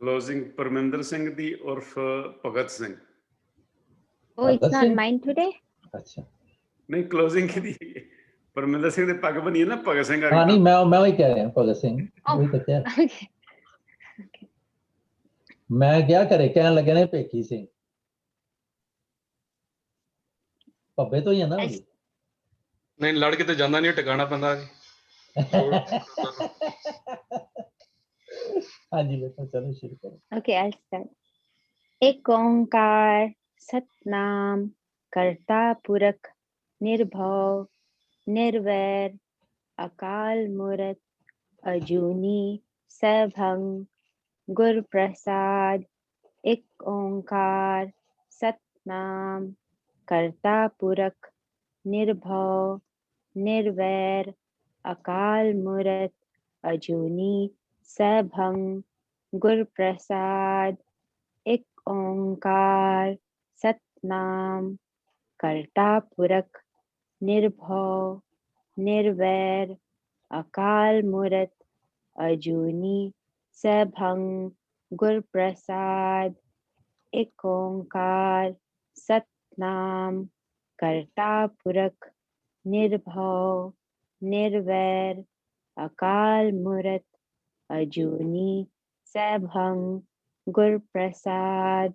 Closing Parminder Singh दी उर्फ Bhagat Singh. Oh, it's not mine today. अच्छा नहीं क्लोजिंग की दी परमिंदर सिंह दे पग बनी है ना भगत सिंह हाँ नहीं मैं वही कह रहा हूँ भगत सिंह वही तो कह रहा Okay. मैं क्या करे कहने लगे ने पेखी सिंह पब्बे तो ही है ना वो भी नहीं लड़ के तो जाना नहीं टिकाना पैंदा जी हाँ जी बेटा चलो शुरू करो Okay, I'll start. एक ओंकार सतनाम कर्ता पुरख निर्भव निर्वैर अकाल मूरत अजूनी सभंग गुर प्रसाद। एक ओंकार सतनाम कर्ता पुरख निर्भव निर्वैर अकाल मूरत अजूनी सभंग गुर प्रसाद। एक ओंकार सतनाम कर्ता पुरख निर्भव निर्वैर अकाल मूरत अजूनी सभंग गुर प्रसाद। एक ओंकार सतनाम कर्ता पुरख निर्भव निर्वैर अकाल मूरत अजूनी सभंग गुर प्रसाद।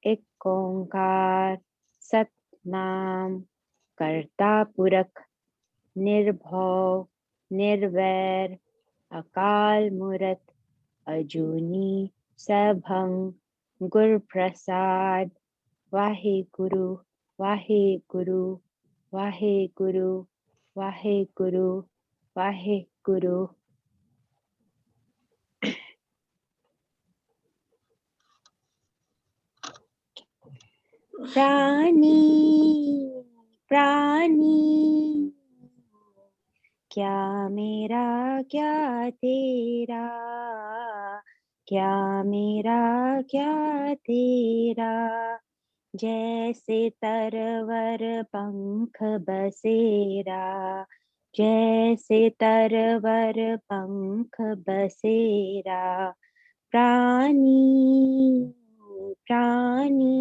एक ओंकार सतनाम कर्ता पुरख निर्भव निर्वैर अकाल मूरत अजूनी सभंग गुर प्रसाद। वाहेगुरु वाहेगुरु वाहेगुरु वाहेगुरु वाहेगुरु। प्राणी प्राणी क्या मेरा क्या तेरा क्या मेरा क्या तेरा। जैसे तरवर पंख बसेरा जैसे तरवर पंख बसेरा। प्राणी प्राणी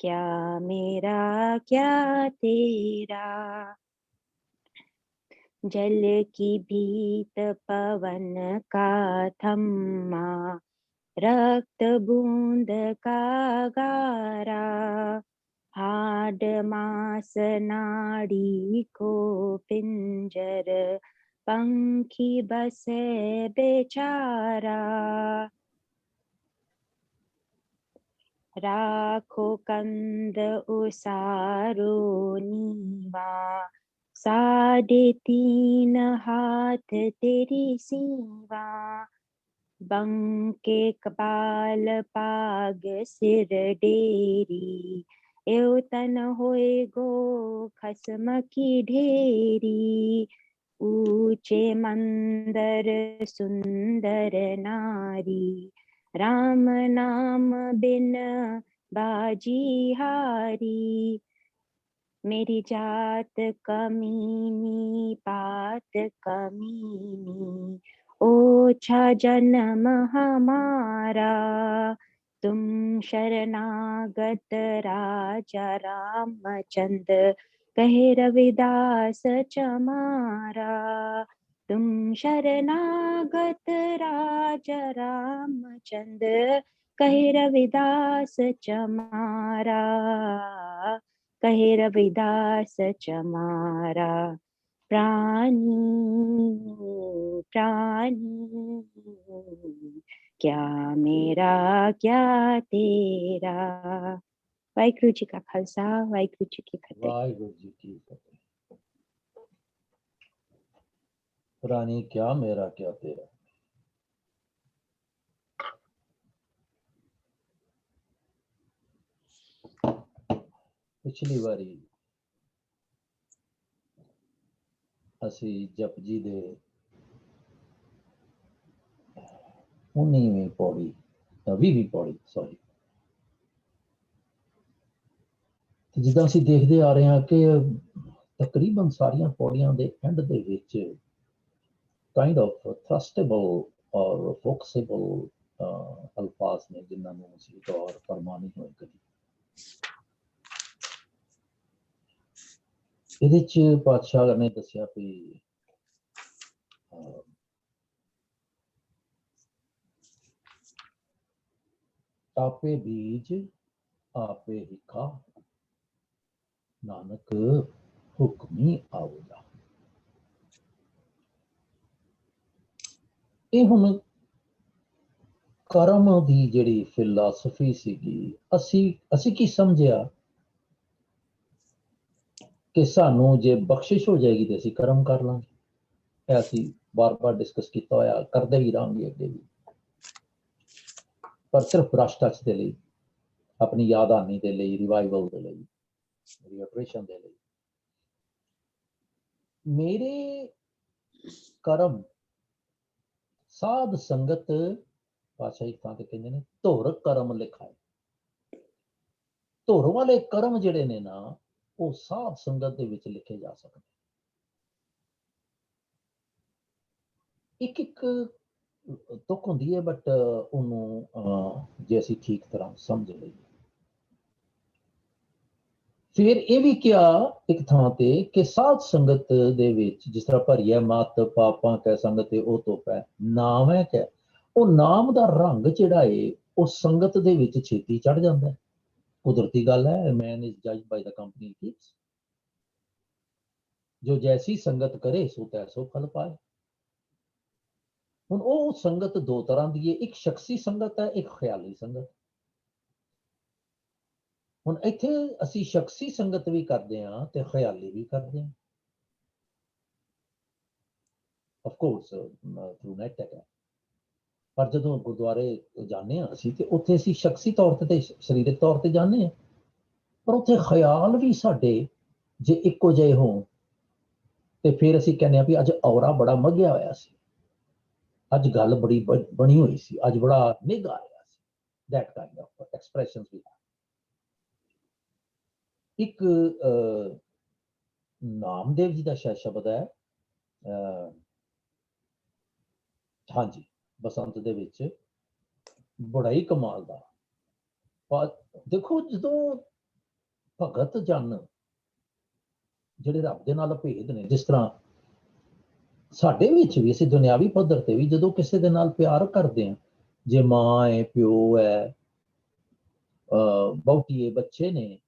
क्या मेरा क्या तेरा। जल की भीत पवन का थम्मा रक्त बूंद का गारा। हाड मास नाड़ी को पिंजर पंखी बसे बेचारा। राखो कंद उसारो नीवा 3.5 हाथ तेरी सीवा। बंके कपाल पाग सिर डेरी एव तन होए गो खसम की ढेरी। ऊंचे मंदर सुंदर नारी राम नाम बिन बाजी हारी। मेरी जात कमीनी पात कमीनी ओछा जन्म हमारा। तुम शरणागत राजा रामचंद्र कहे रविदास चमारा। तुम शरणागत राजा रामचंद्र कहे रविदास चमारा कहे रविदास चमारा। प्राणी प्राणी क्या मेरा क्या तेरा। वाहिगुरु जी का खालसा वाहिगुरु जी की फतेह। वाहिगुरु जी की फतेह। प्राणी क्या मेरा क्या तेरा। पिछली बारी असी जपजी दे 19वीं पौड़ी 20वीं पौड़ी सॉरी जिद्दां असी देखते आ रहे हैं कि तकरीबन सारिया पौड़ियां दे एंड दे विच काइंड ऑफ थ्रस्टेबल ਔਰ ਫੋਕਸੇਬਲ ਅਲਫਾਜ਼ ਨੇ ਜਿਨ੍ਹਾਂ ਨੂੰ ਅਸੀਂ ਗੌਰ ਫਰਮਾ ਨਹੀਂ ਹੋਏ ਕਦੀ। ਇਹਦੇ 'ਚ ਪਾਤਸ਼ਾਹ ਨੇ ਦੱਸਿਆ ਵੀ ਆਪੇ ਬੀਜ ਆਪੇ ਹੀ ਖਾ, ਨਾਨਕ ਹੁਕਮੀ ਆਉਦਾ। ਇਹ ਹੁਣ ਕਰਮ ਦੀ ਜਿਹੜੀ ਫਿਲਾਸਫੀ ਸੀਗੀ, ਅਸੀਂ ਕੀ ਸਮਝਿਆ ਕਿ ਸਾਨੂੰ ਜੇ ਬਖਸ਼ਿਸ਼ ਹੋ ਜਾਏਗੀ ਤੇ ਅਸੀਂ ਕਰਮ ਕਰ ਲਾਂਗੇ। ਇਹ ਅਸੀਂ ਬਾਰ-ਬਾਰ ਡਿਸਕਸ ਕੀਤਾ ਹੋਇਆ, ਕਰਦੇ ਹੀ ਰਹਾਂਗੇ ਅੱਗੇ ਵੀ, ਪਰ ਸਿਰਫ ਭ੍ਰਸ਼ਟਾਚ ਦੇ ਲਈ, ਆਪਣੀ ਯਾਦਹਾਨੀ ਦੇ ਲਈ, ਰਿਵਾਈਵਲ ਦੇ ਲਈ, ਰੀਅਪਰੇਸ਼ਨ ਦੇ ਲਈ। ਮੇਰੇ ਕਰਮ ਸਾਧ ਸੰਗਤ ਪਾਤਸ਼ਾਹ ਇੱਕ ਥਾਂ ਤੇ ਕਹਿੰਦੇ ਨੇ ਧੁਰ ਕਰਮ ਲਿਖਾਏ। ਧੁਰ ਵਾਲੇ ਕਰਮ ਜਿਹੜੇ ਨੇ ਨਾ, ਉਹ ਸਾਧ ਸੰਗਤ ਦੇ ਵਿੱਚ ਲਿਖੇ ਜਾ ਸਕਦੇ। ਇੱਕ ਤੁਕ ਹੁੰਦੀ ਹੈ, ਬਟ ਉਹਨੂੰ ਜੇ ਅਸੀਂ ਠੀਕ ਤਰ੍ਹਾਂ ਸਮਝ ਲਈਏ। ਫਿਰ ਇਹ ਵੀ ਕਿਹਾ ਇੱਕ ਥਾਂ ਤੇ ਕਿ ਸਾਧ ਸੰਗਤ ਦੇ ਵਿੱਚ ਜਿਸ ਤਰ੍ਹਾਂ ਭਰੀਐ ਮਤ ਪਾਪਾਂ ਕੈ ਸੰਗਤ ਉਹ ਧੁੱਪ ਹੈ, ਨਾਮ ਹੈ ਕਿ ਉਹ ਨਾਮ ਦਾ ਰੰਗ ਜਿਹੜਾ ਏ ਉਹ ਸੰਗਤ ਦੇ ਵਿੱਚ ਛੇਤੀ ਚੜ ਜਾਂਦਾ ਹੈ। ਕੁਦਰਤੀ ਗੱਲ ਹੈ, man is judged by the company he keeps. ਜੋ ਜੈਸੀ ਸੰਗਤ ਕਰੇ ਸੋ ਤੈਸੋ ਫਲ ਪਾਏ। ਹੁਣ ਉਹ ਸੰਗਤ ਦੋ ਤਰ੍ਹਾਂ ਦੀ ਹੈ, ਇੱਕ ਸ਼ਖਸੀ ਸੰਗਤ ਹੈ, ਇੱਕ ਖਿਆਲੀ ਸੰਗਤ। ਹੁਣ ਇੱਥੇ ਅਸੀਂ ਸ਼ਖਸੀ ਸੰਗਤ ਵੀ ਕਰਦੇ ਹਾਂ ਤੇ ਖਿਆਲੀ ਵੀ ਕਰਦੇ ਹਾਂ, ਆਫ ਕੋਰਸ ਥਰੂ ਨੈਟ ਹੈ। ਪਰ ਜਦੋਂ ਗੁਰਦੁਆਰੇ ਜਾਂਦੇ ਹਾਂ ਅਸੀਂ ਤੇ ਉੱਥੇ ਅਸੀਂ ਸ਼ਖਸੀ ਤੌਰ ਤੇ ਸਰੀਰਕ ਤੌਰ ਤੇ ਜਾਂਦੇ ਹਾਂ, ਪਰ ਉੱਥੇ ਖਿਆਲ ਵੀ ਸਾਡੇ ਜੇ ਇੱਕੋ ਜਿਹੇ ਹੋਣ ਤੇ ਫਿਰ ਅਸੀਂ ਕਹਿੰਦੇ ਹਾਂ ਵੀ ਅੱਜ ਔਰਾ ਬੜਾ ਮੱਘਿਆ ਹੋਇਆ ਸੀ, ਅੱਜ ਗੱਲ ਬੜੀ ਬਣੀ ਹੋਈ ਸੀ, ਅੱਜ ਬੜਾ ਨਿੱਘ ਆ ਰਿਹਾ ਸੀ। ਦੈਟ ਕਾਈਂਡ ਆਫ ਐਕਸਪ੍ਰੈਸ਼ਨਸ ਵੀ ਹੈ। ਇੱਕ ਨਾਮਦੇਵ ਜੀ ਦਾ ਸ਼ਬਦ ਹੈ, ਹਾਂਜੀ, ਬਸੰਤ ਦੇ ਵਿੱਚ, ਬੜਾ ਹੀ ਕਮਾਲ ਦਾ। ਦੇਖੋ ਜਦੋਂ ਭਗਤ ਜਨ ਜਿਹੜੇ ਰੱਬ ਦੇ ਨਾਲ ਭੇਦ ਨੇ, ਜਿਸ ਤਰ੍ਹਾਂ ਸਾਡੇ ਵਿੱਚ ਵੀ ਅਸੀਂ ਦੁਨਿਆਵੀ ਪੱਧਰ ਤੇ ਵੀ ਜਦੋਂ ਕਿਸੇ ਦੇ ਨਾਲ ਪਿਆਰ ਕਰਦੇ ਹਾਂ, ਜੇ ਮਾਂ ਹੈ, ਪਿਓ ਹੈ, ਬਹੁਤੀ ਬੱਚੇ ਨੇ,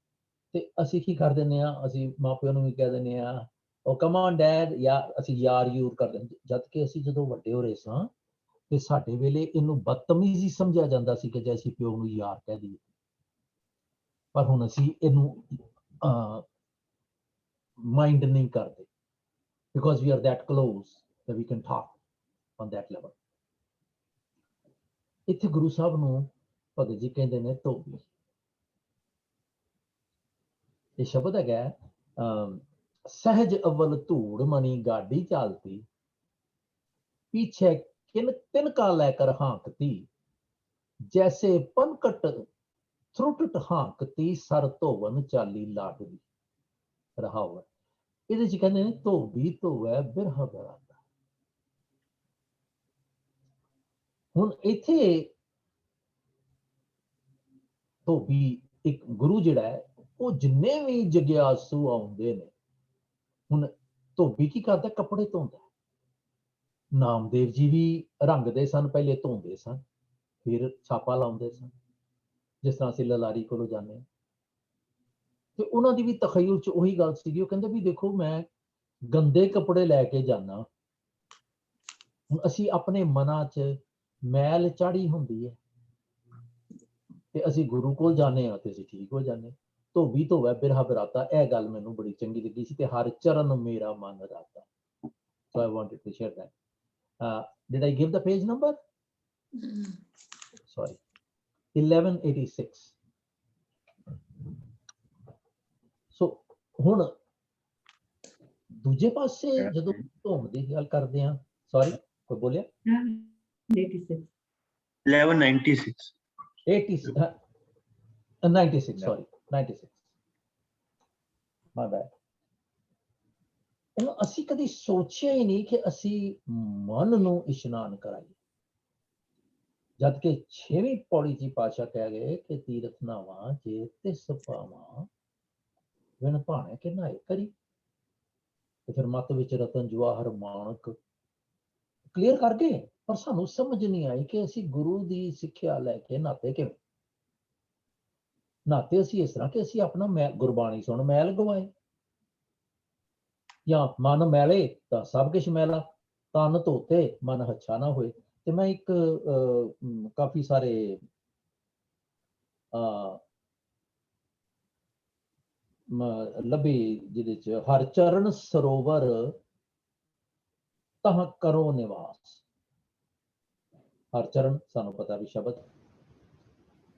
ਤੇ ਅਸੀਂ ਕੀ ਕਰ ਦਿੰਦੇ ਹਾਂ, ਅਸੀਂ ਮਾਂ ਪਿਓ ਨੂੰ ਵੀ ਕਹਿ ਦਿੰਦੇ ਹਾਂ ਉਹ ਕਮ ਔਨ ਡੈਡ, ਜਾਂ ਅਸੀਂ ਯਾਰ ਯੂਰ ਕਰ ਦਿੰਦੇ। ਜਦ ਕਿ ਅਸੀਂ ਜਦੋਂ ਵੱਡੇ ਹੋ ਰਹੇ ਸਾਂ ਤੇ ਸਾਡੇ ਵੇਲੇ ਇਹਨੂੰ ਬਦਤਮੀਜ਼ੀ ਸਮਝਿਆ ਜਾਂਦਾ ਸੀ ਕਿ ਜੇ ਅਸੀਂ ਪਿਓ ਨੂੰ ਯਾਰ ਕਹਿ ਦਈਏ, ਪਰ ਹੁਣ ਅਸੀਂ ਇਹਨੂੰ ਮਾਈਂਡ ਨਹੀਂ ਕਰਦੇ, because we are that close that we can talk on that level. ਇੱਥੇ ਗੁਰੂ ਸਾਹਿਬ ਨੂੰ ਭਗਤ ਜੀ ਕਹਿੰਦੇ ਨੇ ਧੋਬੀ। ਇਹ ਸ਼ਬਦ ਹੈਗਾ, ਸਹਿਜ ਅਵਲ ਧੂੜ ਮਣੀ ਗਾਡੀ ਚਾਲਤੀ, ਪੀਛੇ ਤਿਨਕਾ ਲੈ ਕਰ ਹਾਂਕਤੀ, ਜੈਸੇ ਪਨਕਟ ਥਰੁਟਟ ਹਾਂਕਤੀ, ਸਰ ਧੋਵਨ ਚਾਲੀ ਲਾਡਲੀ। ਰਹਾਉ ਹੈ ਇਹਦੇ ਚ ਕਹਿੰਦੇ ਨੇ ਧੋਬੀ ਧੋਵੈ ਬਿਰਹਾ ਬਰਾਤਾ। ਹੁਣ ਇੱਥੇ ਧੋਬੀ ਇੱਕ ਗੁਰੂ ਜਿਹੜਾ ਹੈ, ਉਹ ਜਿੰਨੇ ਵੀ ਜਗਿਆਸੂ ਆਉਂਦੇ ਨੇ, ਹੁਣ ਧੋਬੀ ਕੀ ਕਰਦਾ, ਕੱਪੜੇ ਧੋਂਦਾ। ਨਾਮਦੇਵ ਜੀ ਵੀ ਰੰਗਦੇ ਸਨ, ਪਹਿਲੇ ਧੋਂਦੇ ਸਨ, ਫਿਰ ਛਾਪਾ ਲਾਉਂਦੇ ਸਨ। ਜਿਸ ਤਰ੍ਹਾਂ ਅਸੀਂ ਲਲਾਰੀ ਕੋਲੋਂ ਜਾਂਦੇ ਹਾਂ ਤੇ ਉਹਨਾਂ ਦੀ ਵੀ ਤਖਯੁਲ ਚ ਉਹੀ ਗੱਲ ਸੀਗੀ। ਉਹ ਕਹਿੰਦੇ ਵੀ ਦੇਖੋ ਮੈਂ ਗੰਦੇ ਕੱਪੜੇ ਲੈ ਕੇ ਜਾਣਾ, ਹੁਣ ਅਸੀਂ ਆਪਣੇ ਮਨਾਂ ਚ ਮੈਲ ਚਾੜੀ ਹੁੰਦੀ ਹੈ ਤੇ ਅਸੀਂ ਗੁਰੂ ਕੋਲ ਜਾਂਦੇ ਹਾਂ ਤੇ ਅਸੀਂ ਠੀਕ ਹੋ ਜਾਂਦੇ। ਧੋਬੀ ਧੋਵੈ ਬਿਰਹਾ ਬਰਾਤਾ, ਇਹ ਗੱਲ ਮੈਨੂੰ ਬੜੀ ਚੰਗੀ ਲੱਗੀ ਸੀ। ਤੇ ਹਰ ਚਰਨ ਮੇਰਾ ਮਨ ਰਾਤਾ। So I wanted to share that. Did I give the page number? Sorry, 1186. So ਹੁਣ ਦੂਜੇ ਪਾਸੇ ਜਦੋਂ ਧੋਣ ਦੀ ਗੱਲ ਕਰਦੇ ਹਾਂ, ਸੌਰੀ ਕੋਈ ਬੋਲਿਆ 86 1196 96 sorry 96 my bad। ਹੁਣ ਅਸੀਂ ਕਦੀ ਸੋਚਿਆ ਹੀ ਨਹੀਂ ਕਿ ਅਸੀਂ ਮਨ ਨੂੰ ਇਸ਼ਨਾਨ ਕਰਾਈਏ। जद के 6वीं पौड़ी ची पातशाह कह गए कि तीरथ नावा जे तिस पावा विन भाने के नाए करी। तो फिर मत विच रतन जवाहर माणक क्लीयर कर गए, पर सानू समझ नहीं आई कि ਅਸੀਂ ਗੁਰੂ ਦੀ ਸਿੱਖਿਆ ਲੈ ਕੇ ਨਾਤੇ ਕਿਵੇਂ। ਨਾਤੇ ਅਸੀਂ ਇਸ ਤਰ੍ਹਾਂ ਕਿ ਅਸੀਂ ਆਪਣਾ ਗੁਰਬਾਣੀ ਸੁਣ ਮੈਲ ਗਵਾਏ, ਜਾਂ ਮਨ ਮੈਲੇ ਤਾਂ ਸਭ ਕੁਝ ਮੈਲਾ, ਤਨ ਧੋਤੇ ਮਨ ਹੱਛਾ ਨਾ ਹੋਏ। ਤੇ ਮੈਂ ਇੱਕ ਕਾਫੀ ਸਾਰੇ ਲੱਭੀ ਜਿਹਦੇ ਚ ਹਰ ਚਰਨ ਸਰੋਵਰ ਤਹ ਕਰੋ ਨਿਵਾਸ। ਹਰ ਚਰਨ ਸਾਨੂੰ ਪਤਾ ਵੀ ਸ਼ਬਦ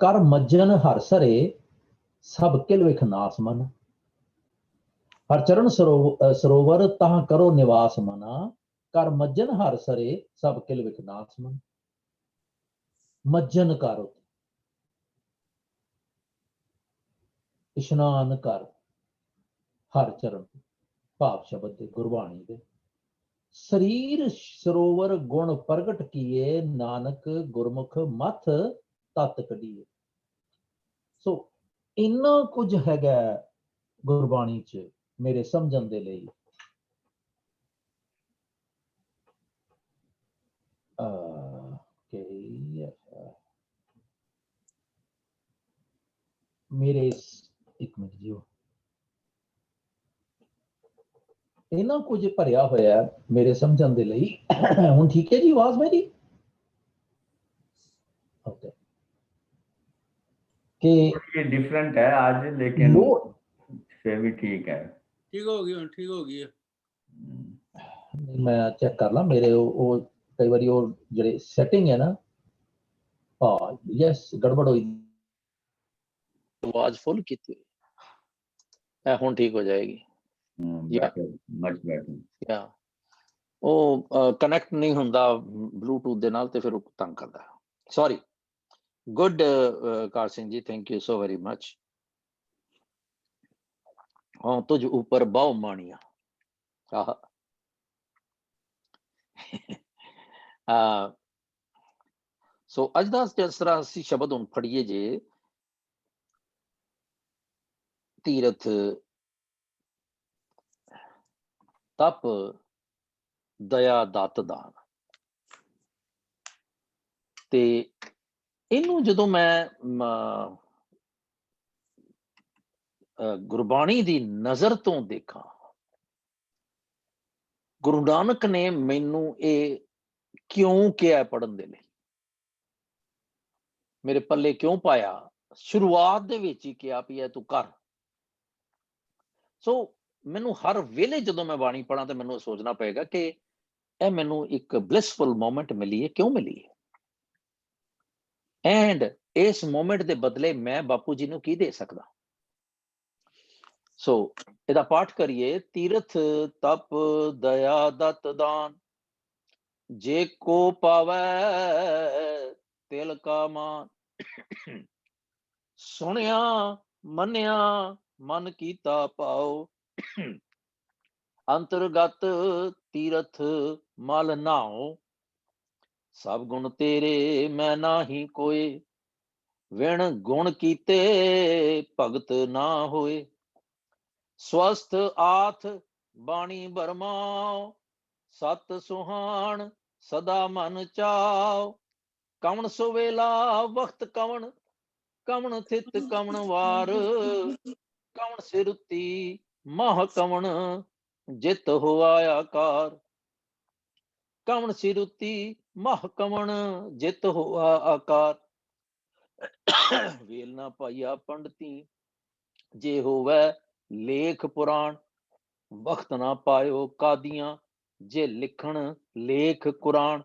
ਕਰ ਮੱਜਨ ਹਰ ਸਰੇ ਸਭ ਕਿਲ ਵਿਖ ਨਾਸ ਮਨ। ਹਰ ਚਰਨ ਸਰੋਵਰ ਤਹ ਕਰੋ ਨਿਵਾਸ ਮਨਾ, ਕਰ ਮੱਜਨ ਹਰ ਸਰੇ ਸਭ ਕਿਲ ਵਿਖ ਨਾਸ ਮਨ। ਮੱਜਨ ਕਰ, ਇਸ਼ਨਾਨ ਕਰ ਹਰ ਚਰਨ ਭਾਵ ਸ਼ਬਦ ਦੇ ਗੁਰਬਾਣੀ ਦੇ। ਸਰੀਰ ਸਰੋਵਰ ਗੁਣ ਪ੍ਰਗਟ ਕੀਏ, ਨਾਨਕ ਗੁਰਮੁਖ ਮਥ ਤਤ ਕਢੀਏ। ਸੋ ਇੰਨਾ ਕੁਝ ਹੈਗਾ ਗੁਰਬਾਣੀ ਚ ਮੇਰੇ ਸਮਝਣ ਦੇ ਲਈ। ਮੇਰੇ ਇੱਕ ਮਿੰਟ ਜੀ, ਇੰਨਾ ਕੁਝ ਭਰਿਆ ਹੋਇਆ ਮੇਰੇ ਸਮਝਣ ਦੇ ਲਈ। ਹੁਣ ਠੀਕ ਹੈ ਜੀ ਆਵਾਜ਼ ਮੇਰੀ? ਓਕੇ। कि ये डिफरेंट है आज, लेकिन लो फिर भी ठीक है। ठीक होगी, ठीक होगी। मैं चेक कर ला मेरे वो कई बार वो जेडे सेटिंग है ना, हाँ यस गड़बड़ हुई। आवाज फुल की थी, हुन ठीक हो जाएगी। Better, much better. या ਉਹ ਕਨੈਕਟ ਨਹੀਂ ਹੁੰਦਾ ਬਲੂਟੂਥ ਦੇ ਨਾਲ ਤੇ ਫਿਰ ਉਹ ਤੰਗ ਕਰਦਾ। Sorry. Good car Singh ji, thank you so very much. ਹਾਂ ਤੁਝ ਉੱਪਰ ਬਹੁ ਮਾਣੀਆਂ। ਸੋ ਅੱਜ ਦਾ ਜਿਸ ਤਰ੍ਹਾਂ ਅਸੀਂ ਸ਼ਬਦ ਹੁਣ ਫੜੀਏ ਜੇ, ਤੀਰਥ, ਤਪ, ਦਇਆ, ਦਤ, ਦਾਨ, ਤੇ ਇਹਨੂੰ ਜਦੋਂ ਮੈਂ ਗੁਰਬਾਣੀ ਦੀ ਨਜ਼ਰ ਤੋਂ ਦੇਖਾਂ, ਗੁਰੂ ਨਾਨਕ ਨੇ ਮੈਨੂੰ ਇਹ ਕਿਉਂ ਕਿਹਾ ਪੜ੍ਹਨ ਦੇ ਲਈ, ਮੇਰੇ ਪੱਲੇ ਕਿਉਂ ਪਾਇਆ, ਸ਼ੁਰੂਆਤ ਦੇ ਵਿੱਚ ਹੀ ਕਿਹਾ ਵੀ ਇਹ ਤੂੰ ਕਰ। ਸੋ ਮੈਨੂੰ ਹਰ ਵੇਲੇ ਜਦੋਂ ਮੈਂ ਬਾਣੀ ਪੜ੍ਹਾਂ ਤੇ ਮੈਨੂੰ ਸੋਚਣਾ ਪਏਗਾ ਕਿ ਇਹ ਮੈਨੂੰ ਇੱਕ ਬਲਿਸਫੁਲ ਮੋਮੈਂਟ ਮਿਲੀ ਹੈ, ਕਿਉਂ ਮਿਲੀ ਹੈ, ਐਂਡ ਇਸ ਮੋਮੈਂਟ ਦੇ ਬਦਲੇ ਮੈਂ ਬਾਪੂ ਜੀ ਨੂੰ ਕੀ ਦੇ ਸਕਦਾ। ਸੋ ਇਹਦਾ ਪਾਠ ਕਰੀਏ। ਤੀਰਥ ਤਪ ਦਇਆ ਦਤ ਦਾਨ, ਜੇ ਕੋ ਪਾਵੈ ਤਿਲ ਕਾ ਮਾਨ। ਸੁਣਿਆ ਮੰਨਿਆ ਮਨ ਕੀਤਾ ਪਾਓ, ਅੰਤਰਗਤ ਤੀਰਥ ਮਲ ਨਾਓ। ਸਭ ਗੁਣ ਤੇਰੇ ਮੈਂ ਨਾਹੀ ਕੋਏ, ਵਿਣ ਗੁਣ ਕੀਤੇ ਭਗਤ ਨਾ ਹੋਏ। ਸਵਸਥ ਆਥ ਬਾਣੀ ਬਰਮਾਓ, ਸਤ ਸੁਹਾਣ ਸਦਾ ਮਨ ਚਾਓ। ਕਵਣ ਸੁਵੇਲਾ ਵਕਤ ਕਵਣ, ਕਵਣ ਥਿਤ ਕਵਣ ਵਾਰ। ਕਵਣ ਸਿਰੁਤੀ ਮਹ ਕਵਣ ਜਿਤ ਹੋਆ ਆਕਾਰ। ਕਵਣ ਸਿਰੁਤੀ ਮਹ ਕਵਣ ਜਿਤ ਹੋਆ ਆਕਾਰ। ਵੇਲ ਨਾ ਪਾਈਆ ਪੰਡਤੀ, ਜੇ ਹੋਵੈ ਲੇਖ ਪੁਰਾਣ। ਵਕਤ ਨਾ ਪਾਇਓ ਕਾਦੀਆਂ, ਜੇ ਲਿਖਣ ਲੇਖ ਕੁਰਾਨ।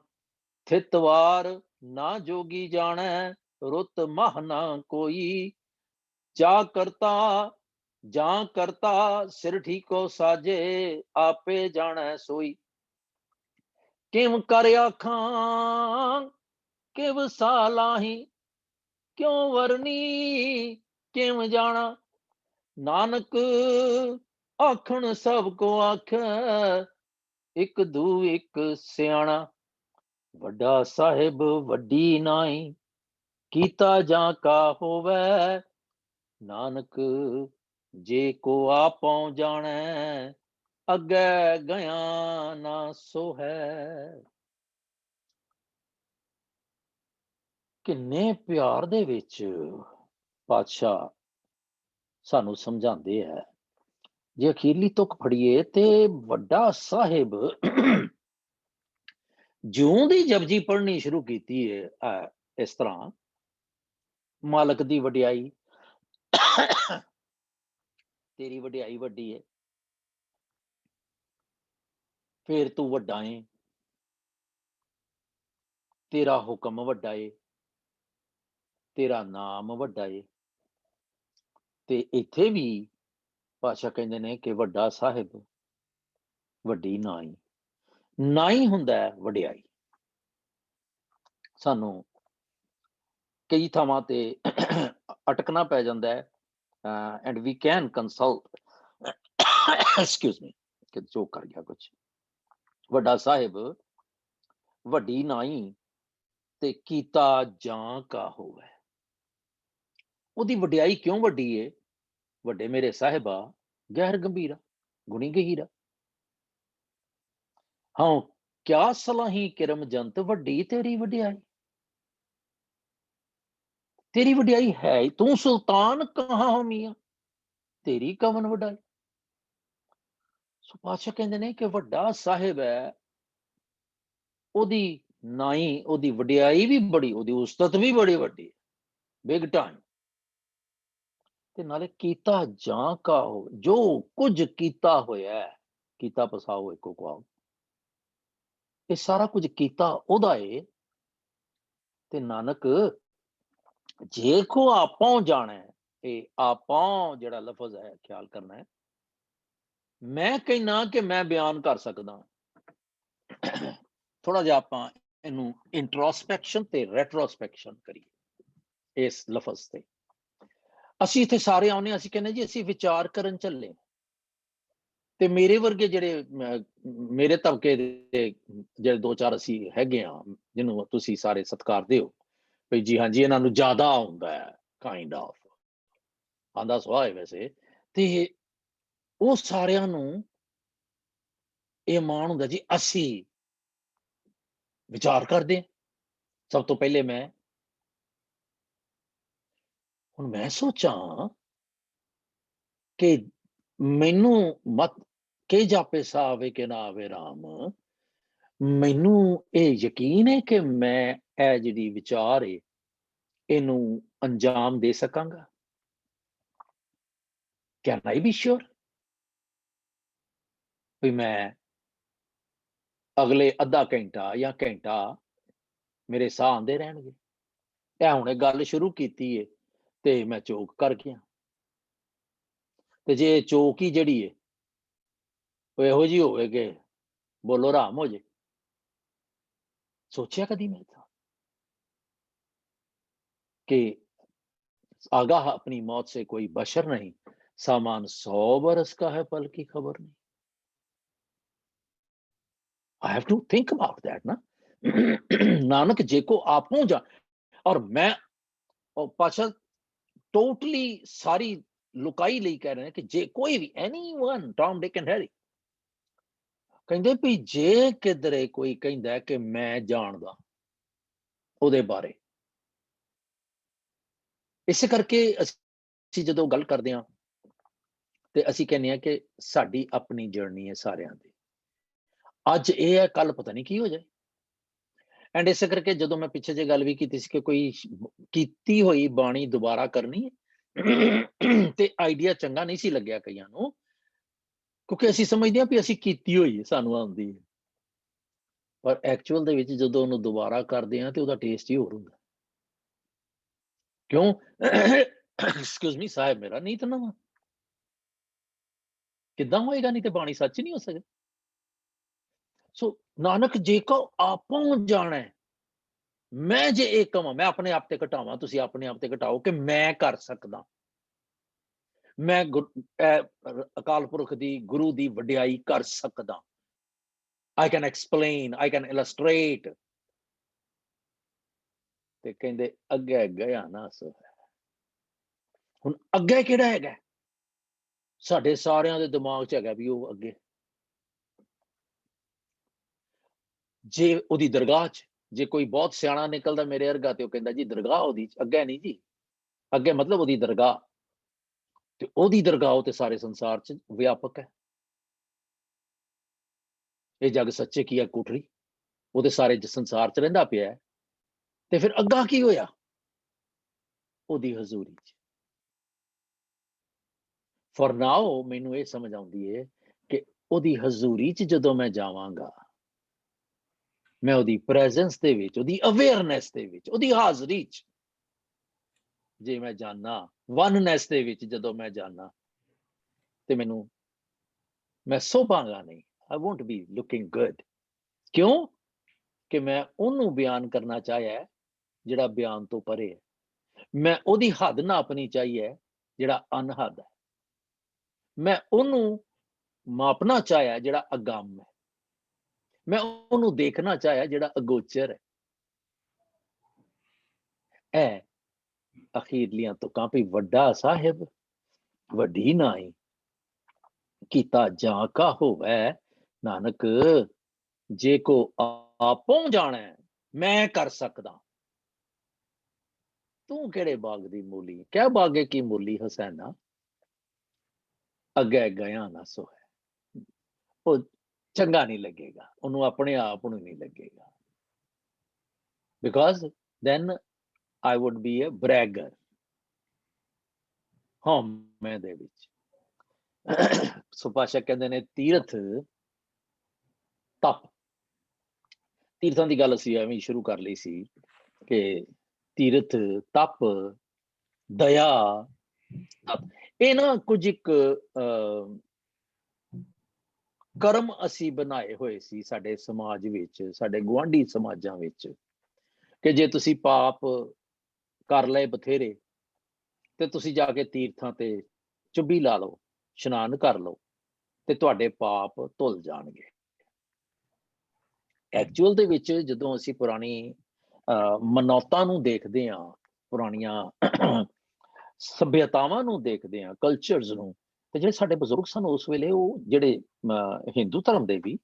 ਥਿਤ ਵਾਰ ਨਾ ਜੋਗੀ ਜਾਣੈ, ਰੁੱਤ ਮਹ ਨਾ ਕੋਈ। ਜਾਂ ਕਰਤਾ ਸਿਰ ਠੀਕੋ ਸਾਜੇ, ਆਪੇ ਜਾਣੈ ਸੋਈ। ਕਿਵ ਕਰ ਆਖਾਂ ਕਿਵ ਸਾ ਲਾਹੀ, ਕਿਉ ਵਰਨੀ ਕਿਵ ਜਾਣਾ। ਨਾਨਕ ਆਖਣ ਸਭ ਕੋ ਆਖੈ, ਇੱਕ ਦੂ ਇੱਕ ਸਿਆਣਾ। ਵੱਡਾ ਸਾਹਿਬ ਵੱਡੀ ਨਾਈ ਕੀਤਾ ਜਾਂ ਕਾ ਹੋਵੇ ਨਾਨਕ ਜੇ ਕੋ ਆਪੋਂ ਜਾਣੈ ਅੱਗੇ ਗਿਆ ਨਾ ਸੋ ਹੈ। ਕਿੰਨੇ ਪਿਆਰ ਦੇ ਵਿੱਚ ਪਾਤਸ਼ਾਹ ਸਾਨੂੰ ਸਮਝਾਉਂਦੇ ਹੈ। ਜੇ ਅਖੀਰਲੀ ਤੁਕ ਫੜੀਏ ਤੇ ਵੱਡਾ ਸਾਹਿਬ ਜਿਉਂ ਦੀ ਜਪਜੀ ਪੜ੍ਹਨੀ ਸ਼ੁਰੂ ਕੀਤੀ ਹੈ ਇਸ ਤਰ੍ਹਾਂ ਮਾਲਕ ਦੀ ਵਡਿਆਈ, ਤੇਰੀ ਵਡਿਆਈ ਵੱਡੀ ਹੈ, ਫੇਰ ਤੂੰ ਵੱਡਾ ਏ, ਤੇਰਾ ਹੁਕਮ ਵੱਡਾ ਏ, ਤੇਰਾ ਨਾਮ ਵੱਡਾ ਏ। ਤੇ ਇੱਥੇ ਵੀ ਪਾਤਸ਼ਾਹ ਕਹਿੰਦੇ ਨੇ ਕਿ ਵੱਡਾ ਸਾਹਿਬ ਵੱਡੀ ਨਾਈ। ਨਾਈ ਹੁੰਦਾ ਹੈ ਵਡਿਆਈ। ਸਾਨੂੰ ਕਈ ਥਾਵਾਂ ਤੇ ਅਟਕਣਾ ਪੈ ਜਾਂਦਾ ਹੈ and we can consult excuse me ਕਿ ਜੋ ਕਰ ਗਿਆ ਕੁਝ। ਵੱਡਾ ਸਾਹਿਬ ਵੱਡੀ ਨਾਈ ਤੇ ਕੀਤਾ ਜਾਂ ਕਾ ਹੋਵੇ। ਉਹਦੀ ਵਡਿਆਈ ਕਿਉਂ ਵੱਡੀ ਏ? ਵੱਡੇ ਮੇਰੇ ਸਾਹਿਬਾ ਗਹਿਰ ਗੰਭੀਰਾ ਗੁਣੀ ਗਹੀਰਾ। ਹਾਂ ਕਿਆ ਸਲਾਹੀ ਕਿਰਮ ਜੰਤ ਵੱਡੀ ਤੇਰੀ ਵਡਿਆਈ। तेरी वडियाई है तू सुल्तान कहाँ हो मियाँ तेरी कवन वडाई। सो पातशाह कहते ने कि वड्डा साहिब है ओदी नाई ओदी वडियाई भी बड़ी ओदी उस्तत भी बड़ी वड्डी बिग टाइम ते नाले कीता जां का हो जो कुछ कीता होया है कीता पसाओ एको को ये सारा कुछ कीता ओदा है ते नानक जे को आपों जाना है ये आपों जेड़ा लफज है ख्याल करना है। मैं कहना कि मैं बयान कर सकदा थोड़ा जिहा आपां इनू इंट्रोस्पैक्शन ते रेट्रोस्पैक्शन करिए इस लफज ते। ਅਸੀਂ ਇੱਥੇ ਸਾਰੇ ਆਉਨੇ ਅਸੀਂ ਕਹਿੰਦੇ ਜੀ ਅਸੀਂ ਵਿਚਾਰ ਕਰਨ ਚੱਲੇ ਤੇ ਮੇਰੇ ਵਰਗੇ ਜਿਹੜੇ ਮੇਰੇ ਤਬਕੇ ਦੇ ਜਿਹੜੇ ਦੋ ਚਾਰ ਅਸੀਂ ਹੈਗੇ ਆ ਜਿਹਨੂੰ ਤੁਸੀਂ ਸਾਰੇ ਸਤਿਕਾਰਦੇ ਹੋ ਵੀ ਜੀ ਹਾਂਜੀ ਇਹਨਾਂ ਨੂੰ ਜ਼ਿਆਦਾ ਆਉਂਦਾ ਹੈ ਕਾਈਂਡ ਆਫ ਆਂਦਾ ਸੁਭਾਅ ਹੈ ਵੈਸੇ ਤੇ ਉਹ ਸਾਰਿਆਂ ਨੂੰ ਇਹ ਮਾਣ ਹੁੰਦਾ ਜੀ ਅਸੀਂ ਵਿਚਾਰ ਕਰਦੇ ਹਾਂ। ਸਭ ਤੋਂ ਪਹਿਲੇ ਮੈਂ ਹੁਣ ਮੈਂ ਸੋਚਾਂ ਕਿ ਮੈਨੂੰ ਮਤ ਕਿ ਜਾਪੇ ਸਾਵੇ ਕਿ ਨਾ ਆਵੇ ਰਾਮ ਮੈਨੂੰ ਇਹ ਯਕੀਨ ਹੈ ਕਿ ਮੈਂ ਇਹ ਜਿਹੜੀ ਵਿਚਾਰ ਹੈ ਇਹਨੂੰ ਅੰਜਾਮ ਦੇ ਸਕਾਂਗਾ। ਕੈਨ ਆਈ ਬੀ ਸ਼ੋਰ ਵੀ ਮੈਂ ਅਗਲੇ ਅੱਧਾ ਘੰਟਾ ਜਾਂ ਘੰਟਾ ਮੇਰੇ ਸਾਹ ਆਉਂਦੇ ਰਹਿਣਗੇ। ਇਹ ਹੁਣੇ ਗੱਲ ਸ਼ੁਰੂ ਕੀਤੀ ਹੈ ਤੇ ਮੈਂ ਚੋਕ ਕਰ ਗਿਆ ਤੇ ਜੇ ਚੋਕ ਹੀ ਜਿਹੜੀ ਹੈ ਉਹ ਇਹੋ ਜਿਹੀ ਹੋਵੇ ਕਿ ਬੋਲੋ ਰਾਮ ਹੋ ਜੇ। सोचा कभी मैं था कि आगाह अपनी मौत से कोई बशर नहीं सामान 100 बरस का है पल की खबर नहीं। I have to think about that ना नानक जे को आपो जा और मैं और पाशा टोटली सारी लुकाई ਲਈ कह रहे हैं कि जे कोई भी anyone Tom Dick and Harry ਕਹਿੰਦੇ ਵੀ ਜੇ ਕਿਧਰੇ ਕੋਈ ਕਹਿੰਦਾ ਕਿ ਮੈਂ ਜਾਣਦਾ ਉਹਦੇ ਬਾਰੇ ਇਸੇ ਕਰਕੇ ਅਸੀਂ ਜਦੋਂ ਗੱਲ ਕਰਦੇ ਹਾਂ ਤੇ ਅਸੀਂ ਕਹਿੰਦੇ ਹਾਂ ਕਿ ਸਾਡੀ ਆਪਣੀ ਜਰਨੀ ਹੈ ਸਾਰਿਆਂ ਦੀ। ਅੱਜ ਇਹ ਹੈ ਕੱਲ ਪਤਾ ਨਹੀਂ ਕੀ ਹੋ ਜਾਏ ਐਂਡ ਇਸੇ ਕਰਕੇ ਜਦੋਂ ਮੈਂ ਪਿੱਛੇ ਜੇ ਗੱਲ ਵੀ ਕੀਤੀ ਸੀ ਕਿ ਕੋਈ ਕੀਤੀ ਹੋਈ ਬਾਣੀ ਦੁਬਾਰਾ ਕਰਨੀ ਹੈ ਤੇ ਆਈਡੀਆ ਚੰਗਾ ਨਹੀਂ ਸੀ ਲੱਗਿਆ ਕਈਆਂ ਨੂੰ ਕਿਉਂਕਿ ਅਸੀਂ ਸਮਝਦੇ ਹਾਂ ਵੀ ਅਸੀਂ ਕੀਤੀ ਹੋਈ ਹੈ ਸਾਨੂੰ ਆਉਂਦੀ ਹੈ ਪਰ ਐਕਚੁਅਲ ਦੇ ਵਿੱਚ ਜਦੋਂ ਉਹਨੂੰ ਦੁਬਾਰਾ ਕਰਦੇ ਹਾਂ ਤੇ ਉਹਦਾ ਟੇਸਟ ਹੀ ਹੋਰ ਹੁੰਦਾ। ਕਿਉਂ ਐਕਸਕਿਊਜ਼ ਮੀ ਸਾਹਿਬ ਮੇਰਾ ਨਹੀਂ ਤਾਂ ਨਵਾਂ ਕਿੱਦਾਂ ਹੋਏਗਾ ਨਹੀਂ ਤੇ ਬਾਣੀ ਸੱਚ ਨਹੀਂ ਹੋ ਸਕਦੀ। ਸੋ ਨਾਨਕ ਜੇ ਕੋ ਆਪੋਂ ਜਾਣਾ ਮੈਂ ਜੇ ਇਹ ਕਵਾਂ ਮੈਂ ਆਪਣੇ ਆਪ ਤੇ ਘਟਾਵਾਂ ਤੁਸੀਂ ਆਪਣੇ ਆਪ ਤੇ ਘਟਾਓ ਕਿ ਮੈਂ ਕਰ ਸਕਦਾ ਮੈਂ ਅਕਾਲ ਪੁਰਖ ਦੀ ਗੁਰੂ ਦੀ ਵਡਿਆਈ ਕਰ ਸਕਦਾ। I can explain, I can illustrate ਤੇ ਕਹਿੰਦੇ ਅੱਗੇ ਗਿਆ ਨਾ ਸੋ ਹੈ। ਹੁਣ ਅੱਗੇ ਕਿਹੜਾ ਹੈਗਾ? ਸਾਡੇ ਸਾਰਿਆਂ ਦੇ ਦਿਮਾਗ 'ਚ ਹੈਗਾ ਵੀ ਉਹ ਅੱਗੇ, ਜੇ ਉਹਦੀ ਦਰਗਾਹ 'ਚ ਜੇ ਕੋਈ ਬਹੁਤ ਸਿਆਣਾ ਨਿਕਲਦਾ ਮੇਰੇ ਵਰਗਾ ਤੇ ਉਹ ਕਹਿੰਦਾ ਜੀ ਦਰਗਾਹ ਉਹਦੀ ਅੱਗੇ ਨਹੀਂ ਜੀ, ਅੱਗੇ ਮਤਲਬ ਉਹਦੀ ਦਰਗਾਹ, ਤੇ ਉਹਦੀ ਦਰਗਾਹ ਉਹ ਤੇ ਸਾਰੇ ਸੰਸਾਰ 'ਚ ਵਿਆਪਕ ਹੈ। ਇਹ ਜਗ ਸੱਚੇ ਕੀ ਹੈ ਕੋਠੜੀ, ਉਹਦੇ ਸਾਰੇ ਸੰਸਾਰ 'ਚ ਰਹਿੰਦਾ ਪਿਆ ਹੈ। ਤੇ ਫਿਰ ਅੱਗਾ ਕੀ ਹੋਇਆ? ਉਹਦੀ ਹਜ਼ੂਰੀ 'ਚ। ਫॉर ਨਾਓ ਮੈਨੂੰ ਇਹ ਸਮਝ ਆਉਂਦੀ ਹੈ ਕਿ ਉਹਦੀ ਹਜ਼ੂਰੀ 'ਚ ਜਦੋਂ ਮੈਂ ਜਾਵਾਂਗਾ, ਮੈਂ ਉਹਦੀ ਪ੍ਰੈਜ਼ੈਂਸ ਦੇ ਵਿੱਚ, ਉਹਦੀ ਅਵੇਅਰਨੈਸ ਦੇ ਵਿੱਚ, ਉਹਦੀ ਹਾਜ਼ਰੀ 'ਚ ਜੇ ਮੈਂ ਜਾਣਾ, ਵਨਨੈਸ ਦੇ ਵਿੱਚ ਜਦੋਂ ਮੈਂ ਜਾਣਾ, ਤੇ ਮੈਂ ਸੋਭਾਂਗਾ ਨਹੀਂ। I won't be looking good। ਕਿਉਂ? ਕਿ ਮੈਂ ਉਹਨੂੰ ਬਿਆਨ ਕਰਨਾ ਚਾਹਿਆ ਜਿਹੜਾ ਬਿਆਨ ਤੋਂ ਪਰੇ ਹੈ। ਮੈਂ ਉਹਦੀ ਹੱਦ ਨਾਪਣੀ ਚਾਹੀਏ ਜਿਹੜਾ ਅਨਹਦ ਹੈ। ਮੈਂ ਉਹਨੂੰ ਮਾਪਣਾ ਚਾਹਿਆ ਜਿਹੜਾ ਅਗੰਮ ਹੈ। ਮੈਂ ਉਹਨੂੰ ਦੇਖਣਾ ਚਾਹਿਆ ਜਿਹੜਾ ਅਗੋਚਰ ਹੈ। ਇਹ ਅਖੀਰਲੀਆਂ ਤੁਕਾਂ ਵੀ ਵੱਡਾ ਸਾਹਿਬ ਵੱਡੀ ਨਾਈ ਕੀਤਾ ਜਾਂ ਕਾ ਹੋਵੇ ਨਾਨਕ, ਜੇ ਕੋ ਆਪੋਂ ਜਾਣਾ ਮੈਂ ਕਰ ਸਕਦਾ। ਤੂੰ ਕਿਹੜੇ ਬਾਗ ਦੀ ਮੂਲੀ, ਕਿਆ ਬਾਗੇ ਕੀ ਮੂਲੀ ਹਸੈਨਾ, ਅੱਗੇ ਗਿਆ ਨਾ ਸੋ ਹੈ। ਉਹ ਚੰਗਾ ਨਹੀਂ ਲੱਗੇਗਾ, ਉਹਨੂੰ ਆਪਣੇ ਆਪ ਨੂੰ ਨਹੀਂ ਲੱਗੇਗਾ। Because then I would be a bragger। ਹਾਂ ਮੈਂ ਦੇ ਵਿੱਚ ਸੋ ਪਾਸ਼ਾ ਕਹਿੰਦੇ ਨੇ ਤੀਰਥ ਤਪ, ਤੀਰਥਾਂ ਦੀ ਗੱਲ ਅਸੀਂ ਐਵੇਂ ਸ਼ੁਰੂ ਕਰ ਲਈ ਸੀ ਕਿ ਤੀਰਥ ਤਪ ਦਇਆ ਤਪ, ਇਹ ਨਾ ਕੁਝ ਇੱਕ ਕਰਮ ਅਸੀਂ ਬਣਾਏ ਹੋਏ ਸੀ ਸਾਡੇ ਸਮਾਜ ਵਿੱਚ, ਸਾਡੇ ਗੁਆਂਢੀ ਸਮਾਜਾਂ ਵਿੱਚ, ਕਿ ਜੇ ਤੁਸੀਂ ਪਾਪ ਕਰ ਲਏ ਬਥੇਰੇ ਤੇ ਤੁਸੀਂ ਜਾ ਕੇ ਤੀਰਥਾਂ ਤੇ ਚੁੱਭੀ ਲਾ ਲਓ, ਇਸ਼ਨਾਨ ਕਰ ਲਓ ਤੇ ਤੁਹਾਡੇ ਪਾਪ ਧੁੱਲ ਜਾਣਗੇ। ਐਕਚੁਅਲ ਦੇ ਵਿੱਚ ਜਦੋਂ ਅਸੀਂ ਪੁਰਾਣੀ ਮਨੌਤਾਂ ਨੂੰ ਦੇਖਦੇ ਹਾਂ, ਪੁਰਾਣੀਆਂ ਸਭਿਅਤਾਵਾਂ ਨੂੰ ਦੇਖਦੇ ਹਾਂ, ਕਲਚਰਸ ਨੂੰ, ਤੇ ਜਿਹੜੇ ਸਾਡੇ ਬਜ਼ੁਰਗ ਸਨ ਉਸ ਵੇਲੇ, ਉਹ ਜਿਹੜੇ ਹਿੰਦੂ ਧਰਮ ਦੇ ਵੀ,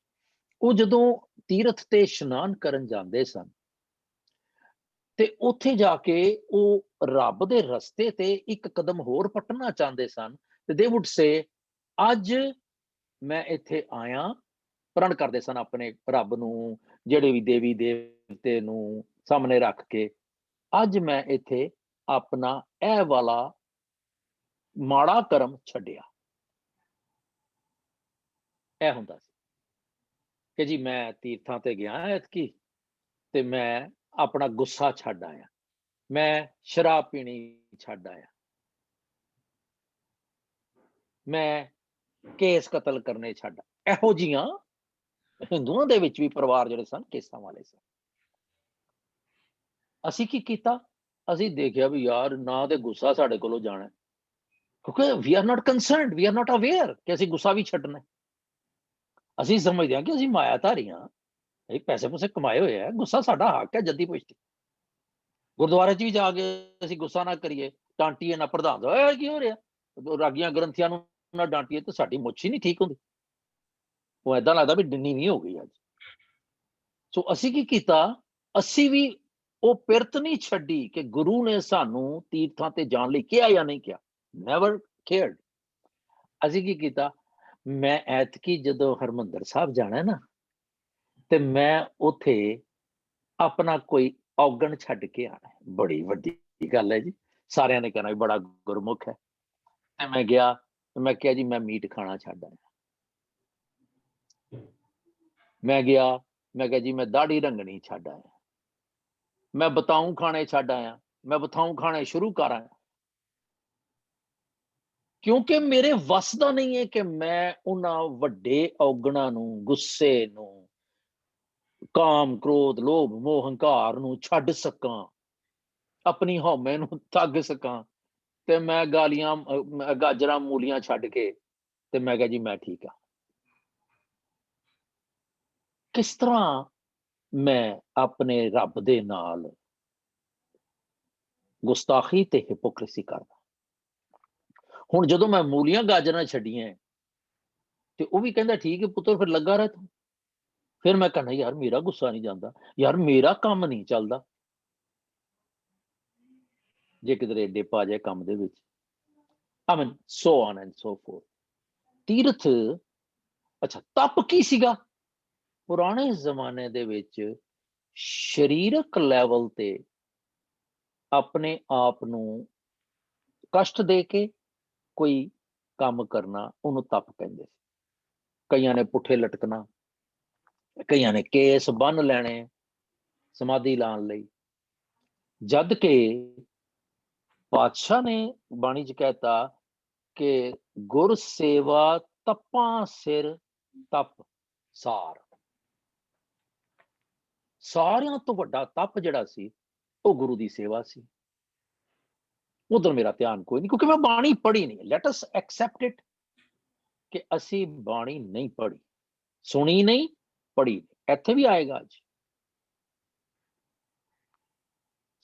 ਉਹ ਜਦੋਂ ਤੀਰਥ ਤੇ ਇਸ਼ਨਾਨ ਕਰਨ ਜਾਂਦੇ ਸਨ ਤੇ ਉੱਥੇ ਜਾ ਕੇ ਉਹ ਰੱਬ ਦੇ ਰਸਤੇ ਤੇ ਇੱਕ ਕਦਮ ਹੋਰ ਪੱਟਣਾ ਚਾਹੁੰਦੇ ਸਨ, ਤੇ ਦੇ ਵੁੱਡ ਸੇ ਅੱਜ ਮੈਂ ਇੱਥੇ ਆਇਆ, ਪ੍ਰਣ ਕਰਦੇ ਸਨ ਆਪਣੇ ਰੱਬ ਨੂੰ, ਜਿਹੜੇ ਵੀ ਦੇਵੀ ਦੇਵਤੇ ਨੂੰ ਸਾਹਮਣੇ ਰੱਖ ਕੇ, ਅੱਜ ਮੈਂ ਇੱਥੇ ਆਪਣਾ ਇਹ ਵਾਲਾ ਮਾੜਾ ਕਰਮ ਛੱਡਿਆ। ਇਹ ਹੁੰਦਾ ਸੀ ਕਿ ਜੀ ਮੈਂ ਤੀਰਥਾਂ ਤੇ ਗਿਆ ਐਤਕੀ ਤੇ ਮੈਂ ਆਪਣਾ ਗੁੱਸਾ ਛੱਡ ਆਇਆ, ਮੈਂ ਸ਼ਰਾਬ ਪੀਣੀ ਛੱਡ ਆਇਆ, ਮੈਂ ਕੇਸ ਕਤਲ ਕਰਨੇ ਛੱਡ। ਇਹੋ ਜਿਹੀਆਂ ਹਿੰਦੂਆਂ ਦੇ ਵਿੱਚ ਵੀ ਪਰਿਵਾਰ ਜਿਹੜੇ ਸਨ ਕੇਸਾਂ ਵਾਲੇ ਸਨ। ਅਸੀਂ ਕੀ ਕੀਤਾ? ਅਸੀਂ ਦੇਖਿਆ ਵੀ ਯਾਰ ਨਾ ਤੇ ਗੁੱਸਾ ਸਾਡੇ ਕੋਲੋਂ ਜਾਣਾ, ਕਿਉਂਕਿ we are not concerned, we are not aware ਕਿ ਅਸੀਂ ਗੁੱਸਾ ਵੀ ਛੱਡਣਾ। ਅਸੀਂ ਸਮਝਦੇ ਹਾਂ ਕਿ ਅਸੀਂ ਮਾਇਆਧਾਰੀ ਹਾਂ, ਇਹ ਪੈਸੇ ਪੂਸੇ ਕਮਾਏ ਹੋਏ ਆ, ਗੁੱਸਾ ਸਾਡਾ ਹੱਕ ਹੈ ਜੱਦੀ ਪੁਸ਼ਤੀ। ਗੁਰਦੁਆਰੇ 'ਚ ਵੀ ਜਾ ਕੇ ਅਸੀਂ ਗੁੱਸਾ ਨਾ ਕਰੀਏ, ਡਾਂਟੀਏ ਨਾ ਪ੍ਰਧਾਨ ਦਾ ਕੀ ਹੋ ਰਿਹਾ, ਰਾਗੀਆਂ ਗ੍ਰੰਥੀਆਂ ਨੂੰ ਨਾ ਡਾਂਟੀਏ ਤੇ ਸਾਡੀ ਮੁੱਛ ਹੀ ਨਹੀਂ ਠੀਕ ਹੁੰਦੀ, ਉਹ ਏਦਾਂ ਲੱਗਦਾ ਵੀ ਡਿੰਨੀ ਨਹੀਂ ਹੋ ਗਈ ਅੱਜ। ਸੋ ਅਸੀਂ ਕੀ ਕੀਤਾ? ਅਸੀਂ ਵੀ ਉਹ ਪਿਰਤ ਨਹੀਂ ਛੱਡੀ ਕਿ ਗੁਰੂ ਨੇ ਸਾਨੂੰ ਤੀਰਥਾਂ ਤੇ ਜਾਣ ਲਈ ਕਿਹਾ ਜਾਂ ਨਹੀਂ ਕਿਹਾ, ਨੈਵਰ ਕੇਅਰਡ। ਅਸੀਂ ਕੀ ਕੀਤਾ? ਮੈਂ ਐਤਕੀ ਜਦੋਂ ਹਰਮੰਦਰ ਸਾਹਿਬ ਜਾਣਾ ਨਾ, ਤੇ ਮੈਂ ਉੱਥੇ ਆਪਣਾ ਕੋਈ ਔਗਣ ਛੱਡ ਕੇ ਆਣਾ। ਬੜੀ ਵੱਡੀ ਗੱਲ ਹੈ ਜੀ, ਸਾਰਿਆਂ ਨੇ ਕਹਿਣਾ ਵੀ ਬੜਾ ਗੁਰਮੁਖ ਹੈ। ਤੇ ਮੈਂ ਗਿਆ, ਮੈਂ ਕਿਹਾ ਜੀ ਮੈਂ ਮੀਟ ਖਾਣਾ ਛੱਡ ਆਇਆ। ਮੈਂ ਗਿਆ, ਮੈਂ ਕਿਹਾ ਜੀ ਮੈਂ ਦਾੜੀ ਰੰਗਣੀ ਛੱਡ ਆਇਆ, ਮੈਂ ਬਤਾਊ ਖਾਣੇ ਛੱਡ ਆਇਆ, ਮੈਂ ਬਤਾਊ ਖਾਣੇ ਸ਼ੁਰੂ ਕਰ ਆਇਆ, ਕਿਉਂਕਿ ਮੇਰੇ ਵੱਸ ਦਾ ਨਹੀਂ ਹੈ ਕਿ ਮੈਂ ਉਹਨਾਂ ਵੱਡੇ ਔਗਣਾਂ ਨੂੰ, ਗੁੱਸੇ ਨੂੰ, ਕਾਮ ਕ੍ਰੋਧ ਲੋਭ ਮੋਹ ਹੰਕਾਰ ਨੂੰ ਛੱਡ ਸਕਾਂ, ਆਪਣੀ ਹਉਮੈ ਨੂੰ ਤੱਗ ਸਕਾਂ। ਤੇ ਮੈਂ ਗਾਲੀਆਂ ਗਾਜਰਾਂ ਮੂਲੀਆਂ ਛੱਡ ਕੇ ਤੇ ਮੈਂ ਕਿਹਾ ਜੀ ਮੈਂ ਠੀਕ ਆ। ਕਿਸ ਤਰ੍ਹਾਂ ਮੈਂ ਆਪਣੇ ਰੱਬ ਦੇ ਨਾਲ ਗੁਸਤਾਖੀ ਤੇ ਹਿਪੋਕ੍ਰੇਸੀ ਕਰਦਾ। ਹੁਣ ਜਦੋਂ ਮੈਂ ਮੂਲੀਆਂ ਗਾਜਰਾਂ ਛੱਡੀਆਂ ਤੇ ਉਹ ਵੀ ਕਹਿੰਦਾ ਠੀਕ ਹੈ ਪੁੱਤਰ ਫਿਰ ਲੱਗਾ ਰਹਿ ਤੂੰ। ਫਿਰ ਮੈਂ ਕਹਿੰਦਾ ਯਾਰ ਮੇਰਾ ਗੁੱਸਾ ਨਹੀਂ ਜਾਂਦਾ, ਯਾਰ ਮੇਰਾ ਕੰਮ ਨਹੀਂ ਚੱਲਦਾ ਜੇ ਕਿਧਰੇ ਏਡੇ ਪਾ ਜਾਏ ਕੰਮ ਦੇ ਵਿੱਚ। I mean, so on and so forth. ਤੀਰਥ, ਅੱਛਾ ਤਪ ਕੀ ਸੀਗਾ? ਪੁਰਾਣੇ ਜ਼ਮਾਨੇ ਦੇ ਵਿੱਚ ਸਰੀਰਕ ਲੈਵਲ ਤੇ ਆਪਣੇ ਆਪ ਨੂੰ ਕਸ਼ਟ ਦੇ ਕੇ ਕੋਈ ਕੰਮ ਕਰਨਾ ਉਹਨੂੰ ਤਪ ਕਹਿੰਦੇ ਸੀ। ਕਈਆਂ ਨੇ ਪੁੱਠੇ ਲਟਕਣਾ, ਕਈਆਂ ਨੇ ਕੇਸ ਬੰਨ ਲੈਣੇ ਸਮਾਧੀ ਲਾਉਣ ਲਈ, ਜਦ ਕਿ ਪਾਤਸ਼ਾਹ ਨੇ ਬਾਣੀ ਚ ਕਹਿਤਾ ਕਿ ਗੁਰ ਸੇਵਾ ਤਪਾਂ ਸਿਰ ਤਪ ਸਾਰ। ਸਾਰਿਆਂ ਤੋਂ ਵੱਡਾ ਤਪ ਜਿਹੜਾ ਸੀ ਉਹ ਗੁਰੂ ਦੀ ਸੇਵਾ ਸੀ। ਉਧਰ ਮੇਰਾ ਧਿਆਨ ਕੋਈ ਨਹੀਂ, ਕਿਉਂਕਿ ਮੈਂ ਬਾਣੀ ਪੜ੍ਹੀ ਨਹੀਂ। ਲੈਟ ਅਸ ਐਕਸੈਪਟ ਇਟ ਕਿ ਅਸੀਂ ਬਾਣੀ ਨਹੀਂ ਪੜ੍ਹੀ, ਸੁਣੀ ਨਹੀਂ, ਪੜ੍ਹੀ ਨਹੀਂ। ਇੱਥੇ ਵੀ ਆਏਗਾ ਅੱਜ।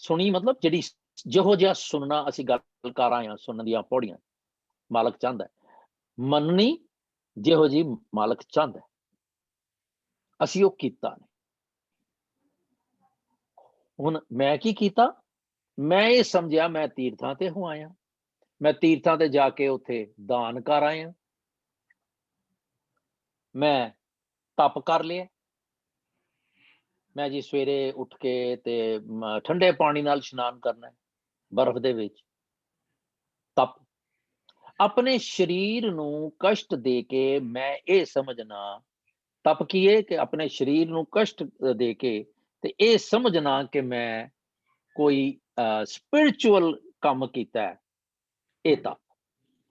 ਸੁਣੀ ਮਤਲਬ ਜਿਹੜੀ ਜਿਹੋ ਜਿਹਾ ਸੁਣਨਾ ਅਸੀਂ ਗੱਲ ਕਰ ਆਏ ਹਾਂ, ਸੁਣਨ ਦੀਆਂ ਪੌੜੀਆਂ ਮਾਲਕ ਚਾਹੁੰਦਾ, ਮੰਨਣੀ ਜਿਹੋ ਜਿਹੀ ਮਾਲਕ ਚਾਹੁੰਦਾ, ਅਸੀਂ ਉਹ ਕੀਤਾ ਨਹੀਂ। ਹੁਣ ਮੈਂ ਕੀ ਕੀਤਾ? ਮੈਂ ਇਹ ਸਮਝਿਆ ਮੈਂ ਤੀਰਥਾਂ ਤੇ ਹੋ ਆਇਆ, ਮੈਂ ਤੀਰਥਾਂ ਤੇ ਜਾ ਕੇ ਉੱਥੇ ਦਾਨ ਕਰ ਆਇਆ, ਮੈਂ ਤਪ ਕਰ ਲਿਆ। ਮੈਂ ਜੀ ਸਵੇਰੇ ਉੱਠ ਕੇ ਤੇ ਠੰਡੇ ਪਾਣੀ ਨਾਲ ਇਸ਼ਨਾਨ ਕਰਨਾ, ਬਰਫ਼ ਦੇ ਵਿੱਚ, ਤਪ। ਆਪਣੇ ਸਰੀਰ ਨੂੰ ਕਸ਼ਟ ਦੇ ਕੇ ਮੈਂ ਇਹ ਸਮਝਣਾ ਤਪ ਕੀ ਹੈ ਕਿ ਆਪਣੇ ਸਰੀਰ ਨੂੰ ਕਸ਼ਟ ਦੇ ਕੇ ਤੇ ਇਹ ਸਮਝਣਾ ਕਿ ਮੈਂ ਕੋਈ ਸਪਿਰਿਚੁਅਲ ਕੰਮ ਕੀਤਾ ਹੈ, ਇਹ ਤਪ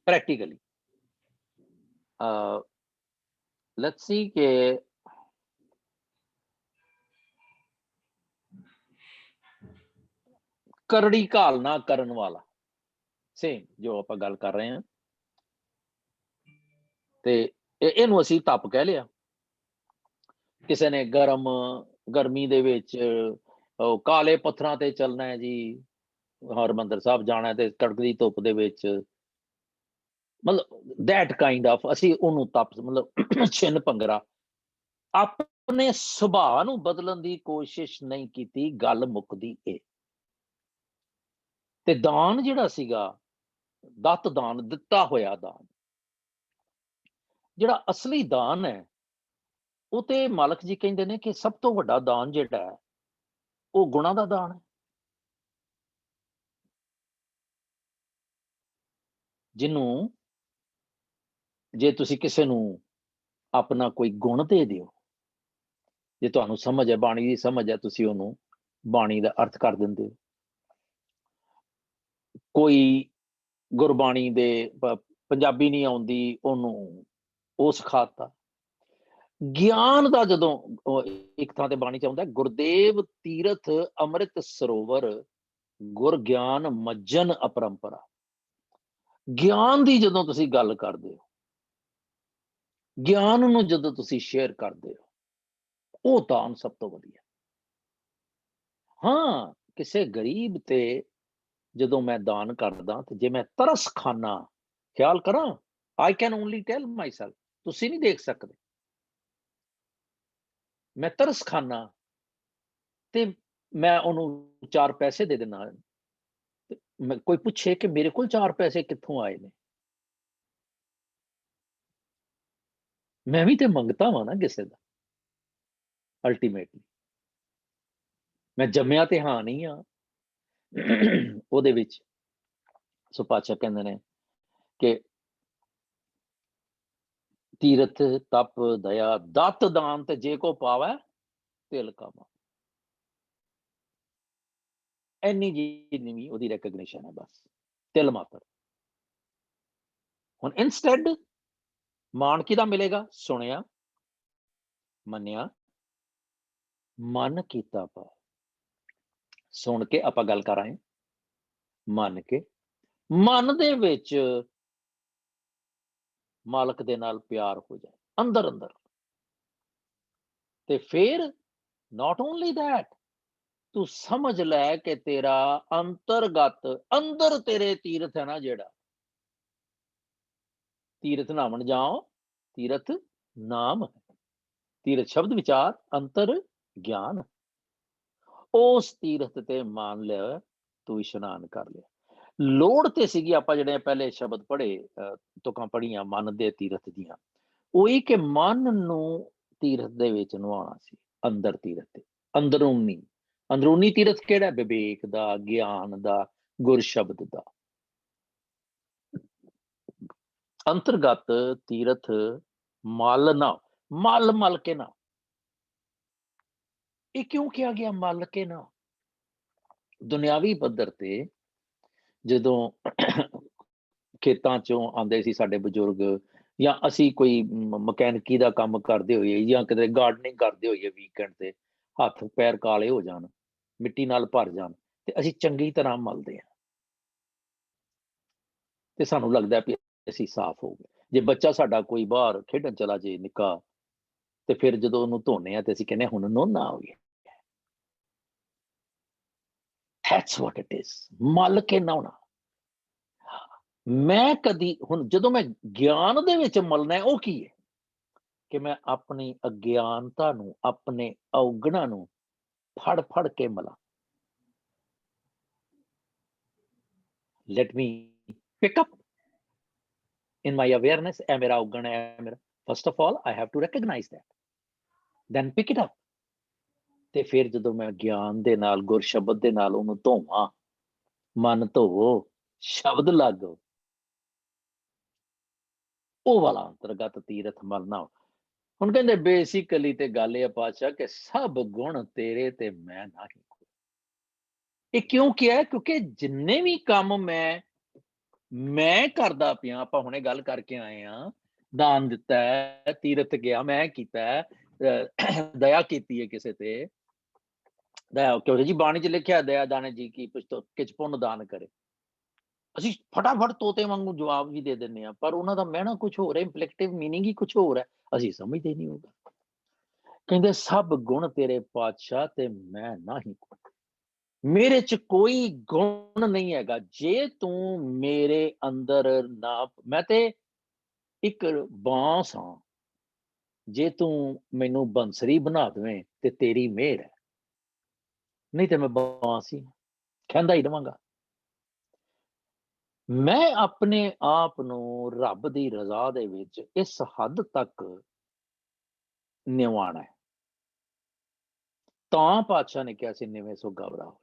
ਪ੍ਰੈਕਟੀਕਲੀ। ਲੈਟਸ ਸੀ ਕਿ ਕਰੜੀ ਘਾਲਣਾ ਕਰਨ ਵਾਲਾ, ਸੇਮ ਜੋ ਆਪਾਂ ਗੱਲ ਕਰ ਰਹੇ ਹਾਂ, ਤੇ ਇਹਨੂੰ ਅਸੀਂ ਤਪ ਕਹਿ ਲਿਆ। ਕਿਸੇ ਨੇ ਗਰਮੀ ਦੇ ਵਿੱਚ ਕਾਲੇ ਪੱਥਰਾਂ ਤੇ ਚੱਲਣਾ ਹੈ ਜੀ, ਹਰਿਮੰਦਰ ਸਾਹਿਬ ਜਾਣਾ ਤੇ ਕੜਕਦੀ ਧੁੱਪ ਦੇ ਵਿੱਚ, ਮਤਲਬ that kind of, ਅਸੀਂ ਉਹਨੂੰ ਤਪ ਮਤਲਬ ਛਿੰਨ ਭੰਗਰਾ। ਆਪਣੇ ਸੁਭਾਅ ਨੂੰ ਬਦਲਣ ਦੀ ਕੋਸ਼ਿਸ਼ ਨਹੀਂ ਕੀਤੀ, ਗੱਲ ਮੁੱਕਦੀ ਇਹ। ਤੇ ਦਾਨ ਜਿਹੜਾ ਸੀਗਾ, ਦਤ ਦਾਨ, ਦਿੱਤਾ ਹੋਇਆ ਦਾਨ, ਜਿਹੜਾ ਅਸਲੀ ਦਾਨ ਹੈ ਉਹ ਤੇ ਮਾਲਕ ਜੀ ਕਹਿੰਦੇ ਨੇ ਕਿ ਸਭ ਤੋਂ ਵੱਡਾ ਦਾਨ ਜਿਹੜਾ ਹੈ ਉਹ ਗੁਣਾਂ ਦਾ ਦਾਨ ਹੈ। ਜਿਹਨੂੰ ਜੇ ਤੁਸੀਂ ਕਿਸੇ ਨੂੰ ਆਪਣਾ ਕੋਈ ਗੁਣ ਦੇ ਦਿਓ, ਜੇ ਤੁਹਾਨੂੰ ਸਮਝ ਹੈ, ਬਾਣੀ ਦੀ ਸਮਝ ਹੈ, ਤੁਸੀਂ ਉਹਨੂੰ ਬਾਣੀ ਦਾ ਅਰਥ ਕਰ ਦਿੰਦੇ ਹੋ। ਕੋਈ ਗੁਰਬਾਣੀ ਦੇ ਪੰਜਾਬੀ ਨਹੀਂ ਆਉਂਦੀ, ਉਹਨੂੰ ਉਹ ਸਿਖਾਤਾ। ਗਿਆਨ ਦਾ ਜਦੋਂ ਇੱਕ ਥਾਂ ਤੇ ਬਾਣੀ ਚ ਆਉਂਦਾ, ਗੁਰਦੇਵ ਤੀਰਥ ਅੰਮ੍ਰਿਤ ਸਰੋਵਰ ਗੁਰ ਗਿਆਨ ਮੱਜਨ ਅਪਰੰਪਰਾ। ਗਿਆਨ ਦੀ ਜਦੋਂ ਤੁਸੀਂ ਗੱਲ ਕਰਦੇ ਹੋ, ਗਿਆਨ ਨੂੰ ਜਦੋਂ ਤੁਸੀਂ ਸ਼ੇਅਰ ਕਰਦੇ ਹੋ, ਉਹ ਦਾਨ ਸਭ ਤੋਂ ਵਧੀਆ। ਹਾਂ, ਕਿਸੇ ਗਰੀਬ ਤੇ ਜਦੋਂ ਮੈਂ ਦਾਨ ਕਰਦਾ ਤੇ ਜੇ ਮੈਂ ਤਰਸ ਖਾਨਾ, ਖਿਆਲ ਕਰਾਂ, I can only tell myself, ਤੁਸੀਂ ਨਹੀਂ ਦੇਖ ਸਕਦੇ, ਮੈਂ ਤਰਸ ਖਾਨਾ ਤੇ ਮੈਂ ਉਹਨੂੰ 4 ਪੈਸੇ ਦੇ ਦੇਣਾ। ਕੋਈ ਪੁੱਛੇ ਕਿ ਮੇਰੇ ਕੋਲ 4 ਪੈਸੇ ਕਿੱਥੋਂ ਆਏ ਨੇ, ਮੈਂ ਵੀ ਤੇ ਮੰਗਤਾ ਵਾਂ ਨਾ ਕਿਸੇ ਦਾ। ਅਲਟੀਮੇਟਲੀ ਮੈਂ ਜੰਮਿਆ ਤੇ ਹਾਂ ਨਹੀਂ ਆ ਉਹਦੇ ਵਿੱਚ। ਸੋ ਪਾਤਸ਼ਾਹ ਕਹਿੰਦੇ ਨੇ ਕਿ ਤੀਰਥ ਤਪ ਦਇਆ ਦਤ ਦਾਨ ਤੇ ਜੇ ਕੋ ਪਾਵੈ ਤਿਲ ਕਾਮਾ। ਇੰਨੀ ਜਿੰਨੀ ਵੀ ਉਹਦੀ ਰੈਕਗਨੀਸ਼ਨ ਹੈ, ਬਸ ਤਿਲ ਮਾਤਰ। ਹੁਣ ਇਨਸਟੈਡ ਮਾਣ ਕਿਹਦਾ ਮਿਲੇਗਾ? ਸੁਣਿਆ, ਮੰਨਿਆ, ਮਨ ਕੀਤਾ ਪਾ। ਸੁਣ ਕੇ ਆਪਾਂ ਗੱਲ ਕਰ ਆਏ, ਮੰਨ ਕੇ ਮਨ ਦੇ ਵਿੱਚ ਮਾਲਕ ਦੇ ਨਾਲ ਪਿਆਰ ਹੋ ਜਾਏ ਅੰਦਰ ਅੰਦਰ, ਤੇ ਫਿਰ not only that, तू समझ लै कि तेरा अंतरगत अंदर तेरे तीर्थ है ना जेड़ा, तीर्थ नामन जाओ, तीर्थ नाम है, तीर्थ शब्द विचार, अंतर ज्ञान, उस तीर्थ ते मान ले तू इशनान कर लिया। लोड़ ते सीगी आपां जिहड़े पहले शब्द पढ़े, तुकां पढ़ियां मन दे तीर्थ दियां, ਉਹੀ कि मन ਨੂੰ तीर्थ ਦੇ ਵਿੱਚ ਨਵਾਉਣਾ ਸੀ, ਅੰਦਰ तीर्थ ਤੇ ਅੰਦਰੂਨੀ। ਅੰਦਰੂਨੀ तीर्थ ਕਿਹੜਾ? ਵਿਵੇਕ ਦਾ, ਗਿਆਨ ਦਾ, ਗੁਰ ਸ਼ਬਦ ਦਾ। अंतर्गत तीर्थ मल ना, मल मल के ना। ये क्यों किया गया मल के ना? दुनियावी पद्धर ते जदों खेतां चों आंदे सी साडे बजुर्ग, ਜਾਂ ਅਸੀਂ ਕੋਈ ਮਕੈਨਿਕੀ ਦਾ ਕੰਮ ਕਰਦੇ ਹੋਈਏ ਜਾਂ ਕਿਤੇ ਗਾਰਡਨਿੰਗ ਕਰਦੇ ਹੋਈਏ ਵੀਕਐਂਡ ਤੇ, ਹੱਥ ਪੈਰ ਕਾਲੇ ਹੋ ਜਾਣ, ਮਿੱਟੀ ਨਾਲ ਭਰ ਜਾਣ, ਤੇ ਅਸੀਂ ਚੰਗੀ ਤਰ੍ਹਾਂ ਮਲਦੇ ਹਾਂ ਤੇ ਸਾਨੂੰ ਲੱਗਦਾ ਵੀ ਅਸੀਂ ਸਾਫ਼ ਹੋ ਗਏ। ਜੇ ਬੱਚਾ ਸਾਡਾ ਕੋਈ ਬਾਹਰ ਖੇਡਣ ਚਲਾ ਜੇ ਨਿੱਕਾ, ਤੇ ਫਿਰ ਜਦੋਂ ਉਹਨੂੰ ਧੋਨੇ ਆ ਤੇ ਅਸੀਂ ਕਹਿੰਦੇ ਹੁਣ ਨੋਨਾ ਹੋ ਗਿਆ। That's what it is, ਮਲ ਕੇ ਨਹਾਉਣਾ। ਮੈਂ ਕਦੀ ਹੁਣ ਜਦੋਂ ਮੈਂ ਗਿਆਨ ਦੇ ਵਿੱਚ ਮਲਣਾ, ਉਹ ਕੀ ਹੈ ਕਿ ਮੈਂ ਆਪਣੀ ਅਗਿਆਨਤਾ ਨੂੰ, ਆਪਣੇ ਔਗਣਾਂ ਨੂੰ ਫੜ ਫੜ ਕੇ ਮਲਾਂ। Let me pick up in my awareness, ਇਹ ਮੇਰਾ ਔਗਣ ਹੈ, ਮੇਰਾ। First of all, I have to recognize that, then pick it up। ਤੇ ਫਿਰ ਜਦੋਂ ਮੈਂ ਗਿਆਨ ਦੇ ਨਾਲ, ਗੁਰ ਸ਼ਬਦ ਦੇ ਨਾਲ ਉਹਨੂੰ ਧੋਵਾਂ, ਮਨ ਧੋਵੋ, ਸ਼ਬਦ ਲਾਗੋ, ਉਹ ਵਾਲਾ ਅੰਤਰਗਤ ਤੀਰਥ ਮਲਣਾ। ਹੁਣ ਕਹਿੰਦੇ ਬੇਸਿਕਲੀ ਤੇ ਗੱਲ ਇਹ ਆ ਪਾਤਸ਼ਾਹ ਕਿ ਸਭ ਗੁਣ ਤੇਰੇ ਤੇ ਮੈਂ ਨਹੀਂ। ਇਹ ਕਿਉਂ ਕਿਹਾ? ਕਿਉਂਕਿ ਜਿੰਨੇ ਵੀ ਕੰਮ ਮੈਂ ਕਰਦਾ ਪਿਆ, ਆਪਾਂ ਹੁਣੇ ਗੱਲ ਕਰਕੇ ਆਏ ਆ, ਦਾਨ ਦਿੱਤਾ ਹੈ, ਤੀਰਥ ਗਿਆ, ਮੈਂ ਕੀਤਾ, ਦਇਆ ਕੀਤੀ ਹੈ ਕਿਸੇ ਤੇ, ਦਇਆ ਕਿਉਂਕਿ ਜੀ ਬਾਣੀ ਚ ਲਿਖਿਆ ਦਇਆ ਦਾਣੇ ਜੀ ਕੀ ਪੁਛਤੋ ਕਿਛ ਪੁੰਨ ਦਾਨ ਕਰੇ। ਅਸੀਂ ਫਟਾਫਟ ਤੋਤੇ ਵਾਂਗੂ ਜਵਾਬ ਵੀ ਦੇ ਦਿੰਦੇ ਹਾਂ, ਪਰ ਉਹਨਾਂ ਦਾ ਮਹਿਣਾ ਕੁਝ ਹੋਰ ਹੈ, ਇੰਪਲੈਕਟਿਵ ਮੀਨਿੰਗ ਹੀ ਕੁਝ ਹੋਰ ਹੈ, ਅਸੀਂ ਸਮਝਦੇ ਨਹੀਂ ਹੋਗਾ। ਕਹਿੰਦੇ ਸਭ ਗੁਣ ਤੇਰੇ ਪਾਤਸ਼ਾਹ ਤੇ ਮੈਂ ਨਹੀਂ, ਮੇਰੇ ਚ ਕੋਈ ਗੁਣ ਨਹੀਂ ਹੈਗਾ। ਜੇ ਤੂੰ ਮੇਰੇ ਅੰਦਰ ਨਾ, ਮੈਂ ਤੇ ਇੱਕ ਬਾਂਸ ਹਾਂ, ਜੇ ਤੂੰ ਮੈਨੂੰ ਬੰਸਰੀ ਬਣਾ ਦੇਵੇਂ ਤੇ ਤੇਰੀ ਮਿਹਰ ਹੈ, ਨਹੀਂ ਤੇ ਮੈਂ ਬਾਂਸ ਹੀ ਕਹਿੰਦਾ ਹੀ ਰਵਾਂਗਾ। ਮੈਂ ਆਪਣੇ ਆਪ ਨੂੰ ਰੱਬ ਦੀ ਰਜ਼ਾ ਦੇ ਵਿੱਚ ਇਸ ਹੱਦ ਤੱਕ ਨਿਵਾਣਾ ਹੈ, ਤਾਂ ਪਾਤਸ਼ਾਹ ਨੇ ਕਿਹਾ ਸੀ ਨਿਵੇਂ ਸੋ ਗਵਰਾ ਹੋਏ।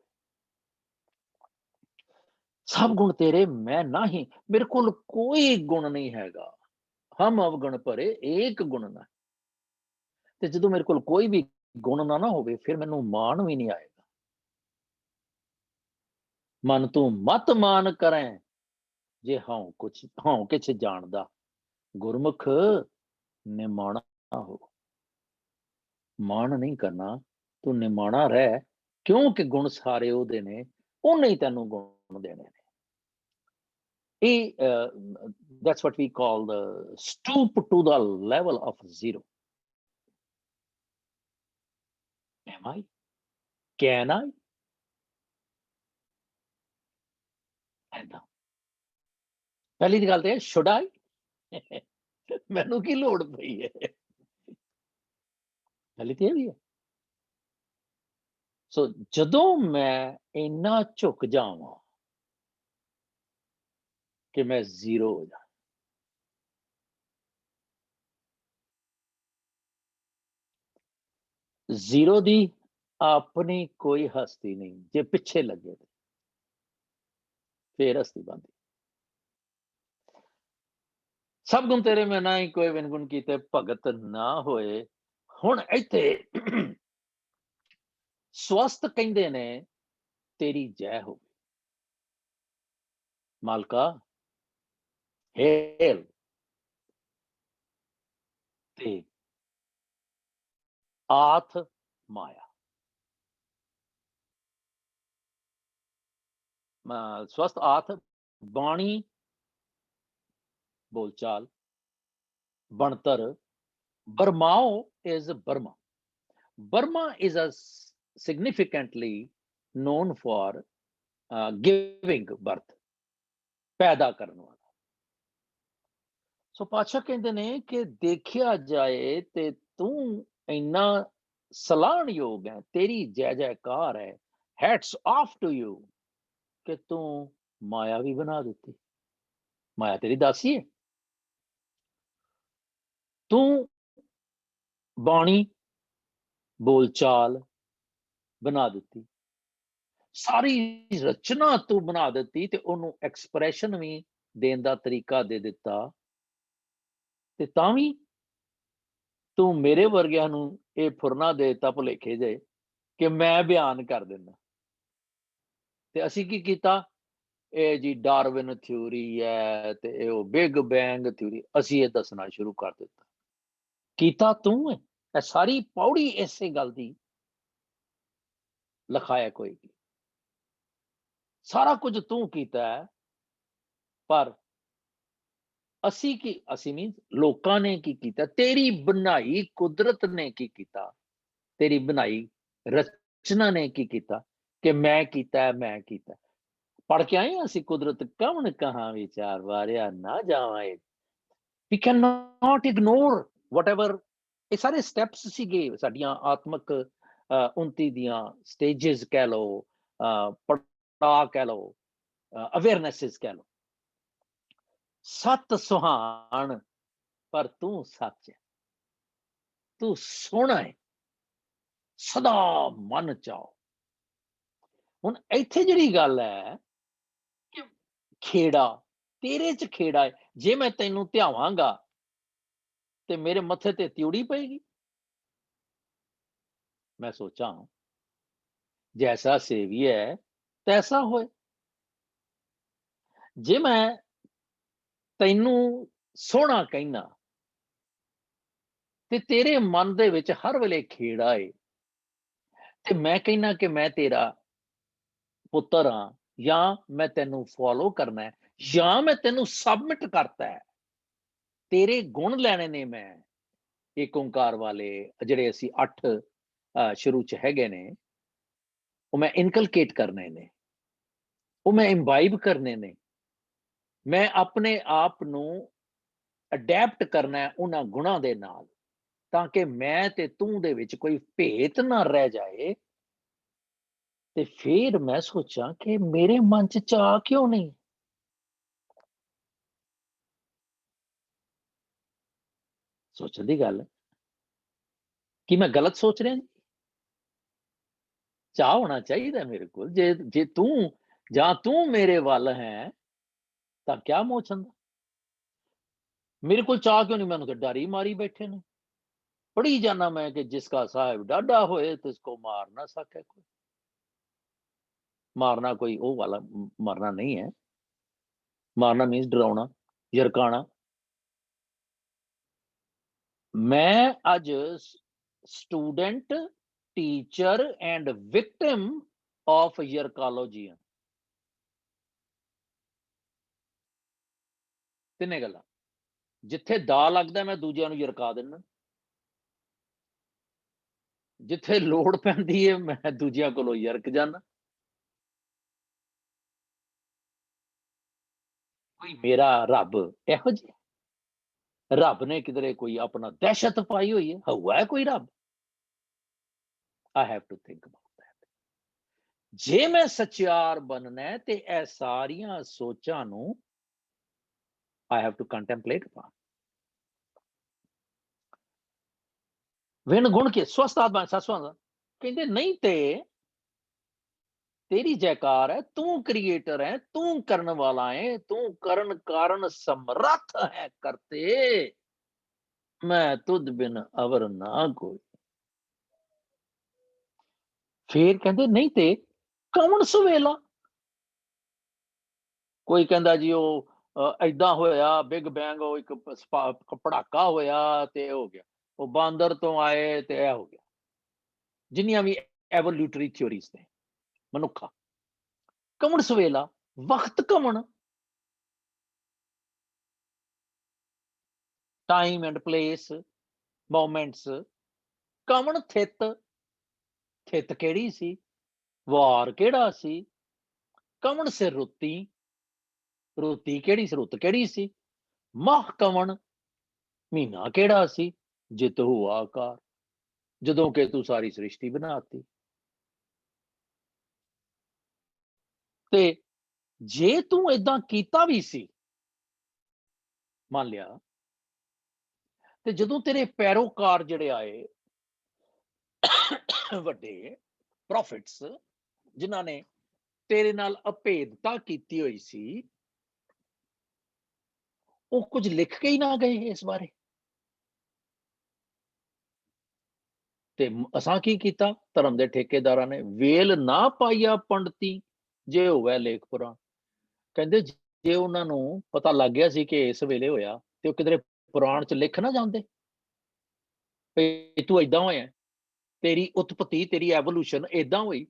ਸਭ ਗੁਣ ਤੇਰੇ ਮੈਂ ਨਹੀਂ, ਮੇਰੇ ਕੋਲ ਕੋਈ ਗੁਣ ਨਹੀਂ ਹੈਗਾ। ਹਮ ਅਵਗੁਣ ਭਰੇ ਏਕ ਗੁਣ ਨਾ। ਤੇ ਜਦੋਂ ਮੇਰੇ ਕੋਲ ਕੋਈ ਵੀ ਗੁਣ ਨਾ ਹੋਵੇ, ਫਿਰ ਮੈਨੂੰ ਮਾਣ ਵੀ ਨਹੀਂ ਆਏਗਾ। ਮਨ ਤੂੰ ਮਤ ਮਾਨ ਕਰੈ, ਜੇ ਹਉ ਕਿਛ ਜਾਣਦਾ, ਗੁਰਮੁਖ ਨਿਮਾਣਾ ਹੋ। ਮਾਣ ਨਹੀਂ ਕਰਨਾ, ਤੂੰ ਨਿਮਾਣਾ ਰਹਿ, ਕਿਉਂਕਿ ਗੁਣ ਸਾਰੇ ਉਹਦੇ ਨੇ, ਉਹਨੇ ਹੀ ਤੈਨੂੰ ਗੁਣ ਦੇਣੇ ਨੇ। ਇਹ that's what we call the stoop to the level of zero. Am I? Can I? ਏਦਾਂ ਪਹਿਲੀ ਦੀ ਗੱਲ ਤੇ should I? ਮੈਨੂੰ ਕੀ ਲੋੜ ਪਈ ਹੈ, ਪਹਿਲੀ ਤੇ ਇਹ ਵੀ ਹੈ। ਸੋ ਜਦੋਂ ਮੈਂ ਇੰਨਾ ਝੁਕ ਜਾਵਾਂ ਕਿ ਮੈਂ ਜ਼ੀਰੋ ਹੋ ਜਾ, ਜ਼ੀਰੋ ਦੀ ਆਪਣੀ ਕੋਈ ਹਸਤੀ ਨਹੀਂ, ਜੇ ਪਿੱਛੇ ਲੱਗੇ ਤੇ ਫੇਰ ਹਸਤੀ ਬਣਦੀ। ਸਭ ਗੁਣ ਤੇਰੇ ਮੈਂ ਨਾ ਹੀ, ਕੋਈ ਵਿਨ ਗੁਣ ਕੀਤੇ ਭਗਤ ਨਾ ਹੋਏ। ਹੁਣ ਇੱਥੇ ਸਵਸਤ ਕਹਿੰਦੇ ਨੇ ਤੇਰੀ ਜੈ ਹੋਵੇ, ਮਾਲਕਾ ਹੇਲ ਤੇ ਆਥ ਮਾਇਆ। ਸਵਸਤ ਆਥ ਬਾਣੀ ਬੋਲਚਾਲ ਬਣਤਰ। Burmao is Burma. Burma is a significantly known for giving birth, पैदा करने वाला। सो पातशाह कहते ने कि देखिया जाए ते तू इन्ना सलाहनयोग है, तेरी जय जयकार है, हैट्स ऑफ टू यू कि तू माया भी बना देती। माया तेरी दासी है। तू बाणी बोलचाल बना ਦਿੱਤੀ, ਸਾਰੀ ਰਚਨਾ ਤੂੰ ਬਣਾ ਦਿੱਤੀ ਤੇ ਉਹਨੂੰ ਐਕਸਪ੍ਰੈਸ਼ਨ ਵੀ ਦੇਣ ਦਾ ਤਰੀਕਾ ਦੇ ਦਿੱਤਾ, ਤੇ ਤਾਂ ਵੀ ਤੂੰ ਮੇਰੇ ਵਰਗਿਆਂ ਨੂੰ ਇਹ ਫੁਰਨਾ ਦੇ ਦਿੱਤਾ ਭੁਲੇਖੇ ਜੇ ਕਿ ਮੈਂ ਬਿਆਨ ਕਰ ਦਿੰਦਾ। ਤੇ ਅਸੀਂ ਕੀ ਕੀਤਾ, ਇਹ ਜੀ ਡਾਰਵਿਨ ਥਿਊਰੀ ਹੈ ਤੇ ਇਹ ਉਹ ਬਿਗ ਬੈਂਗ ਥਿਊਰੀ, ਅਸੀਂ ਇਹ ਦੱਸਣਾ ਸ਼ੁਰੂ ਕਰ ਦਿੱਤਾ। ਕੀਤਾ ਤੂੰ ਹੈ, ਇਹ ਸਾਰੀ ਪੌੜੀ ਇਸੇ ਗੱਲ ਦੀ ਲਿਖਾਇਆ ਕੋਈ ਕੀ, ਸਾਰਾ ਕੁਝ ਤੂੰ ਕੀਤਾ ਹੈ। ਪਰ ਅਸੀਂ ਕੀ, ਅਸੀਂ ਮੀਨਸ ਲੋਕਾਂ ਨੇ ਕੀ ਕੀਤਾ, ਤੇਰੀ ਬਣਾਈ ਕੁਦਰਤ ਨੇ ਕੀ ਕੀਤਾ, ਤੇਰੀ ਬਣਾਈ ਰਚਨਾ ਨੇ ਕੀ ਕੀਤਾ ਕਿ ਮੈਂ ਕੀਤਾ, ਮੈਂ ਕੀਤਾ। ਪੜ ਕੇ ਆਏ ਅਸੀਂ ਕੁਦਰਤ ਕਵਣ ਕਹਾਂ ਵਿਚਾਰ ਵਾਰਿਆ ਨਾ ਜਾਵਾਂ। We can not ignore whatever, ਇਹ ਸਾਰੇ ਸਟੈਪਸ ਸੀਗੇ ਸਾਡੀਆਂ ਆਤਮਕ ਉਨਤੀ ਦੀਆਂ ਸਟੇਜਸ ਕਹਿ ਲਓ, ਪੜਾਅ ਕਹਿ ਲਓ, ਅਵੇਅਰਨੈਸਿਸ ਕਹਿ ਲਓ। ਸਤ ਸੁਹਾਣ ਪਰ ਤੂੰ ਸੱਚ ਹੈ, ਤੂੰ ਸੋਹਣਾ ਹੈ, ਸਦਾ ਮਨ ਚਾਓ। ਹੁਣ ਇੱਥੇ ਜਿਹੜੀ ਗੱਲ ਹੈ ਕਿ ਖੇੜਾ ਤੇਰੇ ਚ ਖੇੜਾ ਹੈ, ਜੇ ਮੈਂ ਤੈਨੂੰ ਧਿਆਵਾਂਗਾ ਤੇ ਮੇਰੇ ਮੱਥੇ ਤੇ ਤਿਉੜੀ ਪਏਗੀ। मैं सोचा हूं जैसा सेवी है तैसा होए। जे मैं तैनू सोहना कहना ते तेरे मन दे विच हर वेले खेड़ा है, ते मैं कहना कि मैं तेरा पुत्र हाँ, या मैं तेनू फॉलो करना है, या मैं तेनू सबमिट करता है, तेरे गुण लैने ने। मैं एक ओंकार वाले जिहड़े असीं 8 शुरू च हैगे ने, वो मैं इनकलकेट करने ने, वो मैं इंबाइब करने ने। मैं अपने आप नू अडैप्ट करना है उन्हां गुणां दे नाल, ताकि मैं ते तू दे विच कोई भेत ना रह जाए। ते फिर मैं सोचा कि मेरे मन च चाह क्यों नहीं। सोचण दी गल कि मैं गलत सोच रहा जी? चाह होना चाहिए मेरे को। जे जे तू जां तू मेरे वाल है तां क्या मोह छंदा। मेरे को चाह क्यों नहीं, मैनू तो डर ही मारी बैठे ने। पढ़ी जाना मैं कि जिसका साहिब डाढ़ा होए तिसको मार ना सके कोई। मारना कोई वो वाला मरना नहीं है, मारना मीन्स डराउना, यरकाना। मैं अज student, teacher and victim of यरकालोजी हाँ। तिने गल्लां, जिथे दा लगदा मैं दूजियां नूं यरका दिंदा, जिथे लोड़ पैंदी है मैं दूजियां कोलों यरक जाना। कोई मेरा रब इहो जिहा, रब ने किधरे कोई अपना दहशत पाई हुई है, हुआ है कोई रब? I have to think about that. जे मैं सचियार बनना है ते ए सारियां सोचां नूं I have to contemplate upon. विण गुण के स्वस्थ आत्मा ससवां कहते नहीं ते तेरी जयकार है, तू क्रिएटर है, तू करने वाला है, तू करण कारण समर्थ है करते, मैं तुझ बिन अवर ना कोई। फिर कहते नहीं ते कौन सवेला। कोई कहता जी वो ऐदा होया बिग बैंग, वो एक पड़ाका होया ते हो गया, वो बांदर तो आए ते हो गया। जिन्नियां भी एवोल्यूटरी थ्योरीज ने मनुखा, कौन सवेला, वक्त कौन, टाइम एंड प्लेस, मोमेंट्स, कौन थित, थित केड़ी सी, ਵਾਰ ਕਿਹੜਾ ਸੀ, ਕਵਣ ਸੇ ਰੁੱਤੀ, ਰੁੱਤੀ ਕਿਹੜੀ ਸੀ, ਰੁੱਤ ਕਿਹੜੀ ਸੀ, ਮਾਹ ਕਵਣ, ਮਹੀਨਾ ਕਿਹੜਾ ਸੀ, ਜਿਤ ਹੁਆ ਆਕਾਰ, ਜਦੋਂ ਕਿ ਤੂੰ ਸਾਰੀ ਸ੍ਰਿਸ਼ਟੀ ਬਣਾਤੀ। ਤੇ ਜੇ ਤੂੰ ਏਦਾਂ ਕੀਤਾ ਵੀ ਸੀ, ਮੰਨ ਲਿਆ, ਤੇ ਜਦੋਂ ਤੇਰੇ ਪੈਰੋਕਾਰ ਜਿਹੜੇ ਆਏ ਵੱਡੇ ਪ੍ਰੋਫਿਟਸ, ਜਿਨ੍ਹਾਂ ਨੇ ਤੇਰੇ ਨਾਲ ਅਭੇਦਤਾ ਕੀਤੀ ਹੋਈ ਸੀ, ਉਹ ਕੁਝ ਲਿਖ ਕੇ ਹੀ ਨਾ ਗਏ ਇਸ ਬਾਰੇ। ਤੇ ਅਸਾਂ ਕੀ ਕੀਤਾ, ਧਰਮ ਦੇ ਠੇਕੇਦਾਰਾਂ ਨੇ, ਵੇਲ ਨਾ ਪਾਈਆ ਪੰਡਤੀ ਜੇ ਹੋਵੇ ਲੇਖ ਪੁਰਾਣ। ਕਹਿੰਦੇ ਜੇ ਉਹਨਾਂ ਨੂੰ ਪਤਾ ਲੱਗ ਗਿਆ ਸੀ ਕਿ ਇਸ ਵੇਲੇ ਹੋਇਆ, ਤੇ ਉਹ ਕਿਧਰੇ ਪੁਰਾਣ ਚ ਲਿਖ ਨਾ ਜਾਂਦੇ ਵੀ ਤੂੰ ਏਦਾਂ ਹੋਇਆ, ਤੇਰੀ ਉਤਪਤੀ, ਤੇਰੀ ਐਵੋਲੂਸ਼ਨ ਏਦਾਂ ਹੋਈ।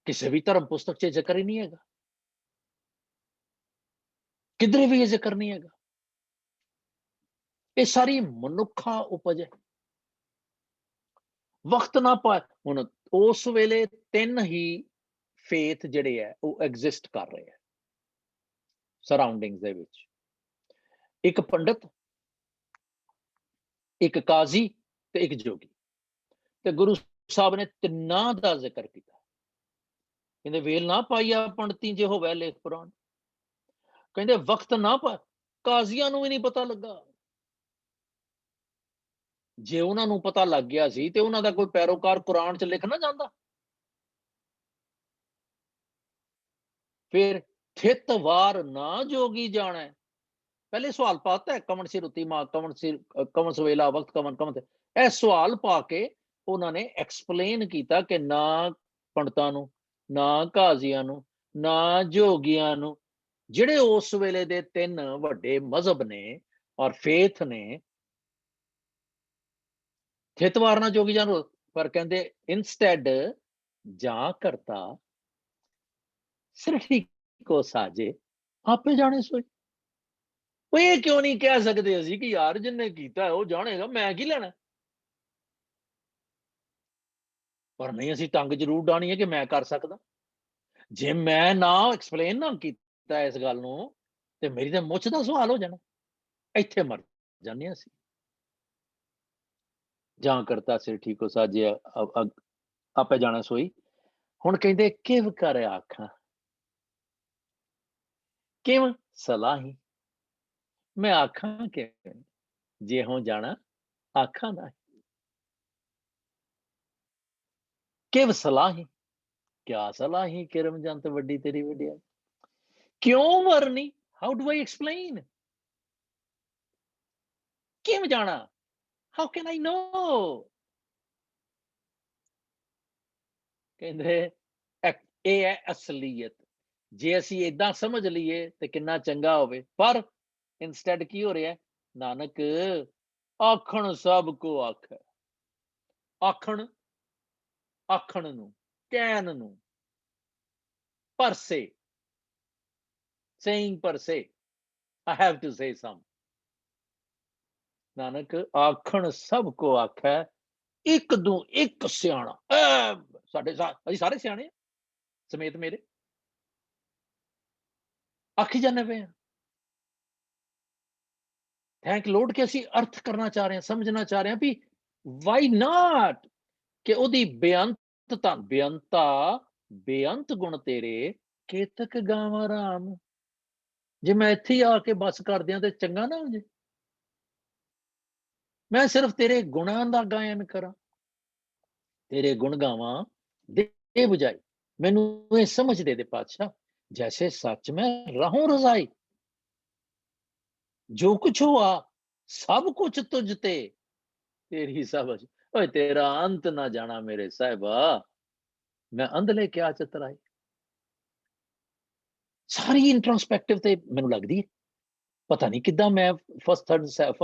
ਕਿਸੇ ਵੀ ਧਰਮ ਪੁਸਤਕ ਚ ਜ਼ਿਕਰ ਹੀ ਨਹੀਂ ਹੈਗਾ, ਕਿਧਰੇ ਵੀ ਇਹ ਜ਼ਿਕਰ ਨਹੀਂ ਹੈਗਾ। ਇਹ ਸਾਰੀ ਮਨੁੱਖਾ ਉਪਜ ਹੈ। ਵਕਤ ਨਾ ਪਾ, ਹੁਣ ਉਸ ਵੇਲੇ 3 ਹੀ ਫੇਥ ਜਿਹੜੇ ਹੈ ਉਹ ਐਗਜ਼ਿਸਟ ਕਰ ਰਹੇ ਹੈ ਸਰਾਊਂਡਿੰਗਸ ਦੇ ਵਿੱਚ। ਇੱਕ ਪੰਡਤ, ਇੱਕ ਕਾਜ਼ੀ ਤੇ ਇੱਕ ਜੋਗੀ। ਤੇ ਗੁਰੂ ਸਾਹਿਬ ਨੇ ਤਿੰਨਾਂ ਦਾ ਜ਼ਿਕਰ ਕੀਤਾ। ਕਹਿੰਦੇ ਵੇਲ ਨਾ ਪਾਈਆ ਪੰਡਤੀ ਜੇ ਹੋਵੇ ਲੇਖ ਪੁਰਾਣ। ਕਹਿੰਦੇ ਵਕਤ ਨਾ ਪਾ, ਕਾਜ਼ੀਆਂ ਨੂੰ ਵੀ ਨਹੀਂ ਪਤਾ ਲੱਗਾ। ਜੇ ਉਹਨਾਂ ਨੂੰ ਪਤਾ ਲੱਗ ਗਿਆ ਸੀ ਤੇ ਉਹਨਾਂ ਦਾ ਕੋਈ ਪੈਰੋਕਾਰ ਕੁਰਾਨ ਚ ਲਿਖ ਨਾ ਜਾਂਦਾ। ਫਿਰ ਥਿਤ ਵਾਰ ਨਾ ਜੋਗੀ ਜਾਣਾ। ਪਹਿਲੇ ਸਵਾਲ ਪਾਤਾ ਹੈ, ਕਵਣ ਸੀ ਰੁੱਤੀ ਮਾਂ, ਕਵਣ ਸਵੇਲਾ ਵਕਤ, ਕਵਣ ਕਵਣ। ਇਹ ਸਵਾਲ ਪਾ ਕੇ ਉਹਨਾਂ ਨੇ ਐਕਸਪਲੇਨ ਕੀਤਾ ਕਿ ਨਾ ਪੰਡਤਾਂ ਨੂੰ, ਨਾ ਕਾਜ਼ੀਆਂ ਨੂੰ, ਨਾ ਜੋਗੀਆਂ ਨੂੰ, ਜਿਹੜੇ ਉਸ ਵੇਲੇ ਦੇ 3 ਵੱਡੇ ਮਜ਼ਹਬ ਨੇ ਔਰ ਫੇਥ ਨੇ, ਥਿਤਵਾਰ ਨਾ ਜੋਗੀ ਜਾਨ। ਪਰ ਕਹਿੰਦੇ ਇਨਸਟੈਡ ਜਾਂ ਕਰਤਾ ਸਿਰਠੀ ਕੋ ਸਾਜੇ ਆਪੇ ਜਾਣੇ ਸੋਈ। ਉਹ ਇਹ ਕਿਉਂ ਨਹੀਂ ਕਹਿ ਸਕਦੇ ਅਸੀਂ ਕਿ ਯਾਰ ਜਿੰਨੇ ਕੀਤਾ ਉਹ ਜਾਣੇਗਾ, ਮੈਂ ਕੀ ਲੈਣਾ। ਪਰ ਨਹੀਂ, ਅਸੀਂ ਟੰਗ ਜ਼ਰੂਰ ਡਾਣੀ ਹੈ ਕਿ ਮੈਂ ਕਰ ਸਕਦਾ। ਜੇ ਮੈਂ ਨਾ ਐਕਸਪਲੇਨ ਨਾ ਕੀਤਾ ਇਸ ਗੱਲ ਨੂੰ, ਤੇ ਮੇਰੀ ਤਾਂ ਮੁੱਛ ਦਾ ਸਵਾਲ ਹੋ ਜਾਣਾ। ਇੱਥੇ ਮਰ ਜਾਂਦੇ ਅਸੀਂ। ਜਾਂ ਕਰਤਾ ਸਿਰ ਠੀਕ ਹੋ ਸਾਜੇ ਆਪੇ ਜਾਣਾ ਸੋਈ। ਹੁਣ ਕਹਿੰਦੇ ਕਿਵ ਕਰ ਆਖਾਂ, ਕਿਵ ਸਲਾਹੀ। ਮੈਂ ਆਖਾਂ ਕਿ ਜੇ ਹੋ ਜਾਣਾ ਆਖਾਂ ਨਾ, ਕਿਵ ਸਲਾਹੀ, ਕਿਆ ਸਲਾਹੀ ਕਿਰਮ ਜੰਤ ਵੱਡੀ ਤੇਰੀ ਵਡਿਆਈ। ਕਿਉਂ ਵਰਨੀ, ਹਾਊ ਡੂ ਆਈ ਐਕਸਪਲੇਨ। ਕਿਵੇਂ ਜਾਣਾ, ਹਾਊ ਕੈਨ ਆਈ ਨੋ। ਕਹਿੰਦੇ ਇਹ ਹੈ ਅਸਲੀਅਤ। ਜੇ ਅਸੀਂ ਏਦਾਂ ਸਮਝ ਲਈਏ ਤੇ ਕਿੰਨਾ ਚੰਗਾ ਹੋਵੇ। ਪਰ ਇਨਸਟੈਡ ਕੀ ਹੋ ਰਿਹਾ, ਨਾਨਕ ਆਖਣ ਸਭ ਕੋ ਆਖੈ। ਆਖਣ, ਆਖਣ ਨੂੰ, ਕਹਿਣ ਨੂੰ, ਪਰਸੇ, saying per se, I have to say some। Nanak ਆਖਣ ਸਭ ਕੋ ਆਖੈ, ਇੱਕ ਦੂ ਇੱਕ ਸਿਆਣਾ। ਸਾਡੇ ਅਸੀਂ ਸਾਰੇ ਸਿਆਣੇ ਸਮੇਤ ਮੇਰੇ, ਆਖੀ ਜਾਂਦੇ ਪਏ ਆ। ਥੈਂਕ ਲੋਡ ਕਿ ਅਸੀਂ ਅਰਥ ਕਰਨਾ ਚਾਹ ਰਹੇ ਹਾਂ, ਸਮਝਣਾ ਚਾਹ ਰਹੇ ਹਾਂ ਵੀ ਵਾਈ ਨਾਟ, ਕਿ ਉਹਦੀ ਬੇਅੰਤਤਾ, ਬੇਅੰਤਾ, ਬੇਅੰਤ ਗੁਣ ਤੇਰੇ ਕੇਤਕ ਗਾਵਾਂ ਰਾਮ। ਜੇ ਮੈਂ ਇੱਥੇ ਹੀ ਆ ਕੇ ਬਸ ਕਰ ਦਿਆਂ ਤੇ ਚੰਗਾ ਨਾ ਹੋ ਜੇ। ਮੈਂ ਸਿਰਫ ਤੇਰੇ ਗੁਣਾਂ ਦਾ ਗਾਇਨ ਕਰਾਂ, ਤੇਰੇ ਗੁਣ ਗਾਵਾਂ ਦੇ ਬੁਝਾਈ। ਮੈਨੂੰ ਇਹ ਸਮਝ ਦੇ ਪਾਤਸ਼ਾਹ, ਜੈਸੇ ਸੱਚ ਮੈਂ ਰਹੂੰ ਰਜ਼ਾਈ। ਜੋ ਕੁਛ ਹੁਆ ਸਭ ਕੁਛ ਤੁਝ ਤੇ ਤੇਰੀ ਸਮਝ। ਓਏ ਤੇਰਾ ਅੰਤ ਨਾ ਜਾਣਾ ਮੇਰੇ ਸਾਹਿਬਾ, ਮੈਂ ਅੰਧਲੇ ਕਿਆ ਚਤਰਾਈ। ਸਾਰੀ ਇੰਟਰੋਸਪੈਕਟਿਵ ਤੇ ਮੈਨੂੰ ਲੱਗਦੀ ਹੈ ਪਤਾ ਨਹੀਂ ਕਿੱਦਾਂ ਮੈਂ ਫਸਟ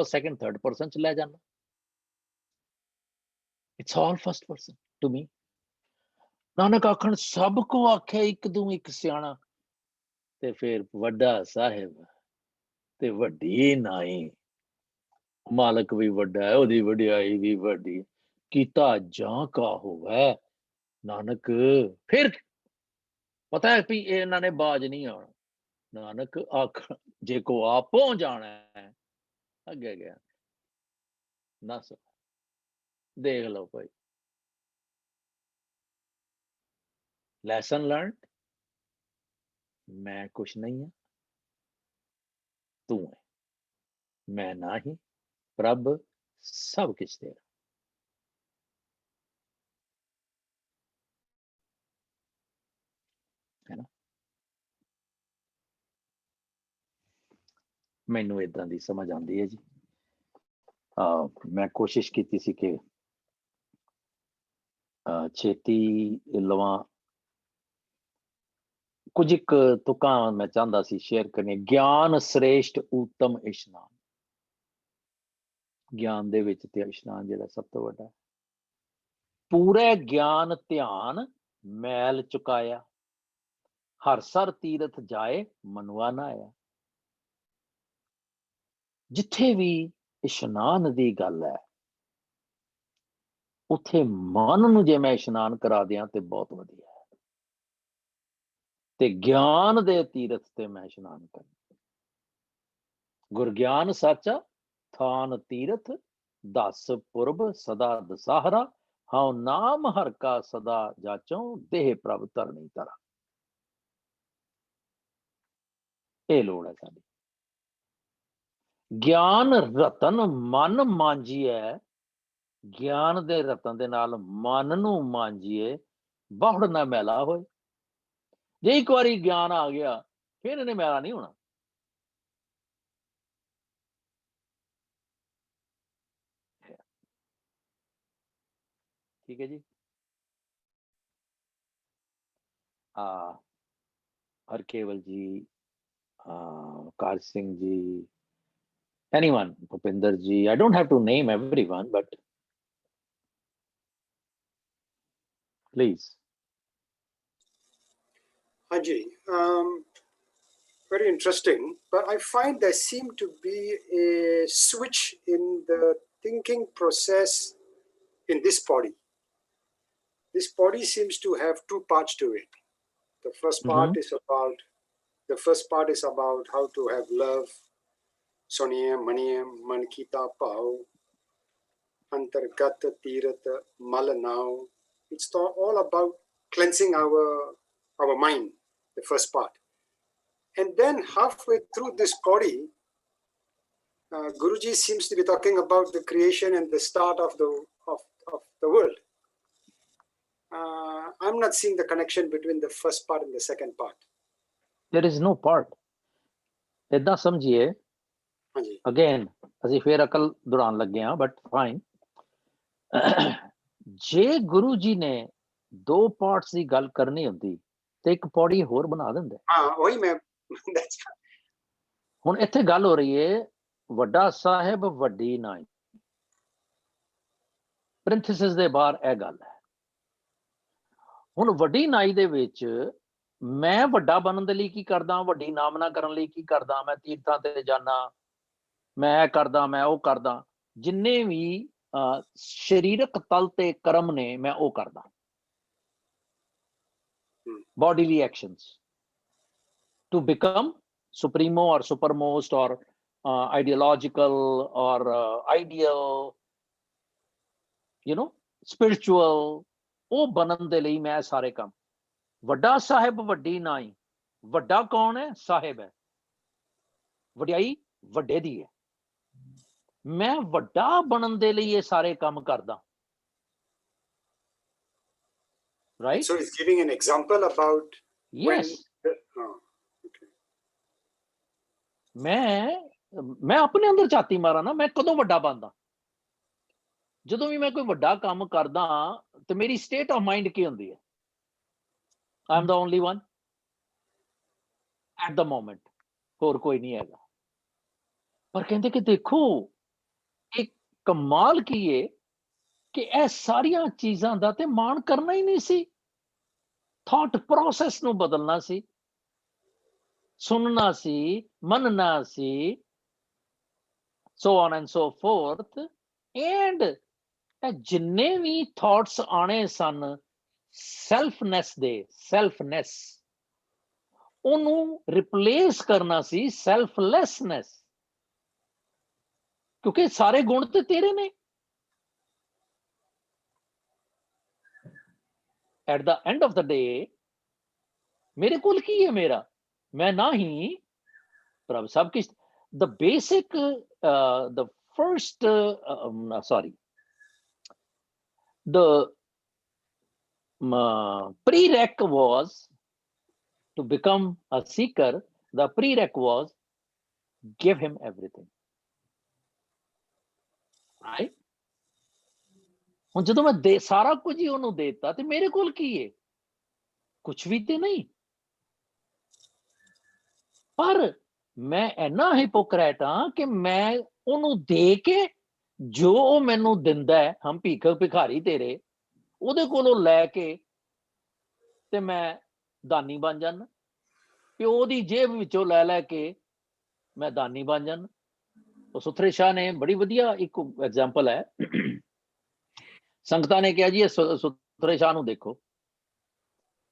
ਸੈਕੰਡ ਥਰਡ ਪਰਸਨ ਚ ਲੈ ਜਾਣਾ। It's all first person to me. Nanak ਆਖਣ ਸਭ ਕੋ ਆਖੇ ਇੱਕ ਦੂ ਇੱਕ ਸਿਆਣਾ। ਤੇ ਫਿਰ ਵੱਡਾ ਸਾਹਿਬ ਤੇ ਵੱਡੀ ਨਾਈ। ਮਾਲਕ ਵੀ ਵੱਡਾ ਹੈ, ਉਹਦੀ ਵਡਿਆਈ ਵੀ ਵੱਡੀ। ਕੀਤਾ ਜਾਂ ਕਾ ਹੋਵੇ ਨਾਨਕ ਫਿਰ ਪਤਾ ਹੈ ਵੀ ਇਹਨਾਂ ਨੇ ਬਾਜ ਨਹੀਂ ਆਉਣਾ। ਨਾਨਕ ਆਖ ਜੇ ਕੋ ਆਪੋਂ ਜਾਣਾ ਹੈ ਅੱਗੇ ਗਿਆ ਨਸ ਦੇਖ ਲਓ ਭਾਈ। ਲੈਸਨ ਲਰਨ ਮੈਂ ਕੁਛ ਨਹੀਂ ਹਾਂ, ਤੂੰ ਹੈ, ਮੈਂ ਨਹੀਂ, ਪ੍ਰਭ ਸਭ ਕੁਛ ਤੇਰਾ। ਹੈ ਨਾ, ਮੈਨੂੰ ਏਦਾਂ ਦੀ ਸਮਝ ਆਉਂਦੀ ਹੈ ਜੀ। ਮੈਂ ਕੋਸ਼ਿਸ਼ ਕੀਤੀ ਸੀ ਕਿ ਛੇਤੀ ਲਵਾਂ, ਕੁਝ ਕੁ ਤੁਕਾਂ ਮੈਂ ਚਾਹੁੰਦਾ ਸੀ ਸ਼ੇਅਰ ਕਰਨੀ। ਗਿਆਨ ਸ੍ਰੇਸ਼ਟ ਉੱਤਮ ਇਸ਼ਨਾਨ, ਗਿਆਨ ਦੇ ਵਿੱਚ ਤੇ ਇਸ਼ਨਾਨ ਜਿਹੜਾ ਸਭ ਤੋਂ ਵੱਡਾ। ਪੂਰੇ ਗਿਆਨ ਧਿਆਨ ਮੈਲ ਚੁਕਾਇਆ, ਹਰ ਸਰ ਤੀਰਥ ਜਾਏ ਮਨਵਾ ਨਾ ਆਇਆ। ਜਿੱਥੇ ਵੀ ਇਸ਼ਨਾਨ ਦੀ ਗੱਲ ਹੈ ਉੱਥੇ ਮਨ ਨੂੰ ਜੇ ਮੈਂ ਇਸ਼ਨਾਨ ਕਰਾ ਦਿਆਂ ਤੇ ਬਹੁਤ ਵਧੀਆ ਹੈ, ਤੇ ਗਿਆਨ ਦੇ ਤੀਰਥ ਤੇ ਮੈਂ ਇਸ਼ਨਾਨ ਕਰਾਂ। ਗੁਰਗਿਆਨ ਸਾਚਾ ਥਾਨ ਤੀਰਥ, 10 ਪੁਰਬ ਸਦਾ ਦਸਾਹਰਾ, ਹਉ ਨਾਮ ਹਰ ਕਾ ਸਦਾ ਜਾਚੋਂ, ਦੇਹ ਪ੍ਰਭ ਧਰਨੀ ਧਰਾ। ਇਹ ਲੋੜ ਹੈ ਸਾਡੀ। ਗਿਆਨ ਰਤਨ ਮਨ ਮਾਂਜੀਏ, ਗਿਆਨ ਦੇ ਰਤਨ ਦੇ ਨਾਲ ਮਨ ਨੂੰ ਮਾਂਜੀਏ, ਬਹੁੜ ਨਾ ਮੈਲਾ ਹੋਏ। ਜੇ ਇੱਕ ਵਾਰੀ ਗਿਆਨ ਆ ਗਿਆ ਫਿਰ ਇਹਨੇ ਮੈਲਾ ਨਹੀਂ ਹੋਣਾ। ਠੀਕ ਹੈ ਜੀ। ਹਰਕੇਵਲ ਜੀ, ਕਾਰ Singh ji, anyone, Bhupinder ji, I don't have to name everyone, but please. Haji, very interesting, but I find there seem to be a switch in the thinking process in this body. This body seems to have 2 parts to it. The first part is about how to have love, Soniyam, Maniyam, Mankita Pao, Antargat Tirat Malanao. It's all about cleansing our mind, the first part. And then halfway through this body, Guruji seems to be talking about the creation and the start of the world. I'm not seeing the connection between the first part and the second part. There is no part. ਏਦਾਂ ਸਮਝੀਏ, again ਅਸੀਂ ਫੇਰ ਅਕਲ ਦੌੜਾਉਣ ਲੱਗੇ ਹਾਂ, but fine. ਜੇ ਗੁਰੂ ਜੀ ਨੇ 2 parts ਦੀ ਗੱਲ ਕਰਨੀ ਹੁੰਦੀ ਤੇ ਇੱਕ ਪੌੜੀ ਹੋਰ ਬਣਾ ਦਿੰਦੇ। ਉਹੀ ਮੈਂ ਹੁਣ ਇੱਥੇ ਗੱਲ ਹੋ ਰਹੀ ਹੈ ਵੱਡਾ ਸਾਹਿਬ ਵੱਡੀ ਨਾਈ, ਪ੍ਰਿੰਥੇਸਿਸ ਦੇ ਬਾਹਰ ਇਹ ਗੱਲ ਹੈ। ਹੁਣ ਵੱਡੀ ਨਾਈ ਦੇ ਵਿੱਚ ਮੈਂ ਵੱਡਾ ਬਣਨ ਦੇ ਲਈ ਕੀ ਕਰਦਾ, ਵੱਡੀ ਨਾਮਨਾ ਕਰਨ ਲਈ ਕੀ ਕਰਦਾ, ਮੈਂ ਤੀਰਥਾਂ ਤੇ ਜਾਣਾ, ਮੈਂ ਇਹ ਕਰਦਾ, ਮੈਂ ਉਹ ਕਰਦਾ, ਜਿੰਨੇ ਵੀ ਸਰੀਰਕ ਤਲ ਤੇ ਕਰਮ ਨੇ ਮੈਂ ਉਹ ਕਰਦਾ, bodily actions to become supremo or supermost or ideological or ideal, you know, spiritual, ਉਹ ਬਣਨ ਦੇ ਲਈ ਮੈਂ ਸਾਰੇ ਕੰਮ। ਵੱਡਾ ਸਾਹਿਬ ਵੱਡੀ ਨਾਈ, ਵੱਡਾ ਕੌਣ ਹੈ? ਸਾਹਿਬ ਹੈ, ਵਡਿਆਈ ਵੱਡੇ ਦੀ ਹੈ। ਮੈਂ ਵੱਡਾ ਬਣਨ ਦੇ ਲਈ ਇਹ ਸਾਰੇ ਕੰਮ ਕਰਦਾ। Right? So he's giving an example about yes. Okay. ਮੈਂ ਆਪਣੇ ਅੰਦਰ ਝਾਤੀ ਮਾਰਾਂ ਨਾ, ਮੈਂ ਕਦੋਂ ਵੱਡਾ ਬਣਦਾ? ਜਦੋਂ ਵੀ ਮੈਂ ਕੋਈ ਵੱਡਾ ਕੰਮ ਕਰਦਾ ਤੇ ਮੇਰੀ ਸਟੇਟ ਆਫ ਮਾਈਂਡ ਕੀ ਹੁੰਦੀ ਹੈ? I am the only one at the moment, ਹੋਰ ਕੋਈ ਨਹੀਂ ਹੈਗਾ। ਪਰ ਕਹਿੰਦੇ ਕਿ ਦੇਖੋ ਇਹ ਕਮਾਲ ਕੀ ਹੈ ਕਿ ਇਹ ਸਾਰੀਆਂ ਚੀਜ਼ਾਂ ਦਾ ਤੇ ਮਾਣ ਕਰਨਾ ਹੀ ਨਹੀਂ ਸੀ, ਥਾਟ ਪ੍ਰੋਸੈਸ ਨੂੰ ਬਦਲਣਾ ਸੀ, ਸੁਣਨਾ ਸੀ, ਮੰਨਣਾ ਸੀ, so on and so forth। and ਜਿੰਨੇ ਵੀ ਥਾਟਸ ਆਣੇ ਸਨ ਸੈਲਫਨੈਸ ਦੇ, ਸੈਲਫਨੈਸ ਉਹਨੂੰ ਰਿਪਲੇਸ ਕਰਨਾ ਸੀ ਸੈਲਫਲੈਸਨੈਸ, ਕਿਉਂਕਿ ਸਾਰੇ ਗੁਣ ਤੇ ਤੇਰੇ ਨੇ। ਐਟ ਦਾ ਐਂਡ ਆਫ ਦਾ ਡੇ ਮੇਰੇ ਕੋਲ ਕੀ ਹੈ? ਮੇਰਾ ਮੈਂ ਨਾ ਹੀ ਪ੍ਰਭ ਸਭ ਕੁਛ। the basic the first sorry the prereq was to become a seeker. The prereq was give him everything, right? ਹੁਣ ਜਦੋਂ ਮੈਂ ਦੇ ਸਾਰਾ ਕੁਝ ਹੀ ਉਹਨੂੰ ਦੇਤਾ ਤੇ ਮੇਰੇ ਕੋਲ ਕੀ ਹੈ? ਕੁਝ ਵੀ ਤੇ ਨਹੀਂ। ਪਰ ਮੈਂ ਇੰਨਾ ਹਿਪੋਕਰੇਟ ਹਾਂ ਕਿ ਮੈਂ ਉਹਨੂੰ ਦੇ ਕੇ ਜੋ ਉਹ ਮੈਨੂੰ ਦਿੰਦਾ ਹੈ, ਹਮ ਭੀਖ ਭਿਖਾਰੀ ਤੇਰੇ, ਉਹਦੇ ਕੋਲੋਂ ਲੈ ਕੇ ਤੇ ਮੈਂ ਦਾਨੀ ਬਣ ਜਾਣਾ। ਪਿਓ ਦੀ ਜੇਬ ਵਿੱਚੋਂ ਲੈ ਲੈ ਕੇ ਮੈਂ ਦਾਨੀ ਬਣ ਜਾਣਾ। ਉਹ ਸੁਥਰੇ ਸ਼ਾਹ ਨੇ ਬੜੀ ਵਧੀਆ ਇੱਕ ਐਗਜ਼ਾਮਪਲ ਹੈ। ਸੰਗਤਾਂ ਨੇ ਕਿਹਾ ਜੀ ਇਹ ਸੁਥਰੇ ਸ਼ਾਹ ਨੂੰ ਦੇਖੋ,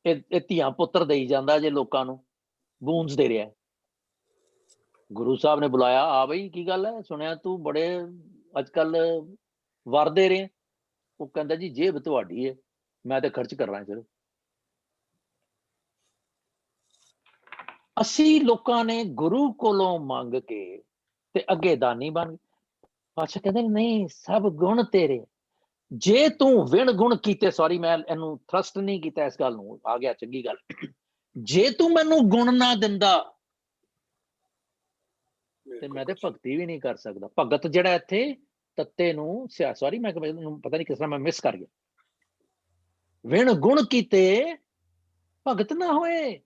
ਇਹ ਧੀਆਂ ਪੁੱਤਰ ਦੇਈ ਜਾਂਦਾ ਜੇ ਲੋਕਾਂ ਨੂੰ, ਬੂਨਸ ਦੇ ਰਿਹਾ। ਗੁਰੂ ਸਾਹਿਬ ਨੇ ਬੁਲਾਇਆ, ਆ ਬਈ ਕੀ ਗੱਲ ਹੈ, ਸੁਣਿਆ ਤੂੰ ਬੜੇ ਅੱਜ ਕੱਲ ਵਰ ਦੇ ਰਹੇ। ਉਹ ਕਹਿੰਦਾ ਜੀ ਜੇਬ ਤੁਹਾਡੀ ਹੈ, ਮੈਂ ਤੇ ਖਰਚ ਕਰ ਰਹਾ ਸਿਰਫ। ਅਸੀਂ ਲੋਕਾਂ ਨੇ ਗੁਰੂ ਕੋਲੋਂ ਮੰਗ ਕੇ ਤੇ ਅੱਗੇ ਦਾਨੀ ਬਣ ਗਏ। ਪਾਤਸ਼ਾਹ ਕਹਿੰਦੇ ਨਹੀਂ, ਸਭ ਗੁਣ ਤੇਰੇ। ਜੇ ਤੂੰ ਵਿਣ ਗੁਣ ਕੀਤੇ, ਸੌਰੀ ਮੈਂ ਇਹਨੂੰ ਥਰਸਟ ਨਹੀਂ ਕੀਤਾ ਇਸ ਗੱਲ ਨੂੰ, ਆ ਗਿਆ ਚੰਗੀ ਗੱਲ। ਜੇ ਤੂੰ ਮੈਨੂੰ ਗੁਣ ਨਾ ਦਿੰਦਾ ਤੇ ਮੈਂ ਤੇ ਭਗਤੀ ਵੀ ਨਹੀਂ ਕਰ ਸਕਦਾ। ਭਗਤ ਜਿਹੜਾ ਇੱਥੇ ਤੱਤੇ ਨੂੰ, ਸੌਰੀ ਮੈਂ ਪਤਾ ਨਹੀਂ ਕਿਸ ਤਰ੍ਹਾਂ ਮੈਂ ਮਿਸ ਕਰ ਗਿਆ। ਵਿਣ ਗੁਣ ਕੀਤੇ ਭਗਤ ਨਾ ਹੋਏ।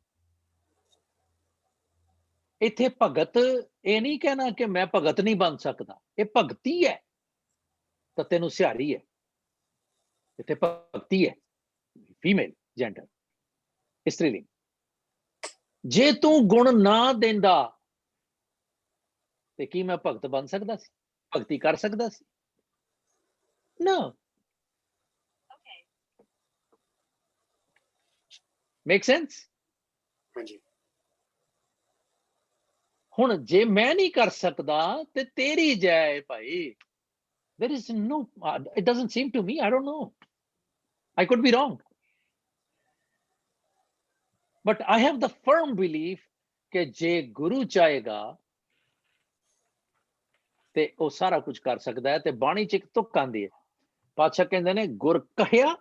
ਇੱਥੇ ਭਗਤ ਇਹ ਨਹੀਂ ਕਹਿਣਾ ਕਿ ਮੈਂ ਭਗਤ ਨਹੀਂ ਬਣ ਸਕਦਾ, ਇਹ ਭਗਤੀ ਹੈ। ਤੱਤੇ ਨੂੰ ਸਿਹਾਰੀ ਹੈ, ਇੱਥੇ ਭਗਤੀ ਹੈ, ਫੀਮੇਲ ਜੈਂਡਰ, ਇਸਤਰੀਲਿੰਗ। ਜੇ ਤੂੰ ਗੁਣ ਨਾ ਦਿੰਦਾ ਤੇ ਕੀ ਮੈਂ ਭਗਤ ਬਣ ਸਕਦਾ ਸੀ, ਭਗਤੀ ਕਰ ਸਕਦਾ ਸੀ? ਨਾ। Make sense? ਹਾਂਜੀ। ਹੁਣ ਜੇ ਮੈਂ ਨਹੀਂ ਕਰ ਸਕਦਾ ਤੇ ਤੇਰੀ ਜੈ ਭਾਈ। there is no it doesn't seem to me, I don't know, I could be wrong, but I have the firm belief ਕਿ ਜੇ ਗੁਰੂ ਚਾਹੇਗਾ ਤੇ ਉਹ ਸਾਰਾ ਕੁਝ ਕਰ ਸਕਦਾ ਹੈ। ਤੇ ਬਾਣੀ ਚ ਇੱਕ ਤੁਕ ਆਂਦੀ ਹੈ, ਪਾਤਸ਼ਾਹ ਕਹਿੰਦੇ ਨੇ ਗੁਰ ਕਹਿਆ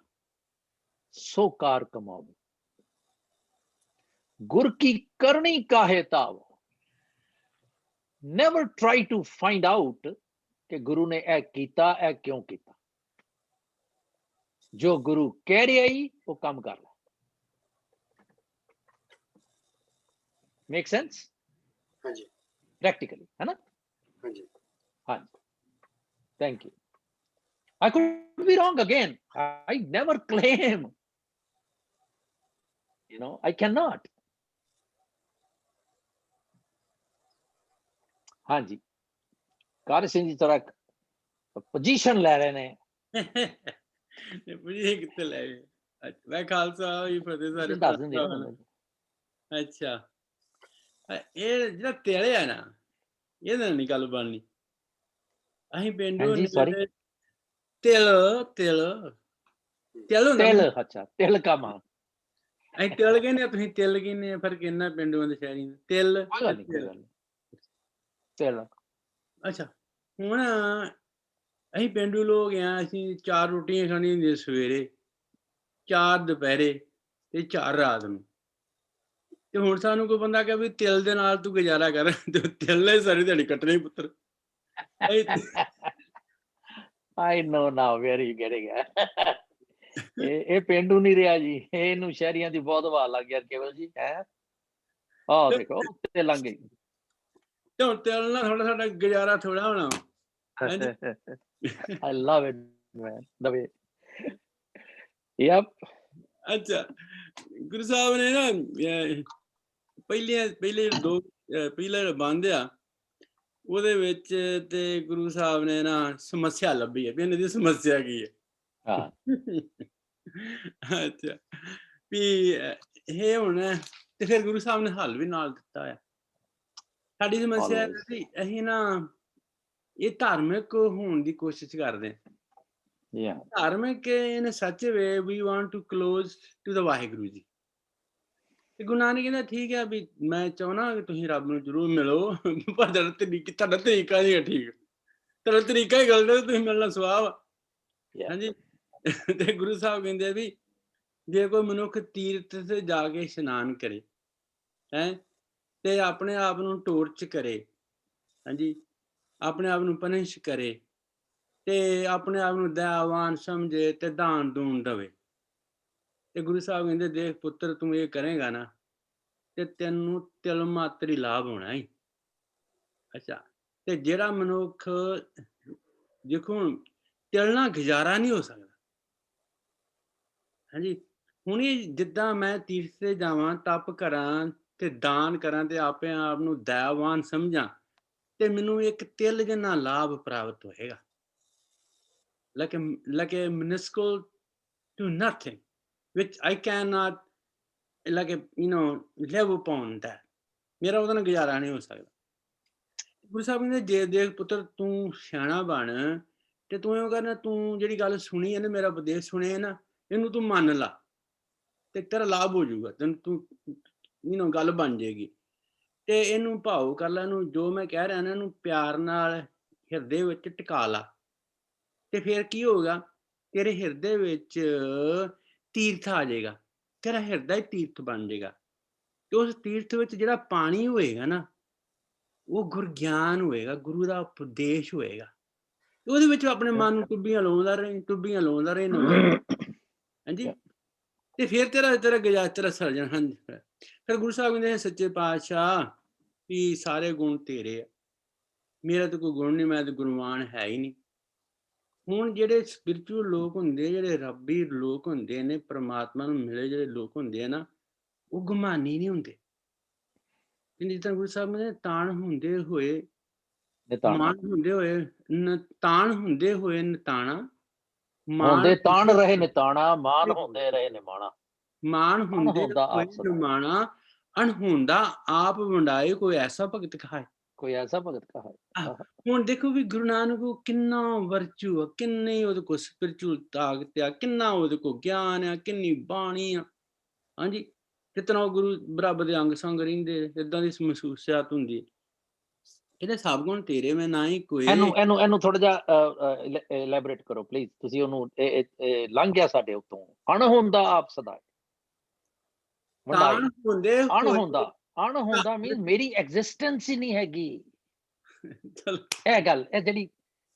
ਸੋ ਕਾਰ ਕਮਾਓ, ਗੁਰ ਕੀ ਕਰਨੀ ਕਾਹੇ ਤਾਵ। never try to find out ਕਿ ਗੁਰੂ ਨੇ ਇਹ ਕੀਤਾ, ਇਹ ਕਿਉਂ ਕੀਤਾ। ਜੋ ਗੁਰੂ ਕਹਿ ਰਿਹਾ ਹੀ ਉਹ ਕੰਮ ਕਰ ਲੈ। Make sense? ਹਾਂਜੀ। ਪ੍ਰੈਕਟੀਕਲੀ ਹੈ ਨਾ? ਹਾਂਜੀ। ਹਾਂਜੀ, thank you. I could be wrong again. I never claim, I cannot. ਹਾਂਜੀ, ਕਾਰ ਸਿੰਘ ਜੀ ਥੋੜਾ ਪੋਜੀਸ਼ਨ ਲੈ ਰਹੇ ਨੇ। ਪੁੱਛੇ ਕਿੱਥੇ ਲੈ ਗਏ? ਮੈਂ ਖਾਲਸਾ ਹੀ ਫਤਿਹ ਸਾਰੇ ਦੱਸ ਦਿੰਦੇ ਨਾ। ਅੱਛਾ, ਇਹ ਜਿਹੜਾ ਤੇਲੇ ਆ ਨਾ, ਇਹਦੇ ਨਾਲ ਨਹੀਂ ਗੱਲ ਬਣਨੀ। ਅਸੀਂ ਪਿੰਡੂ ਹਾਂਜੀ, sorry? ਤਿਲ ਹੁੰਦਾ। ਤਿਲ, ਅੱਛਾ, ਤਿਲ ਕਾ ਮਾਂ। ਅਸੀਂ ਤਿਲ ਕਹਿੰਦੇ, ਤੁਸੀਂ ਤਿਲ ਕਹਿੰਦੇ ਆ, ਫਰਕ ਇੰਨਾ ਪਿੰਡੂਆਂ ਦੇ ਸ਼ਹਿਰੀ ਦਾ। ਤਿਲ ਕੋਈ ਗੱਲ ਨਹੀਂ। ਤਿਲ, ਅੱਛਾ। ਹੁਣ ਅਸੀਂ ਪੇਂਡੂ ਲੋਕ ਆ, ਅਸੀਂ 4 ਰੋਟੀਆਂ ਖਾਣੀਆਂ ਹੁੰਦੀਆਂ ਸਵੇਰੇ, 4 ਦੁਪਹਿਰੇ ਤੇ 4 ਰਾਤ ਨੂੰ। ਤੇ ਹੁਣ ਸਾਨੂੰ ਕੋਈ ਬੰਦਾ ਕਹੇ ਵੀ ਤਿਲ ਦੇ ਨਾਲ ਤੂੰ ਗੁਜ਼ਾਰਾ ਕਰ, ਤੇ ਤਿਲ ਨੇ ਸਾਰੀ ਦਿਹਾੜੀ ਕੱਟਣੀ ਪੁੱਤਰ। I know now where you getting at. ਇਹ ਪੇਂਡੂ ਨਹੀਂ ਰਿਹਾ ਜੀ, ਇਹਨੂੰ ਸ਼ਹਿਰੀਆਂ ਦੀ ਬਹੁਤ ਹਵਾ ਲੱਗ ਗਿਆ ਕੇਵਲ ਜੀ। ਹੈ ਆਹ ਦੇਖੋ ਤੇ ਲੰਘ ਗਈ। ਤੇ ਹੁਣ ਤਿਲ ਨਾਲ ਥੋੜਾ ਸਾਡਾ ਗੁਜ਼ਾਰਾ ਥੋੜਾ ਹੋਣਾ। I love it, man. The way. Yep. ਅੱਛਾ, ਗੁਰੂ ਸਾਹਿਬ ਨੇ ਨਾ ਪਹਿਲੇ ਬੰਦ ਆ ਉਹਦੇ ਵਿੱਚ, ਤੇ ਗੁਰੂ ਸਾਹਿਬ ਨੇ ਨਾ ਸਮੱਸਿਆ ਲੱਭੀ ਹੈ ਵੀ ਇਹਨਾਂ ਦੀ ਸਮੱਸਿਆ ਕੀ ਹੈ। ਹਾਂ। ਅੱਛਾ ਵੀ ਇਹ ਹੁਣ ਤੇ ਫਿਰ ਗੁਰੂ ਸਾਹਿਬ ਨੇ ਹੱਲ ਵੀ ਨਾਲ ਦਿੱਤਾ ਆ। ਸਾਡੀ ਸਮੱਸਿਆ ਹੈ Always. ਕਿ ਅਸੀਂ ਨਾ ਇਹ ਧਾਰਮਿਕ ਹੋਣ ਦੀ ਕੋਸ਼ਿਸ਼ ਕਰਦੇ ਹਾਂ। Yeah. ਧਾਰਮਿਕ in such way we want to close to the Waheguru ji. ਤੇ ਗੁਰੂ ਨਾਨਕ ਕਹਿੰਦਾ ਠੀਕ ਹੈ ਵੀ ਮੈਂ ਚਾਹੁੰਦਾ ਕਿ ਤੁਸੀਂ ਰੱਬ ਨੂੰ ਜ਼ਰੂਰ ਮਿਲੋ, ਪਰ ਤੁਹਾਡਾ ਤਰੀਕਾ ਨਹੀਂ ਹੈ ਠੀਕ, ਤੁਹਾਡਾ ਤਰੀਕਾ ਹੀ ਗਲਤ ਹੈ, ਤੁਸੀਂ ਮਿਲਣਾ ਸੁਭਾਅ ਵਾ। Yeah. ਹਾਂਜੀ ਤੇ ਗੁਰੂ ਸਾਹਿਬ ਕਹਿੰਦੇ ਵੀ ਜੇ ਕੋਈ ਮਨੁੱਖ ਤੀਰਥ ਤੇ ਜਾ ਕੇ ਇਸ਼ਨਾਨ ਕਰੇ ਹੈ ਤੇ ਆਪਣੇ ਆਪ ਨੂੰ ਟੋਰਚ ਕਰੇ, ਹਾਂਜੀ ਆਪਣੇ ਆਪ ਨੂੰ ਪਨਿਸ਼ ਕਰੇ ਤੇ ਆਪਣੇ ਆਪ ਨੂੰ ਦਇਆਵਾਨ ਸਮਝੇ ਤੇ ਦਾਨ ਦੂਣ ਦੇਵੇ, ਤੇ ਗੁਰੂ ਸਾਹਿਬ ਕਹਿੰਦੇ ਦੇਖ ਪੁੱਤਰ ਤੂੰ ਇਹ ਕਰੇਗਾ ਨਾ ਤੇ ਤੈਨੂੰ ਤਿਲ ਮਾਤਰ ਹੀ ਲਾਭ ਹੋਣਾ ਹੀ। ਅੱਛਾ ਤੇ ਜਿਹੜਾ ਮਨੁੱਖ ਦੇਖੋ ਹੁਣ ਤਿਲ ਨਾਲ ਗੁਜ਼ਾਰਾ ਨਹੀਂ ਹੋ ਸਕਦਾ। ਹਾਂਜੀ ਹੁਣ ਇਹ ਜਿੱਦਾਂ ਮੈਂ ਤੀਰਥ ਤੇ ਜਾਵਾਂ, ਤਪ ਕਰਾਂ ਤੇ ਦਾਨ ਕਰਾਂ ਤੇ ਆਪੇ ਆਪ ਨੂੰ ਦਇਆਵਾਨ ਸਮਝਾਂ ਤੇ ਮੈਨੂੰ ਇੱਕ ਤਿਲ ਜਿੰਨਾ ਲਾਭ ਪ੍ਰਾਪਤ ਹੋਏਗਾ। like a minuscule to nothing which I cannot live upon that. ਮੇਰਾ ਉਹਦਾ ਨਾਲ ਗੁਜ਼ਾਰਾ ਨਹੀਂ ਹੋ ਸਕਦਾ। ਗੁਰੂ ਸਾਹਿਬ ਕਹਿੰਦੇ ਜੇ ਦੇਖ ਪੁੱਤਰ ਤੂੰ ਸਿਆਣਾ ਬਣ ਤੇ ਤੂੰ ਇਹ ਕਰਨਾ, ਤੂੰ ਜਿਹੜੀ ਗੱਲ ਸੁਣੀ ਹੈ ਨਾ, ਮੇਰਾ ਉਪਦੇਸ਼ ਸੁਣਿਆ ਨਾ, ਇਹਨੂੰ ਤੂੰ ਮੰਨ ਲਾ ਤੇ ਤੇਰਾ ਲਾਭ ਹੋ ਜਾਊਗਾ, ਤੈਨੂੰ ਤੂੰ ਗੱਲ ਬਣ ਜਾਏਗੀ। ਤੇ ਇਹਨੂੰ ਭਾਵ ਕਰ ਲੈ, ਇਹਨੂੰ ਜੋ ਮੈਂ ਕਹਿ ਰਿਹਾ ਨਾ ਇਹਨੂੰ ਪਿਆਰ ਨਾਲ ਹਿਰਦੇ ਵਿੱਚ ਟਿਕਾ ਲਾ ਤੇ ਫਿਰ ਕੀ ਹੋਊਗਾ, ਤੇਰੇ ਹਿਰਦੇ ਵਿੱਚ ਤੀਰਥ ਆ ਜਾਏਗਾ, ਤੇਰਾ ਹਿਰਦਾ ਹੀ ਤੀਰਥ ਬਣ ਜਾਏਗਾ। ਤੇ ਉਸ ਤੀਰਥ ਵਿੱਚ ਜਿਹੜਾ ਪਾਣੀ ਹੋਏਗਾ ਨਾ ਉਹ ਗੁਰ ਗਿਆਨ ਹੋਏਗਾ, ਗੁਰੂ ਦਾ ਉਪਦੇਸ਼ ਹੋਏਗਾ। ਉਹਦੇ ਵਿੱਚ ਆਪਣੇ ਮਨ ਨੂੰ ਟੁੱਬੀਆਂ ਲਾਉਂਦਾ ਰਹੇ ਹਾਂਜੀ ਤੇ ਫਿਰ ਤੇਰਾ ਸਰਜਣ। ਹਾਂਜੀ ਫਿਰ ਗੁਰੂ ਸਾਹਿਬ ਕਹਿੰਦੇ ਸੱਚੇ ਪਾਤਸ਼ਾਹ ਵੀ ਸਾਰੇ ਗੁਣ ਤੇਰੇ ਆ, ਮੇਰਾ ਤਾਂ ਕੋਈ ਗੁਣ ਨਹੀਂ, ਮੈਂ ਤਾਂ ਗੁਣਵਾਨ ਹੈ ਹੀ ਨਹੀਂ। ਹੁਣ ਜਿਹੜੇ ਸਪਿਰਚੁਅਲ ਲੋਕ ਹੁੰਦੇ, ਜਿਹੜੇ ਰੱਬੀ ਲੋਕ ਹੁੰਦੇ ਨੇ, ਪ੍ਰਮਾਤਮਾ ਨੂੰ ਮਿਲੇ ਜਿਹੜੇ ਲੋਕ ਹੁੰਦੇ ਆ ਨਾ, ਉਹ ਗੁਮਾਨੀ ਨਹੀਂ ਹੁੰਦੇ। ਜਿਸ ਤਰ੍ਹਾਂ ਗੁਰੂ ਸਾਹਿਬ ਨੇ ਤਾਣ ਹੁੰਦੇ ਹੋਏ ਮਾਣ ਹੁੰਦੇ ਹੋਏ ਤਾਣ ਹੁੰਦੇ ਹੋਏ ਨਤਾਣਾ, ਹੁੰਦੇ ਤਾਣ ਰਹੇ ਨਿਤਾਣਾ, ਮਾਨ ਹੁੰਦੇ ਰਹੇ ਨਿਮਾਣਾ, ਮਾਣ ਹੁੰਦੇ ਹੋਏ ਨਿਮਾਣਾ, ਅਣਹੁੰਦਾ ਆਪ ਵੰਡਾਏ, ਕੋਈ ਐਸਾ ਭਗਤ ਕਹਾਏ, ਕੋਈ ਐਸਾ ਭਗਤ ਕਹਾਏ। ਹੁਣ ਦੇਖੋ ਵੀ ਗੁਰੂ ਨਾਨਕ ਕੋ ਕਿੰਨਾ ਵਰਚੂ ਆ, ਕਿੰਨੀ ਉਹਦੇ ਕੋਲ ਸਪਿਰਚੁਅਲ ਤਾਕਤ ਆ, ਕਿੰਨਾ ਉਹਦੇ ਕੋਲ ਗਿਆਨ ਆ, ਕਿੰਨੀ ਬਾਣੀ ਆ। ਹਾਂਜੀ ਕਿਤਨਾ ਗੁਰੂ ਬਰਾਬਰ ਦੇ ਅੰਗ ਸੰਗ ਰਹਿੰਦੇ, ਏਦਾਂ ਦੀ ਮਹਿਸੂਸਿਆਤ ਹੁੰਦੀ। ਇਹਦੇ ਸਭ ਗੁਣ ਤੇਰੇ ਮੈਂ ਨਾ ਹੀ ਕੋਈ। ਇਹਨੂੰ ਥੋੜਾ ਜਿਹਾ ਇਲੈਬੋਰੇਟ ਕਰੋ ਪਲੀਜ਼। ਤੁਸੀਂ ਉਹਨੂੰ ਲੰਘ ਗਿਆ ਸਾਡੇ ਉੱਤੋਂ। ਅਣਹੁੰਦਾ ਆਪ ਸਦਾ, ਅਣਹੁੰਦਾ ਮੀਨਸ ਮੇਰੀ ਐਗਜ਼ਿਸਟੈਂਸ ਹੀ ਨਹੀਂ ਹੈਗੀ। ਇਹ ਗੱਲ ਇਹ ਜਿਹੜੀ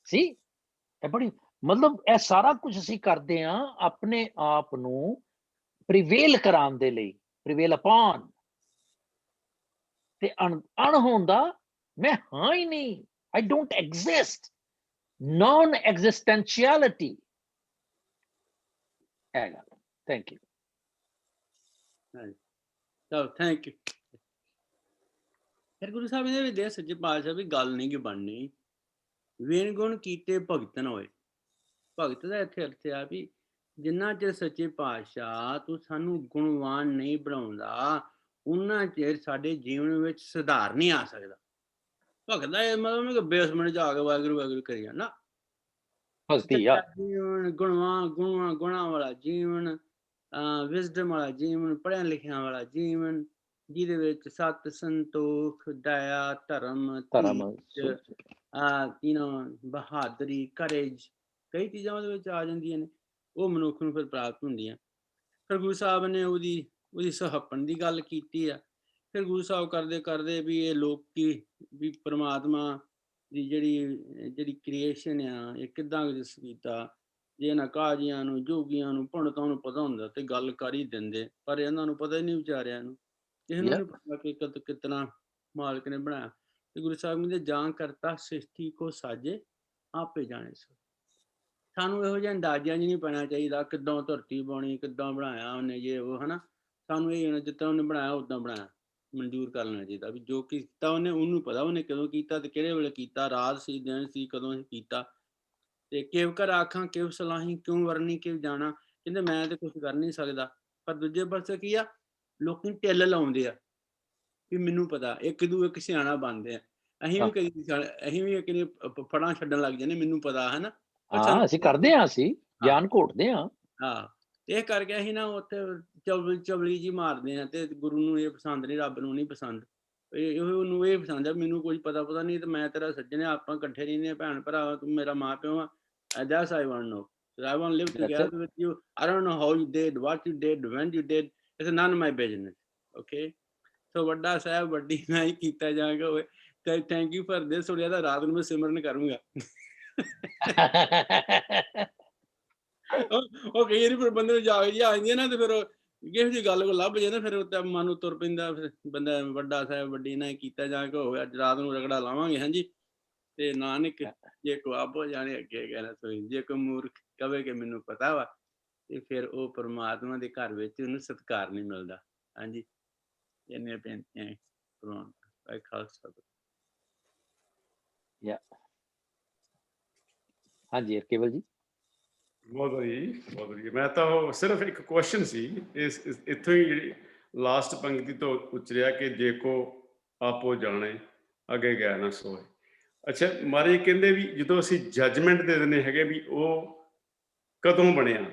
ਸੀ ਇਹ ਬੜੀ ਮਤਲਬ ਇਹ ਸਾਰਾ ਕੁਝ ਅਸੀਂ ਕਰਦੇ ਹਾਂ ਆਪਣੇ ਆਪ ਨੂੰ ਪ੍ਰੀਵੇਲ ਕਰਾਉਣ ਦੇ ਲਈ, ਪ੍ਰੀਵੇਲ ਅਪਨ। ਤੇ ਅਣਹੁੰਦਾ ਮੈਂ ਹਾਂ ਹੀ ਨਹੀਂ, I don't exist, non-existentiality. Thank you. ਚਲੋ ਥੈਂਕ ਯੂ। ਫਿਰ ਗੁਰੂ ਸਾਹਿਬ ਨੇ ਵੀ ਦੇ ਸੱਚੇ ਪਾਤਸ਼ਾਹ ਵੀ ਗੱਲ ਨਹੀਂ ਕਿ ਬਣਨੀ, ਵੇਣ ਗੁਣ ਕੀਤੇ ਭਗਤ ਨਾ ਹੋਏ। ਭਗਤ ਦਾ ਇੱਥੇ ਅਰਥ ਆ ਵੀ ਜਿੰਨਾ ਚਿਰ ਸੱਚੇ ਪਾਤਸ਼ਾਹ ਤੂੰ ਸਾਨੂੰ ਗੁਣਵਾਨ ਨਹੀਂ ਬਣਾਉਂਦਾ, ਉਹਨਾਂ ਚਿਰ ਸਾਡੇ ਜੀਵਨ ਵਿੱਚ ਸੁਧਾਰ ਨਹੀਂ ਆ ਸਕਦਾ। ਭਗਤ ਦਾ ਇਹ ਮਤਲਬ ਕਿ ਬੇਸਮੈਂਟ ਜਾ ਕੇ ਵਾਹਿਗੁਰੂ ਵਾਹਿਗੁਰੂ ਕਰੀ ਜਾਣਾ। ਜੀਵਨ ਗੁਣਾਂ ਵਾਲਾ ਜੀਵਨ, ਵਿਜ਼ਡਮ ਵਾਲਾ ਜੀਵਨ, ਪੜ੍ਹਿਆ ਲਿਖਿਆ ਵਾਲਾ ਜੀਵਨ, ਜਿਹਦੇ ਵਿੱਚ ਸਤ, ਸੰਤੋਖ, ਦਇਆ, ਧਰਮ, ਬਹਾਦਰੀ, ਕਰੇਜ, ਕਈ ਚੀਜ਼ਾਂ ਉਹਦੇ ਵਿੱਚ ਆ ਜਾਂਦੀਆਂ ਨੇ, ਉਹ ਮਨੁੱਖ ਨੂੰ ਫਿਰ ਪ੍ਰਾਪਤ ਹੁੰਦੀਆਂ। ਫਿਰ ਗੁਰੂ ਸਾਹਿਬ ਨੇ ਉਹਦੀ ਸੁਹੱਪਣ ਦੀ ਗੱਲ ਕੀਤੀ ਆ। ਫਿਰ ਗੁਰੂ ਸਾਹਿਬ ਕਰਦੇ ਵੀ ਇਹ ਲੋਕੀ ਵੀ ਪਰਮਾਤਮਾ ਦੀ ਜਿਹੜੀ ਕ੍ਰੀਏਸ਼ਨ ਆ ਇਹ ਕਿੱਦਾਂ ਕੀਤਾ, ਜੇ ਇਹਨਾਂ ਕਾਜ਼ੀਆਂ ਨੂੰ, ਜੋਗੀਆਂ ਨੂੰ, ਪੰਡਤਾਂ ਨੂੰ ਪਤਾ ਹੁੰਦਾ ਤੇ ਗੱਲ ਕਰ ਹੀ ਦਿੰਦੇ, ਪਰ ਇਹਨਾਂ ਨੂੰ ਪਤਾ ਹੀ ਨਹੀਂ ਵਿਚਾਰਿਆਂ ਨੂੰ, ਕਿਸੇ ਨੂੰ ਨਹੀਂ ਪਤਾ ਕਿ ਕਿਤਨਾ ਮਾਲਕ ਨੇ ਬਣਾਇਆ। ਤੇ ਗੁਰੂ ਸਾਹਿਬ ਕਹਿੰਦੇ ਜਾਂ ਕਰਤਾ ਸ੍ਰਿਸ਼ਟੀ ਕੋ ਸਾਜੇ ਆਪੇ ਜਾਣੇ ਸੋ। ਸਾਨੂੰ ਇਹੋ ਜਿਹਾ ਅੰਦਾਜ਼ਾ ਨਹੀਂ ਪੈਣਾ ਚਾਹੀਦਾ ਕਿੱਦਾਂ ਧਰਤੀ ਬਣੀ, ਕਿੱਦਾਂ ਬਣਾਇਆ ਉਹਨੇ ਜੇ ਉਹ, ਹਨਾ। ਸਾਨੂੰ ਇਹ ਹੋਣਾ ਜਿੱਦਾਂ ਉਹਨੇ ਬਣਾਇਆ ਉੱਦਾਂ ਬਣਾਇਆ, ਮਨਜ਼ੂਰ ਕਰ ਲੈਣਾ ਚਾਹੀਦਾ ਵੀ ਜੋ ਕੀਤਾ ਉਹਨੇ ਉਹਨੂੰ ਪਤਾ ਉਹਨੇ ਕਦੋਂ ਕੀਤਾ ਤੇ ਕਿਹੜੇ ਵੇਲੇ ਕੀਤਾ, ਰਾਤ ਸੀ ਦਿਨ ਸੀ, ਕਦੋਂ ਕੀਤਾ। ਤੇ ਕਿਵ ਕਰ ਆਖਾਂ ਕਿਵ ਸਲਾਹੀ, ਕਿਉਂ ਵਰਨੀ ਕਿਵ ਜਾਣਾ, ਕਹਿੰਦੇ ਮੈਂ ਤੇ ਕੁਝ ਕਰ ਨਹੀਂ ਸਕਦਾ। ਪਰ ਦੂਜੇ ਪਾਸੇ ਕੀ ਆ, ਲੋਕੀ ਟਿੱਲ ਲਾਉਂਦੇ ਆ ਵੀ ਮੈਨੂੰ ਪਤਾ, ਇੱਕ ਦੂਜੇ ਇੱਕ ਸਿਆਣਾ ਬਣਦੇ ਆ। ਅਸੀਂ ਵੀ ਕਈ ਅਸੀਂ ਵੀ ਕਿਨੇ ਫੜਾਂ ਛੱਡਣ ਲੱਗ ਜਾਂਦੇ, ਮੈਨੂੰ ਪਤਾ ਹੈ ਨਾ। ਹਾਂ ਅਸੀਂ ਕਰਦੇ ਹਾਂ, ਅਸੀਂ ਗਿਆਨ ਘੋਟਦੇ ਹਾਂ। ਹਾਂ, ਇਹ ਕਰਕੇ ਅਸੀਂ ਨਾ ਉੱਥੇ ਚਵਲੀ ਜੀ ਮਾਰਦੇ ਆ, ਤੇ ਗੁਰੂ ਨੂੰ ਇਹ ਪਸੰਦ ਨਹੀਂ, ਰੱਬ ਨੂੰ ਨਹੀਂ ਪਸੰਦ। ਉਹਨੂੰ ਇਹ ਪਸੰਦ ਆ ਮੈਨੂੰ ਕੁਝ ਪਤਾ ਨਹੀਂ, ਤੇ ਮੈਂ ਤੇਰਾ ਸੱਜਣ ਆ, ਆਪਾਂ ਇਕੱਠੇ ਰਹਿੰਦੇ ਆ, ਭੈਣ ਭਰਾ, ਤੂੰ ਮੇਰਾ ਮਾਂ ਪਿਓ ਆ। That's I want to know. So I want to live together with you. I don't know how you did, what you did, when you did. It's none of my business. Okay. So ਵੱਡਾ ਸਾਹਿਬ ਵੱਡੀ ਨਾ ਹੀ ਕੀਤਾ ਜਾਏਗਾ। ਹੋਏ ਤੇ thank you for this. ਥੋੜ੍ਹਾ ਜਿਹਾ ਰਾਤ ਨੂੰ ਮੈਂ ਸਿਮਰਨ ਕਰੂੰਗਾ। ਉਹ ਕਈ ਵਾਰੀ ਫਿਰ ਬੰਦੇ ਨੂੰ ਜਾਗ ਜੀ ਆ ਜਾਂਦੀ ਹੈ ਨਾ, ਤੇ ਫਿਰ ਕਿਹੋ ਜਿਹੀ ਗੱਲ ਕੋ ਲੱਭ ਜੇ ਨਾ, ਫਿਰ ਉੱਤੇ ਮਨ ਨੂੰ ਤੁਰ ਪੈਂਦਾ। ਫਿਰ ਬੰਦਾ ਵੱਡਾ ਸਾਹਿਬ ਵੱਡੀ ਨਾ ਕੀਤਾ ਜਾਏਗਾ। ਹੋਵੇ ਅੱਜ ਰਾਤ ਨੂੰ ਰਗੜਾ ਲਾਵਾਂਗੇ। ਹਾਂਜੀ। ਤੇ ਨਾਨਕ ਜੇ ਕੋ ਆਪੋ ਜਾਣੇ ਅੱਗੇ ਕਹਿਣਾ ਸੋਈ, ਜੇ ਕੋਈ ਮੂਰਖ ਕਵੇ ਕਿ ਮੈਨੂੰ ਪਤਾ ਵਾ, ਤੇ ਫਿਰ ਉਹ ਪਰਮਾਤਮਾ ਦੇ ਘਰ ਵਿੱਚ ਉਹਨੂੰ ਸਤਿਕਾਰ ਨਹੀਂ ਮਿਲਦਾ। ਹਾਂਜੀ, ਇੰਨੀਆਂ ਬੇਨਤੀਆਂ ਖਾਲਸਾ। ਹਾਂਜੀ ਕੇਵਲ ਜੀ। ਬਹੁਤ ਵਧੀਆ, ਬਹੁਤ ਵਧੀਆ। ਮੈਂ ਤਾਂ ਉਹ ਸਿਰਫ ਇੱਕ ਕੁਐਸਚਨ ਸੀ, ਇਸ ਇੱਥੋਂ ਹੀ ਜਿਹੜੀ ਲਾਸਟ ਪੰਕਤੀ ਤੋਂ ਉਚਰਿਆ ਕਿ ਜੇ ਕੋ ਆਪੋ ਜਾਣੇ ਅੱਗੇ ਗਿਆ ਨਾ ਸੋਏ। ਅੱਛਾ, ਮਾਰੇ ਕਹਿੰਦੇ ਵੀ ਜਦੋਂ ਅਸੀਂ ਜੱਜਮੈਂਟ ਦੇ ਦਿੰਦੇ ਹੈਗੇ ਵੀ ਉਹ ਕਦੋਂ ਬਣਿਆ,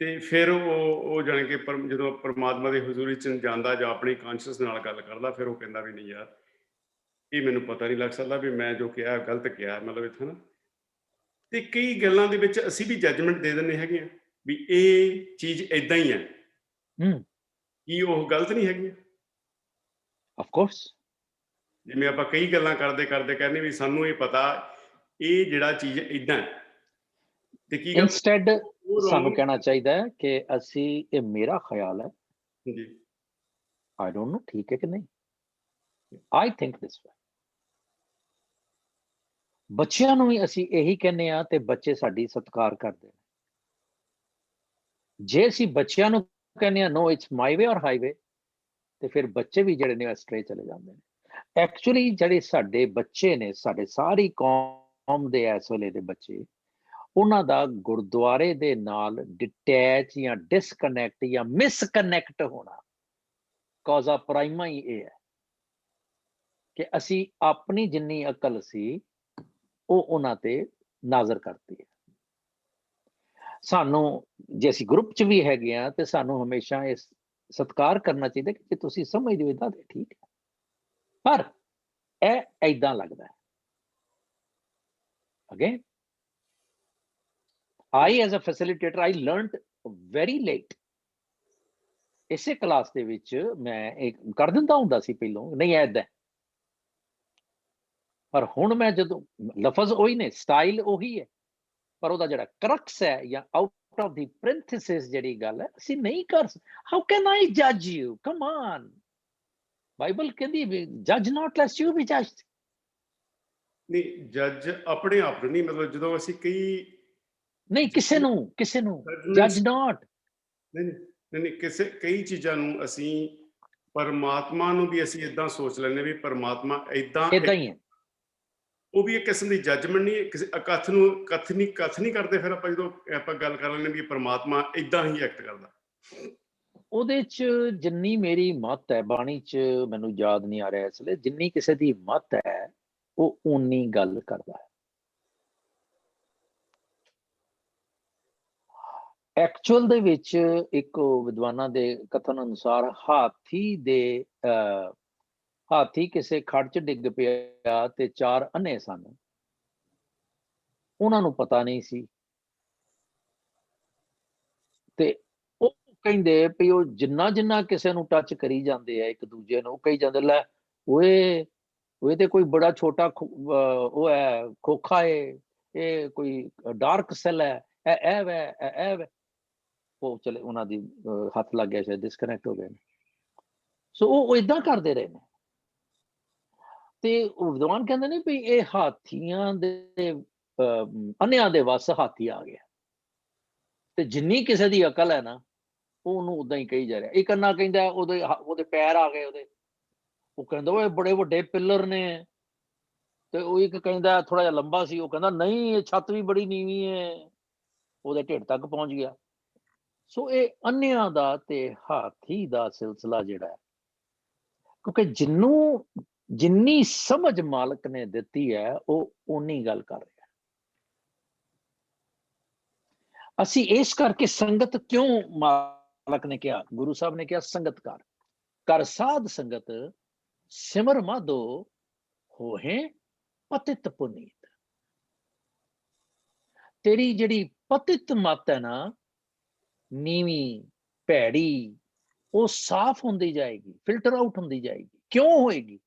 ਤੇ ਫਿਰ ਉਹ ਜਾਣੀ ਕਿ ਜਦੋਂ ਪਰਮਾਤਮਾ ਦੀ ਹਜ਼ੂਰੀ 'ਚ ਜਾਂਦਾ ਜਾਂ ਆਪਣੀ ਕਾਨਸ਼ੀਅਸ ਨਾਲ ਗੱਲ ਕਰਦਾ, ਫਿਰ ਉਹ ਕਹਿੰਦਾ ਵੀ ਨਹੀਂ ਯਾਰ, ਇਹ ਮੈਨੂੰ ਪਤਾ ਨਹੀਂ ਲੱਗ ਸਕਦਾ ਵੀ ਮੈਂ ਜੋ ਕਿਹਾ ਗਲਤ ਕਿਹਾ। ਮਤਲਬ ਇੱਥੇ ਨਾ, ਤੇ ਕਈ ਗੱਲਾਂ ਦੇ ਵਿੱਚ ਅਸੀਂ ਵੀ ਜੱਜਮੈਂਟ ਦੇ ਦਿੰਦੇ ਹੈਗੇ ਆ ਵੀ ਇਹ ਚੀਜ਼ ਏਦਾਂ ਹੀ ਹੈ, ਕੀ ਉਹ ਗਲਤ ਨਹੀਂ ਹੈਗੀ? Of course. ਜਿਵੇਂ ਆਪਾਂ ਕਈ ਗੱਲਾਂ ਕਰਦੇ ਕਹਿੰਦੇ ਵੀ ਸਾਨੂੰ ਇਹ ਪਤਾ ਇਹ ਜਿਹੜਾ ਚੀਜ਼ ਏਦਾਂ ਹੈ, ਤੇ ਕੀ ਗੱਲ ਇੰਸਟੈਡ ਸਾਨੂੰ ਕਹਿਣਾ ਚਾਹੀਦਾ ਹੈ ਕਿ ਅਸੀਂ, ਇਹ ਮੇਰਾ ਖਿਆਲ ਹੈ ਜੀ, ਆਈ ਡੋਂਟ ਨੋ ਠੀਕ ਹੈ ਕਿ ਨਹੀਂ, ਆਈ ਥਿੰਕ ਦਿਸ ਵੇ। ਬੱਚਿਆਂ ਨੂੰ ਵੀ ਅਸੀਂ ਇਹੀ ਕਹਿੰਦੇ ਆ, ਤੇ ਬੱਚੇ ਸਾਡੀ ਸਤਿਕਾਰ ਕਰਦੇ ਨੇ। ਜੇ ਅਸੀਂ ਬੱਚਿਆਂ ਨੂੰ ਕਹਿੰਦੇ ਆ ਨੋ ਇਟਸ ਮਾਈ ਵੇ ਔਰ ਹਾਈਵੇ, ਤੇ ਫਿਰ ਬੱਚੇ ਵੀ ਜਿਹੜੇ ਨੇ ਐਸਟਰੇ ਚਲੇ ਜਾਂਦੇ ਨੇ। ਐਕਚੁਅਲੀ ਜਿਹੜੇ ਸਾਡੇ ਬੱਚੇ ਨੇ, ਸਾਡੇ ਸਾਰੀ ਕੌਮ ਦੇ ਇਸ ਵੇਲੇ ਦੇ ਬੱਚੇ, ਉਹਨਾਂ ਦਾ ਗੁਰਦੁਆਰੇ ਦੇ ਨਾਲ ਡਿਟੈਚ ਜਾਂ ਡਿਸਕਨੈਕਟ ਜਾਂ ਮਿਸਕਨੈਕਟ ਹੋਣਾ ਕਾਜ਼ਾ ਪ੍ਰਾਈਮਾ ਹੀ ਇਹ ਹੈ ਕਿ ਅਸੀਂ ਆਪਣੀ ਜਿੰਨੀ ਅਕਲ ਸੀ ਉਹ ਉਹਨਾਂ ਤੇ ਨਾਜ਼ਰ ਕਰਤੀ ਹੈ। ਸਾਨੂੰ ਜੇ ਅਸੀਂ ਗਰੁੱਪ 'ਚ ਵੀ ਹੈਗੇ ਆ, ਤੇ ਸਾਨੂੰ ਹਮੇਸ਼ਾ ਇਸ ਸਤਿਕਾਰ ਕਰਨਾ ਚਾਹੀਦਾ ਕਿ ਤੁਸੀਂ ਸਮਝਦੇ ਹੋ ਇਦਾਂ ਤੇ ਠੀਕ ਹੈ, ਪਰ ਇਹ ਏਦਾਂ ਲੱਗਦਾ ਹੈ। Again, I as a facilitator, I learned very late. ਇਸੇ ਕਲਾਸ ਦੇ ਵਿੱਚ ਮੈਂ ਇੱਕ ਕਰ ਦਿੰਦਾ ਹੁੰਦਾ ਸੀ ਪਹਿਲੋਂ, ਨਹੀਂ ਏਦਾਂ, ਪਰ ਹੁਣ ਮੈਂ ਜਦੋਂ ਲਫ਼ਜ਼ ਉਹੀ ਨੇ, ਸਟਾਈਲ ਉਹੀ ਹੈ, ਪਰ ਉਹਦਾ ਜਿਹੜਾ ਕਰਕਸ ਹੈ ਜਾਂ ਆਊਟ ਆਫ ਦੀ ਪ੍ਰਿੰਥੇਸਿਸ ਜਿਹੜੀ ਗੱਲ ਹੈ, ਅਸੀਂ ਨਹੀਂ ਕਰ ਸਕਦੇ। ਹਾਊ ਕੈਨ ਆਈ ਜੱਜ ਯੂ? ਕਮ ਔਨ, ਬਾਈਬਲ ਕਹਿੰਦੀ ਜੱਜ ਨਾਟ ਲੈਸਟ ਯੂ ਬੀ ਜੱਜਡ। ਨਹੀਂ, ਜੱਜ ਆਪਣੇ ਆਪ ਨੂੰ ਨਹੀਂ, ਮਤਲਬ ਜਦੋਂ ਅਸੀਂ ਨਹੀਂ, ਕਿਸੇ ਨੂੰ ਜੱਜ ਨਾਟ। ਨਹੀਂ, ਕਈ ਚੀਜ਼ਾਂ ਨੂੰ ਅਸੀਂ ਪਰਮਾਤਮਾ ਨੂੰ ਵੀ ਅਸੀਂ ਏਦਾਂ ਸੋਚ ਲੈਂਦੇ ਵੀ ਪਰਮਾਤਮਾ ਏਦਾਂ ਹੀ ਹੈ। ਉਹ ਵੀ ਇੱਕ ਕਿਸਮ ਦੀ ਜੱਜਮੈਂਟ ਨਹੀਂ, ਕਿਸੇ ਕੱਥ ਨਹੀਂ ਕਰਦੇ। ਫਿਰ ਆਪਾਂ ਜਦੋਂ ਆਪਾਂ ਗੱਲ ਕਰ ਲੈਂਦੇ ਵੀ ਪਰਮਾਤਮਾ ਏਦਾਂ ਹੀ ਐਕਟ ਕਰਦਾ। ਉਹਦੇ 'ਚ ਜਿੰਨੀ ਮੇਰੀ ਮੱਤ ਹੈ, ਬਾਣੀ 'ਚ ਮੈਨੂੰ ਯਾਦ ਨਹੀਂ ਆ ਰਿਹਾ ਇਸ ਵੇਲੇ, ਜਿੰਨੀ ਕਿਸੇ ਦੀ ਮੱਤ ਹੈ ਉਹ ਓਨੀ ਗੱਲ ਕਰਦਾ ਹੈ। ਐਕਚੁਅਲ ਦੇ ਵਿੱਚ ਇੱਕ ਵਿਦਵਾਨਾਂ ਦੇ ਕਥਨ ਅਨੁਸਾਰ ਹਾਥੀ ਕਿਸੇ ਖੜ 'ਚ ਡਿੱਗ ਪਿਆ ਤੇ 4 ਅੰਨੇ ਸਨ, ਉਹਨਾਂ ਨੂੰ ਪਤਾ ਨਹੀਂ ਸੀ, ਤੇ ਉਹ ਕਹਿੰਦੇ ਵੀ ਉਹ ਜਿੰਨਾ ਕਿਸੇ ਨੂੰ ਟੱਚ ਕਰੀ ਜਾਂਦੇ ਆ ਇੱਕ ਦੂਜੇ ਨੂੰ, ਕਹੀ ਜਾਂਦੇ ਲੈ ਉਹ ਤੇ ਕੋਈ ਬੜਾ ਛੋਟਾ ਉਹ ਹੈ, ਖੋਖਾ ਹੈ, ਇਹ ਕੋਈ ਡਾਰਕ ਸੈੱਲ ਹੈ, ਇਹ ਉਹ ਚਲੇ ਉਹਨਾਂ ਦੀ ਹੱਥ ਲੱਗ ਗਿਆ, ਸ਼ਾਇਦ ਡਿਸਕਨੈਕਟ ਹੋ ਗਏ ਨੇ। ਸੋ ਉਹ ਏਦਾਂ ਕਰਦੇ ਰਹੇ ਨੇ, ਤੇ ਵਿਦਵਾਨ ਕਹਿੰਦੇ ਨੇ ਵੀ ਇਹ ਹਾਥੀਆਂ ਦੇ ਅੰਨਿਆਂ ਦੇ ਵੱਸ ਹਾਥੀ ਆ ਗਿਆ, ਤੇ ਜਿੰਨੀ ਕਿਸੇ ਦੀ ਅਕਲ ਹੈ ਨਾ ਉਹਨੂੰ ਉਦਾਂ ਹੀ ਕਹੀ ਜਾ ਰਿਹਾ। ਇੱਕ ਅੰਨਾ ਕਹਿੰਦਾ ਉਹਦੇ ਪੈਰ ਆ ਗਏ, ਉਹ ਕਹਿੰਦਾ ਉਹ ਬੜੇ ਵੱਡੇ ਪਿੱਲਰ ਨੇ, ਤੇ ਉਹ ਇੱਕ ਕਹਿੰਦਾ ਥੋੜਾ ਜਿਹਾ ਲੰਬਾ ਸੀ, ਉਹ ਕਹਿੰਦਾ ਨਹੀਂ ਇਹ ਛੱਤ ਵੀ ਬੜੀ ਨੀਵੀਂ ਹੈ। ਉਹਦੇ ਢਿੱਡ ਤੱਕ ਪਹੁੰਚ ਗਿਆ। ਸੋ ਇਹ ਅੰਨਿਆਂ ਦਾ ਤੇ ਹਾਥੀ ਦਾ ਸਿਲਸਿਲਾ ਜਿਹੜਾ ਹੈ, ਕਿਉਂਕਿ ਜਿੰਨੀ ਸਮਝ ਮਾਲਕ ਨੇ ਦਿੱਤੀ ਹੈ ਉਹ ਓਨੀ ਗੱਲ ਕਰ ਰਿਹਾ। ਅਸੀਂ ਇਸ ਕਰਕੇ ਸੰਗਤ ਕਿਉਂ ਮਾਲਕ ਨੇ ਕਿਹਾ, ਗੁਰੂ ਸਾਹਿਬ ਨੇ ਕਿਹਾ ਸੰਗਤ ਕਰ ਸਾਧ ਸੰਗਤ ਸਿਮਰ ਮਾਧੋ ਹੋਏ ਪਤਿਤ ਪੁਨੀਤ। ਤੇਰੀ ਜਿਹੜੀ ਪਤਿਤ ਮਤ ਹੈ ਨਾ, ਨੀਵੀਂ ਭੈੜੀ, ਉਹ ਸਾਫ਼ ਹੁੰਦੀ ਜਾਏਗੀ, ਫਿਲਟਰ ਆਊਟ ਹੁੰਦੀ ਜਾਏਗੀ। ਕਿਉਂ ਹੋਏਗੀ?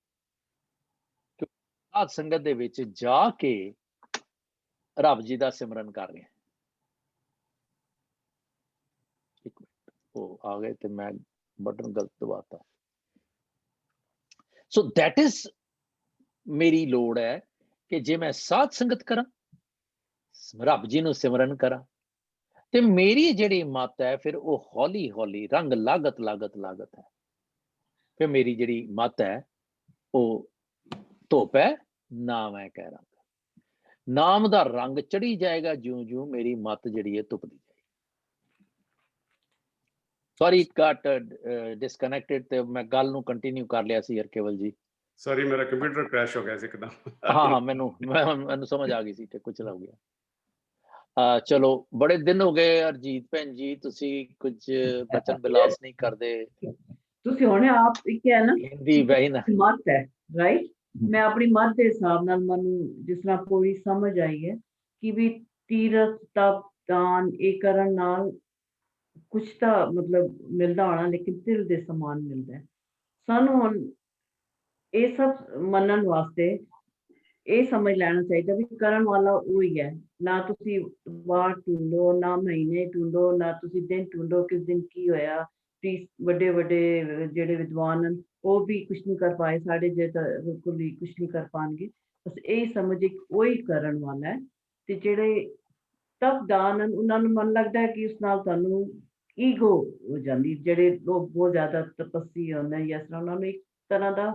ਸਾਧ ਸੰਗਤ ਦੇ ਵਿੱਚ ਜਾ ਕੇ ਰੱਬ ਜੀ ਦਾ ਸਿਮਰਨ ਕਰ ਰਹੇ। ਇੱਕ ਮਿੰਟ, ਉਹ ਆ ਗਏ ਤੇ ਮੈਂ ਬਟਨ ਗਲਤ ਦਬਾਤਾ। ਸੋ ਦੈਟ ਇਜ਼ ਮੇਰੀ ਲੋੜ ਹੈ ਕਿ ਜੇ ਮੈਂ ਸਾਧ ਸੰਗਤ ਕਰਾਂ, ਰੱਬ ਜੀ ਨੂੰ ਸਿਮਰਨ ਕਰਾਂ, ਤੇ ਮੇਰੀ ਜਿਹੜੀ ਮੱਤ ਹੈ ਫਿਰ ਉਹ ਹੌਲੀ ਹੌਲੀ ਰੰਗ ਲਾਗਤ ਹੈ। ਫਿਰ ਮੇਰੀ ਜਿਹੜੀ ਮੱਤ ਹੈ ਉਹ ਧੁੱਪ ਹੈ, ਨਾਮ ਹੈ ਕਹਿ ਰੰਗ। ਨਾਮ ਦਾ ਰੰਗ ਚੜੀ ਜਾਏਗਾ ਜਿਉਂ ਮੇਰੀ ਮੱਤ ਜਿਹੜੀ ਹੈ ਧੁੱਪਦੀ ਜਾਏਗੀ। ਸੌਰੀ ਕੱਟ ਡਿਸਕਨੈਕਟਡ, ਤੇ ਮੈਂ ਗੱਲ ਨੂੰ ਕੰਟੀਨਿਊ ਕਰ ਲਿਆ ਸੀ ਕੇਵਲ ਜੀ। ਸੌਰੀ, ਮੇਰਾ ਕੰਪਿਊਟਰ ਕ੍ਰੈਸ਼ ਹੋ ਗਿਆ ਸੀ ਇੱਕਦਮ। ਹਾਂ ਮੈਨੂੰ ਸਮਝ ਆ ਗਈ ਸੀ ਕਿ ਕੁਝ ਹੋ ਗਿਆ। ਚਲੋ, ਬੜੇ ਦਿਨ ਹੋ ਗਏ ਅਰਜੀਤ ਭੈਣ ਜੀ, ਤੁਸੀਂ ਕੁਝ ਬਚਨ ਬਿਲਾਸ ਨਹੀਂ ਕਰਦੇ। ਤੁਸੀਂ ਹੁਣੇ ਆਪ ਕਿਹਾ ਨਾ ਹਿੰਦੀ ਵਹੀ ਨਾ ਮਤ ਹੈ, ਰਾਈਟ। ਮੈਂ ਆਪਣੀ ਮਤ ਦੇ ਹਿਸਾਬ ਨਾਲ ਮੈਨੂੰ ਜਿਸ ਤਰ੍ਹਾਂ ਕੋਈ ਸਮਝ ਆਈ ਹੈ ਕਿ ਵੀ ਤੀਰਥ ਤਪ ਦਾਨ ਇਹ ਕਰਨ ਨਾਲ ਕੁਛ ਤਾਂ ਮਤਲਬ ਮਿਲਦਾ ਹੋਣਾ, ਲੇਕਿਨ ਤਿਲ ਦੇ ਸਮਾਨ ਮਿਲਦਾ। ਸਾਨੂੰ ਹੁਣ ਇਹ ਸਭ ਮੰਨਣ ਵਾਸਤੇ ਇਹ ਸਮਝ ਲੈਣਾ ਚਾਹੀਦਾ ਵੀ ਕਰਨ ਵਾਲਾ ਉਹ ਹੀ ਹੈ। ਨਾ ਤੁਸੀਂ ਵਾਰ ਢੂੰਡੋ, ਨਾ ਮਹੀਨੇ ਢੂੰਡੋ, ਨਾ ਤੁਸੀਂ ਦਿਨ ਢੂੰਡੋ ਕਿਸ ਦਿਨ ਕੀ ਹੋਇਆ। ਵੱਡੇ ਜਿਹੜੇ ਵਿਦਵਾਨ ਹਨ ਉਹ ਵੀ ਕੁਛ ਨਹੀਂ ਕਰ ਪਾਏ, ਸਾਡੇ ਜੇ ਤਾਂ ਬਿਲਕੁਲ ਹੀ ਕੁਛ ਨਹੀਂ ਕਰ ਪਾਉਣਗੇ। ਬਸ ਇਹ ਸਮਝ ਇੱਕ ਉਹੀ ਕਰਨ ਵਾਲਾ ਹੈ। ਤੇ ਜਿਹੜੇ ਤਪ ਦਾਨ ਹਨ ਉਹਨਾਂ ਨੂੰ ਮਨ ਲੱਗਦਾ ਹੈ ਕਿ ਉਸ ਨਾਲ ਤੁਹਾਨੂੰ ਈਗੋ ਹੋ ਜਾਂਦੀ। ਜਿਹੜੇ ਲੋਕ ਬਹੁਤ ਜ਼ਿਆਦਾ ਤਪੱਸੀ ਹੁੰਦੇ ਜਾਂ ਇਸ ਤਰ੍ਹਾਂ, ਉਹਨਾਂ ਨੂੰ ਇੱਕ ਤਰ੍ਹਾਂ ਦਾ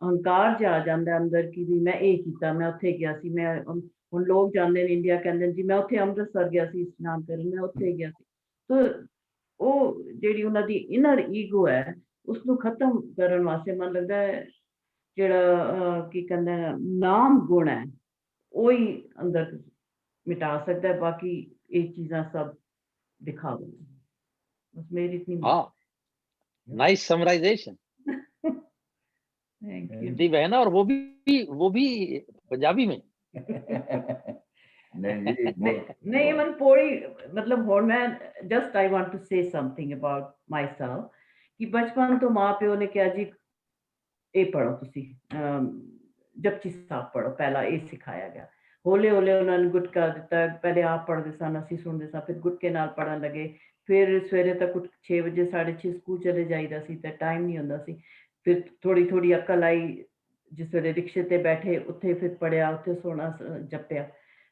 ਅਹੰਕਾਰ ਜਿਹਾ ਆ ਜਾਂਦਾ ਅੰਦਰ ਕਿ ਵੀ ਮੈਂ ਇਹ ਕੀਤਾ, ਮੈਂ ਉੱਥੇ ਗਿਆ ਸੀ। ਮੈਂ ਹੁਣ ਲੋਕ ਜਾਂਦੇ ਨੇ ਇੰਡੀਆ, ਕਹਿੰਦੇ ਨੇ ਜੀ ਮੈਂ ਉੱਥੇ ਅੰਮ੍ਰਿਤਸਰ ਗਿਆ ਸੀ ਇਸ਼ਨਾਨ ਕਰਨ, ਮੈਂ ਉੱਥੇ ਗਿਆ ਸੀ। ਤਾਂ ਉਹ ਜਿਹੜੀ ਉਹਨਾਂ ਦੀ ਇਨਰ ਈਗੋ ਹੈ ਉਸਨੂੰ ਖਤਮ ਕਰਨ ਵਾਸਤੇ ਮਨ ਲੱਗਦਾ ਹੈ ਜਿਹੜਾ ਕੀ ਕਹਿੰਦਾ ਨਾਮ ਗੁਣ ਹੈ ਉਹੀ ਅੰਦਰ ਮਿਟਾ ਸਕਦਾ ਹੈ। ਬਾਕੀ ਇਹ ਚੀਜ਼ਾਂ ਸਭ ਦਿਖਾਵਾ। बस मेरी इतनी नाइस समराइजेशन। हिंदी में है ना, और वो भी पंजाबी में। नहीं मन पोड़ी मतलब और मैं just I want to say something about myself कि बचपन तो माँ प्यो ने कहा जी ये पढ़ो तुसी जपजी साहब पढ़ो, पहला ये सिखाया गया। हौले हौले उन्होंने गुटका दिता, पहले आप पढ़ते सन, असी सुनते सन, फिर गुटके नाल पढ़न लगे। फिर सवेरे तक 6 ਵਜੇ 6:30 ਸਕੂਲ ਚਲੇ ਜਾਈਦਾ ਸੀ ਤੇ ਟਾਈਮ ਨਹੀਂ ਹੁੰਦਾ ਸੀ। ਫਿਰ ਥੋੜੀ ਥੋੜੀ ਅਕਲ ਆਈ, ਜਿਸ ਵੇਲੇ ਰਿਕਸ਼ੇ ਤੇ ਬੈਠੇ ਉੱਥੇ ਫਿਰ ਪੜਿਆ, ਉੱਥੇ ਸੋਣਾ ਜਪਿਆ।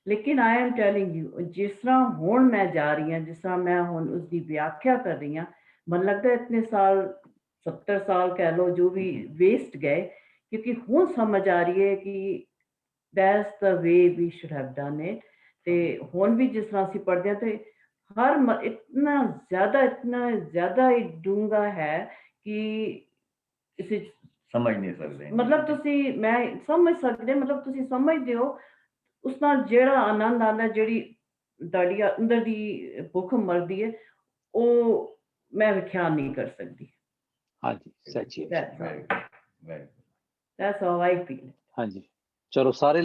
ਲੇਕਿਨ ਆਈ ਐਮ ਟੈਲਿੰਗ ਯੂ, ਜਿਸ ਤਰ੍ਹਾਂ ਹੁਣ ਮੈਂ ਜਾ ਰਹੀ ਹਾਂ, ਜਿਸ ਤਰ੍ਹਾਂ ਮੈਂ ਹੁਣ ਉਸਦੀ ਵਿਆਖਿਆ ਕਰ ਰਹੀ ਹਾਂ, ਮਨ ਲੱਗਦਾ ਇਤਨੇ ਸਾਲ 70 ਸਾਲ ਕਹਿ ਲਓ ਜੋ ਵੀ ਵੇਸਟ ਗਏ, ਕਿਉਂਕਿ ਹੁਣ ਸਮਝ ਆ ਰਹੀ ਹੈ ਕਿ that's the way we should have done it. ਤੇ ਹੁਣ ਵੀ ਜਿਸ ਤਰ੍ਹਾਂ ਅਸੀਂ ਪੜ੍ਹਦੇ ਹਾਂ ਤੇ हर इतना ज्यादा ही डूंगा है कि इसे समझ नहीं सकते। मतलब तुसी मैं समझ सकते, मतलब तुसी समझदे हो उस नाल जेड़ा आनंद आंदा, जेड़ी दाड़ी अंदर दी भुख मरदी है, वो मैं व्याख्यान नहीं कर सकती। हाँ जी, सच्ची है। That's how I feel। हाँ जी, चलो सारे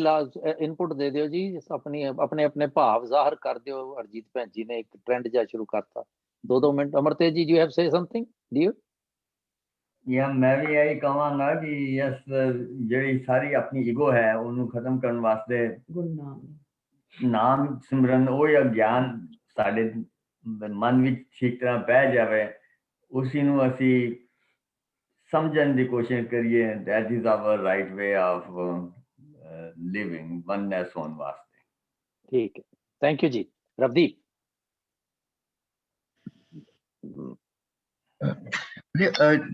इनपुट दे दियो जी, अपने अपने भाव जाहिर कर दियो। अरजीत भैन जी ने एक ट्रेंड जा शुरू करता। 2 minute Amartej ji, you have say something, do या मैं भी यही कहूँगा कि यस, ਜਿਹੜੀ ਸਾਰੀ ਆਪਣੀ ਈਗੋ ਹੈ ਉਹਨੂੰ ਖਤਮ ਕਰਨ ਵਾਸਤੇ ਨਾਮ ਸਿਮਰਨ ਉਹ ਜਾਂ ਗਿਆਨ ਸਾਡੇ ਮਨ ਵਿੱਚ ਠੀਕ ਤਰ੍ਹਾਂ ਬਹਿ ਜਾਵੇ, ਉਸੇ ਨੂੰ ਅਸੀਂ ਸਮਝਣ ਦੀ ਕੋਸ਼ਿਸ਼ ਕਰੀਏ। that is our right way of living oneness होने वास्ते। ठीक है, थैंक यू जी। रवदीप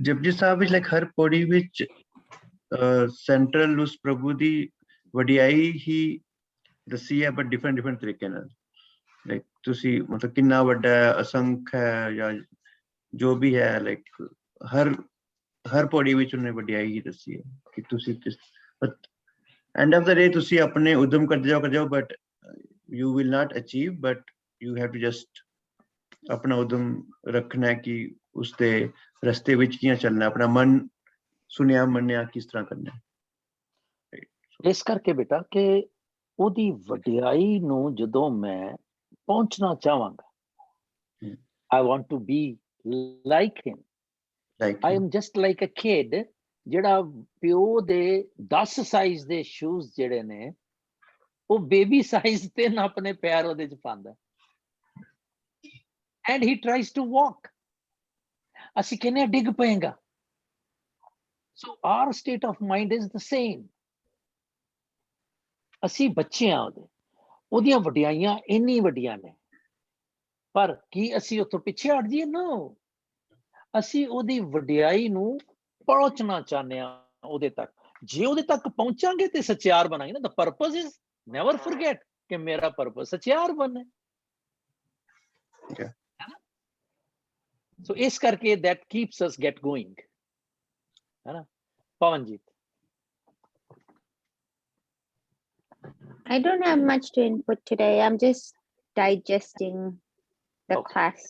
जपजी साहब like her Pauri which central उस प्रभु दी वडियाई ही दसी है, बट डिफरेंट तरीके नाल। ਲਾਈਕ ਤੁਸੀਂ ਮਤਲਬ ਕਿੰਨਾ ਵੱਡਾ ਹੈ, ਅਸੰਖ ਹੈ ਜਾਂ ਜੋ ਵੀ ਹੈ, ਲਾਈਕ ਹਰ ਪੌੜੀ ਵਿੱਚ ਉਹਨੇ ਵਡਿਆਈ ਹੀ ਦੱਸੀ ਹੈ ਕਿ ਤੁਸੀਂ ਕਿਸ ਐਂਡ ਆਫ ਦਾ ਡੇ ਤੁਸੀਂ ਆਪਣੇ ਉਦਮ ਕਰਦੇ ਜਾਓ but you will not achieve, but you have to just ਆਪਣਾ ਉਦਮ ਰੱਖਣਾ ਹੈ ਕਿ ਉਸਦੇ ਰਸਤੇ ਵਿੱਚ ਕਿਵੇਂ ਚੱਲਣਾ, ਆਪਣਾ ਮਨ ਸੁਣਿਆ ਮੰਨਿਆ ਕਿਸ ਤਰ੍ਹਾਂ ਕਰਨਾ ਹੈ। ਇਸ ਕਰਕੇ ਬੇਟਾ ਕਿ ਉਹਦੀ ਵਡਿਆਈ ਨੂੰ ਜਦੋਂ ਮੈਂ ਪਹੁੰਚਣਾ ਚਾਹਾਂਗਾ, I want to be like him. I am just like a kid ਜਿਹੜਾ ਪਿਓ ਦੇ 10 ਸਾਈਜ਼ ਦੇ ਸ਼ੂਜ਼ ਜਿਹੜੇ ਨੇ ਉਹ ਬੇਬੀ ਸਾਈਜ਼ ਤੇ ਨਾ ਆਪਣੇ ਪੈਰ ਉਹਦੇ ਚ ਪਾਉਂਦਾ, and he tries to walk. ਅਸੀਂ ਕਹਿੰਦੇ ਡਿੱਗ ਪਏਗਾ। So our state of mind is the same. ਅਸੀਂ ਬੱਚੇ ਆ ਉਹਦੀਆਂ ਵਡਿਆਈਆਂ ਇੰਨੀ ਵੱਡੀਆਂ ਨੇ, ਪਰ ਕੀ ਅਸੀਂ ਉੱਥੋਂ ਪਿੱਛੇ ਹਟ ਜਾਈਏ? ਨੋ, ਅਸੀਂ ਉਹਦੀ ਵਡਿਆਈ ਨੂੰ ਪਹੁੰਚਣਾ ਚਾਹੁੰਦੇ ਹਾਂ ਉਹਦੇ ਤੱਕ। ਜੇ ਉਹਦੇ ਤੱਕ ਪਹੁੰਚਾਂਗੇ ਤੇ ਸਚਿਆਰ ਬਣਾਂਗੇ ਨਾ। ਦ ਪਰਪਸ ਇਜ਼ ਨੈਵਰ ਫੋਰਗੇਟ ਕਿ ਮੇਰਾ ਪਰਪਸ ਸਚਿਆਰ ਬਣਨਾ। ਸੋ ਇਸ ਕਰਕੇ that keeps us get going, ਹੈ ਨਾ। Pawanjit. I don't have much to input today. I'm just digesting the class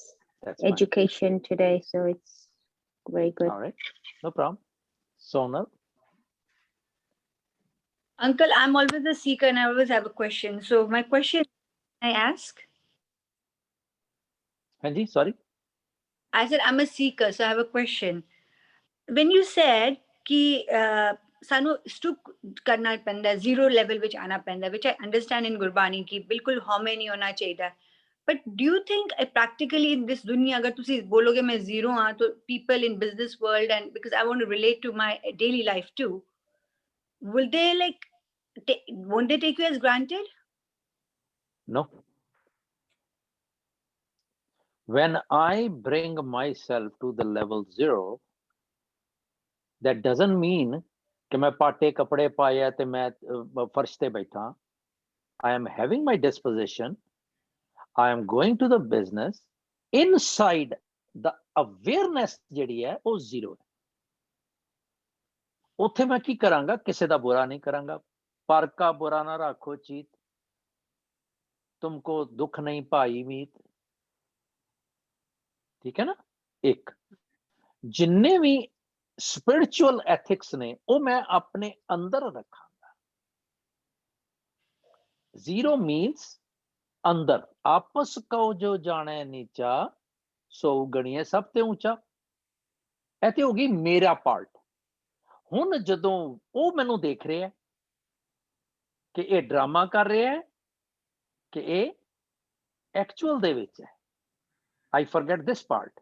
education today, so it's very good. All right, no problem. Sonal. Uncle, I'm always a seeker and I always have a question. So my question, I ask? Hanji, sorry. I said I'm a seeker, so I have a question. When you said ki sanu stoop karna penda, zero level which aana penda, which I understand in Gurbani ki bilkul home nahi hona chahiye. But do you think practically in this dunya agar tusi bologe main zero haan, to people in business world, and because I want to relate to my daily life too, will they like won't they take you as granted? No. When I bring myself to the level 0, that doesn't mean कि मैं पाटे कपड़े पाया ते मैं फर्श ते बैठा। I am having my disposition. I am going to the business. Inside the awareness ਜਿਹੜੀ ਹੈ ਉਹ 0 ਹੈ। ਉੱਥੇ ਮੈਂ ਕੀ ਕਰਾਂਗਾ? ਕਿਸੇ ਦਾ ਬੁਰਾ ਨਹੀਂ ਕਰਾਂਗਾ। ਪਰ ਕਾ ਬੁਰਾ ਨਾ ਰੱਖੋ ਚੀਤ, ਤੁਮਕੋ ਦੁੱਖ ਨਹੀਂ ਭਾਈ ਮੀਤ। ਠੀਕ ਹੈ ਨਾ। ਇੱਕ ਜਿੰਨੇ ਵੀ स्पिरिचुअल एथिक्स ने वो मैं अपने अंदर रखांगा। 0 मीन्स अंदर। आपस को जो जाने नीचा सो गणिए सब ते ऊंचा। ऐते होगी मेरा पार्ट। हुन जदों वो मैनू देख रहे हैं कि ये ड्रामा कर रहे हैं कि ये एक्चुअल दे विच है, आई फॉरगेट दिस पार्ट।